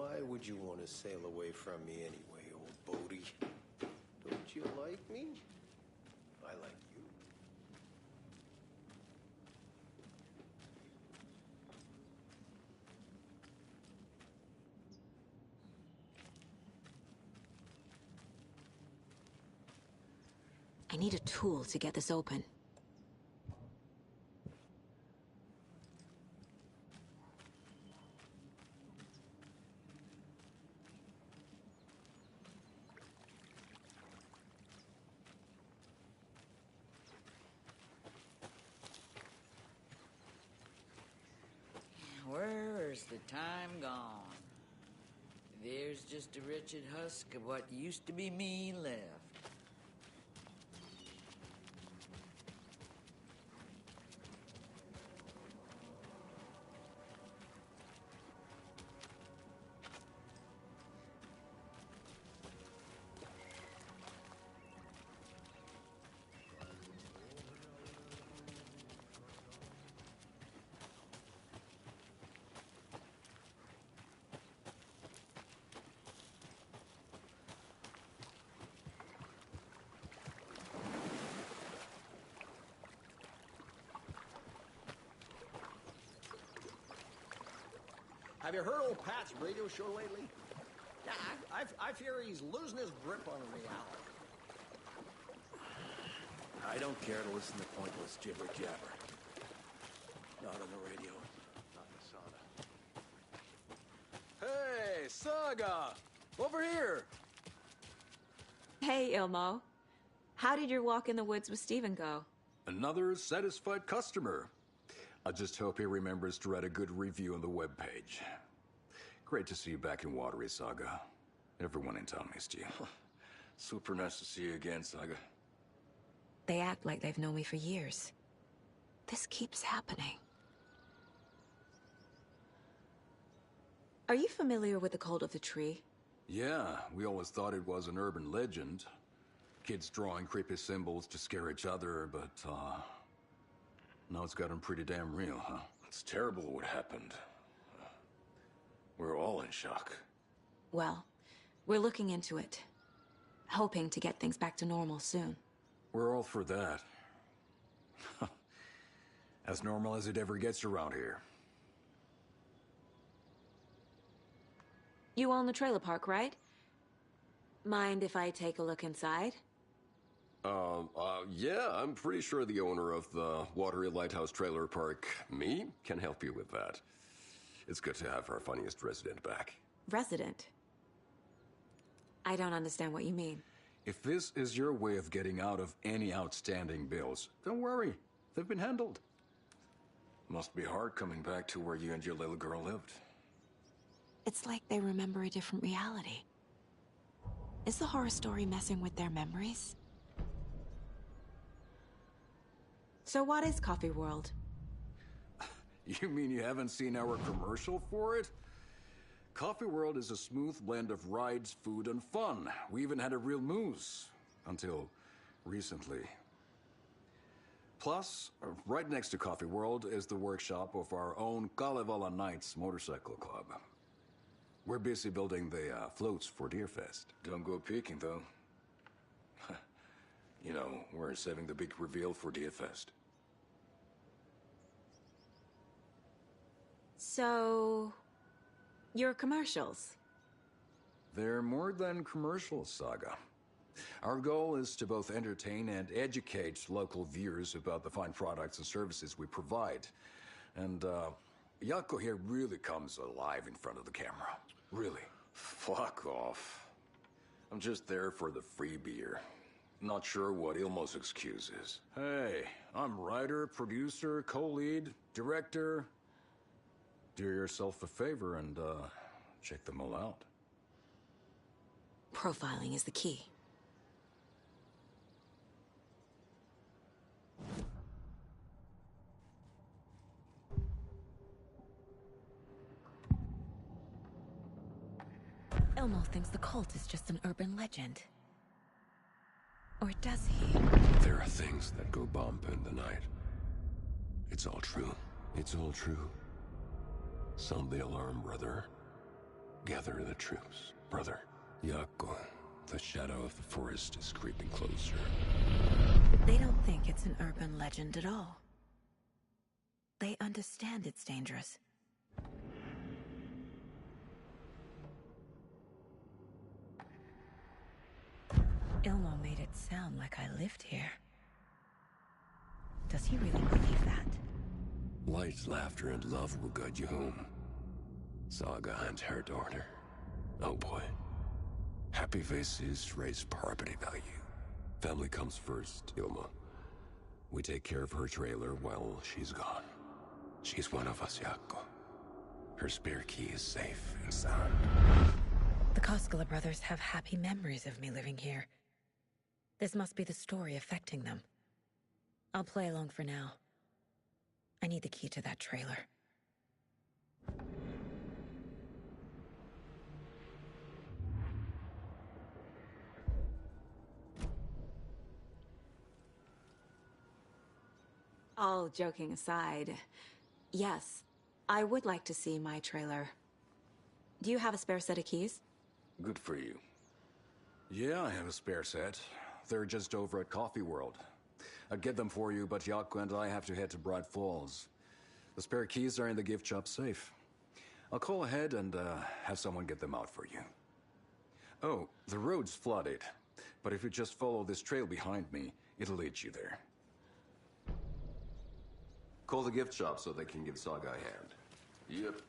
Why would you want to sail away from me anyway, old Bodie? Don't you like me? I like you. I need a tool to get this open. Where's the time gone? There's just a wretched husk of what used to be me left. Have you heard old Pat's radio show lately? Yeah, I fear he's losing his grip on reality. I don't care to listen to pointless jibber-jabber. Not on the radio, not in the sauna. Hey, Saga! Over here! Hey, Ilmo. How did your walk in the woods with Steven go? Another satisfied customer. I just hope he remembers to write a good review on the webpage. Great to see you back in Watery, Saga. Everyone in town missed you. Super nice to see you again, Saga. They act like they've known me for years. This keeps happening. Are you familiar with the cult of the tree? Yeah, we always thought it was an urban legend. Kids drawing creepy symbols to scare each other, but, now it's gotten pretty damn real, huh? It's terrible what happened. We're all in shock. Well, we're looking into it. Hoping to get things back to normal soon. We're all for that. As normal as it ever gets around here. You own the trailer park, right? Mind if I take a look inside? Yeah, I'm pretty sure the owner of the Watery Lighthouse Trailer Park, me, can help you with that. It's good to have our funniest resident back. Resident? I don't understand what you mean. If this is your way of getting out of any outstanding bills, don't worry. They've been handled. Must be hard coming back to where you and your little girl lived. It's like they remember a different reality. Is the horror story messing with their memories? So what is Coffee World? You mean you haven't seen our commercial for it? Coffee World is a smooth blend of rides, food, and fun. We even had a real moose. Until recently. Plus, right next to Coffee World is the workshop of our own Kalevala Knights Motorcycle Club. We're busy building the floats for Deerfest. Don't go peeking, though. You know, we're saving the big reveal for Deerfest. So... your commercials? They're more than commercials, Saga. Our goal is to both entertain and educate local viewers about the fine products and services we provide. And, Yako here really comes alive in front of the camera. Really. Fuck off. I'm just there for the free beer. Not sure what Ilmo's excuse is. Hey, I'm writer, producer, co-lead, director. Do yourself a favor and, check them all out. Profiling is the key. Elmo thinks the cult is just an urban legend. Or does he? There are things that go bump in the night. It's all true. It's all true. Sound the alarm, brother. Gather the troops, brother. Yako, the shadow of the forest is creeping closer. They don't think it's an urban legend at all. They understand it's dangerous. Ilmo made it sound like I lived here. Does he really believe that? Light, laughter, and love will guide you home. Saga and her daughter. Oh boy. Happy faces raise property value. Family comes first, Ilma. We take care of her trailer while she's gone. She's one of us, Yako. Her spare key is safe and sound. The Koskela brothers have happy memories of me living here. This must be the story affecting them. I'll play along for now. I need the key to that trailer. All joking aside, yes, I would like to see my trailer. Do you have a spare set of keys? Good for you. Yeah, I have a spare set. They're just over at Coffee World. I'd get them for you, but Yako and I have to head to Bright Falls. The spare keys are in the gift shop safe. I'll call ahead and have someone get them out for you. Oh, the road's flooded, but if you just follow this trail behind me, it'll lead you there. Call the gift shop so they can give Saga a hand. Yep.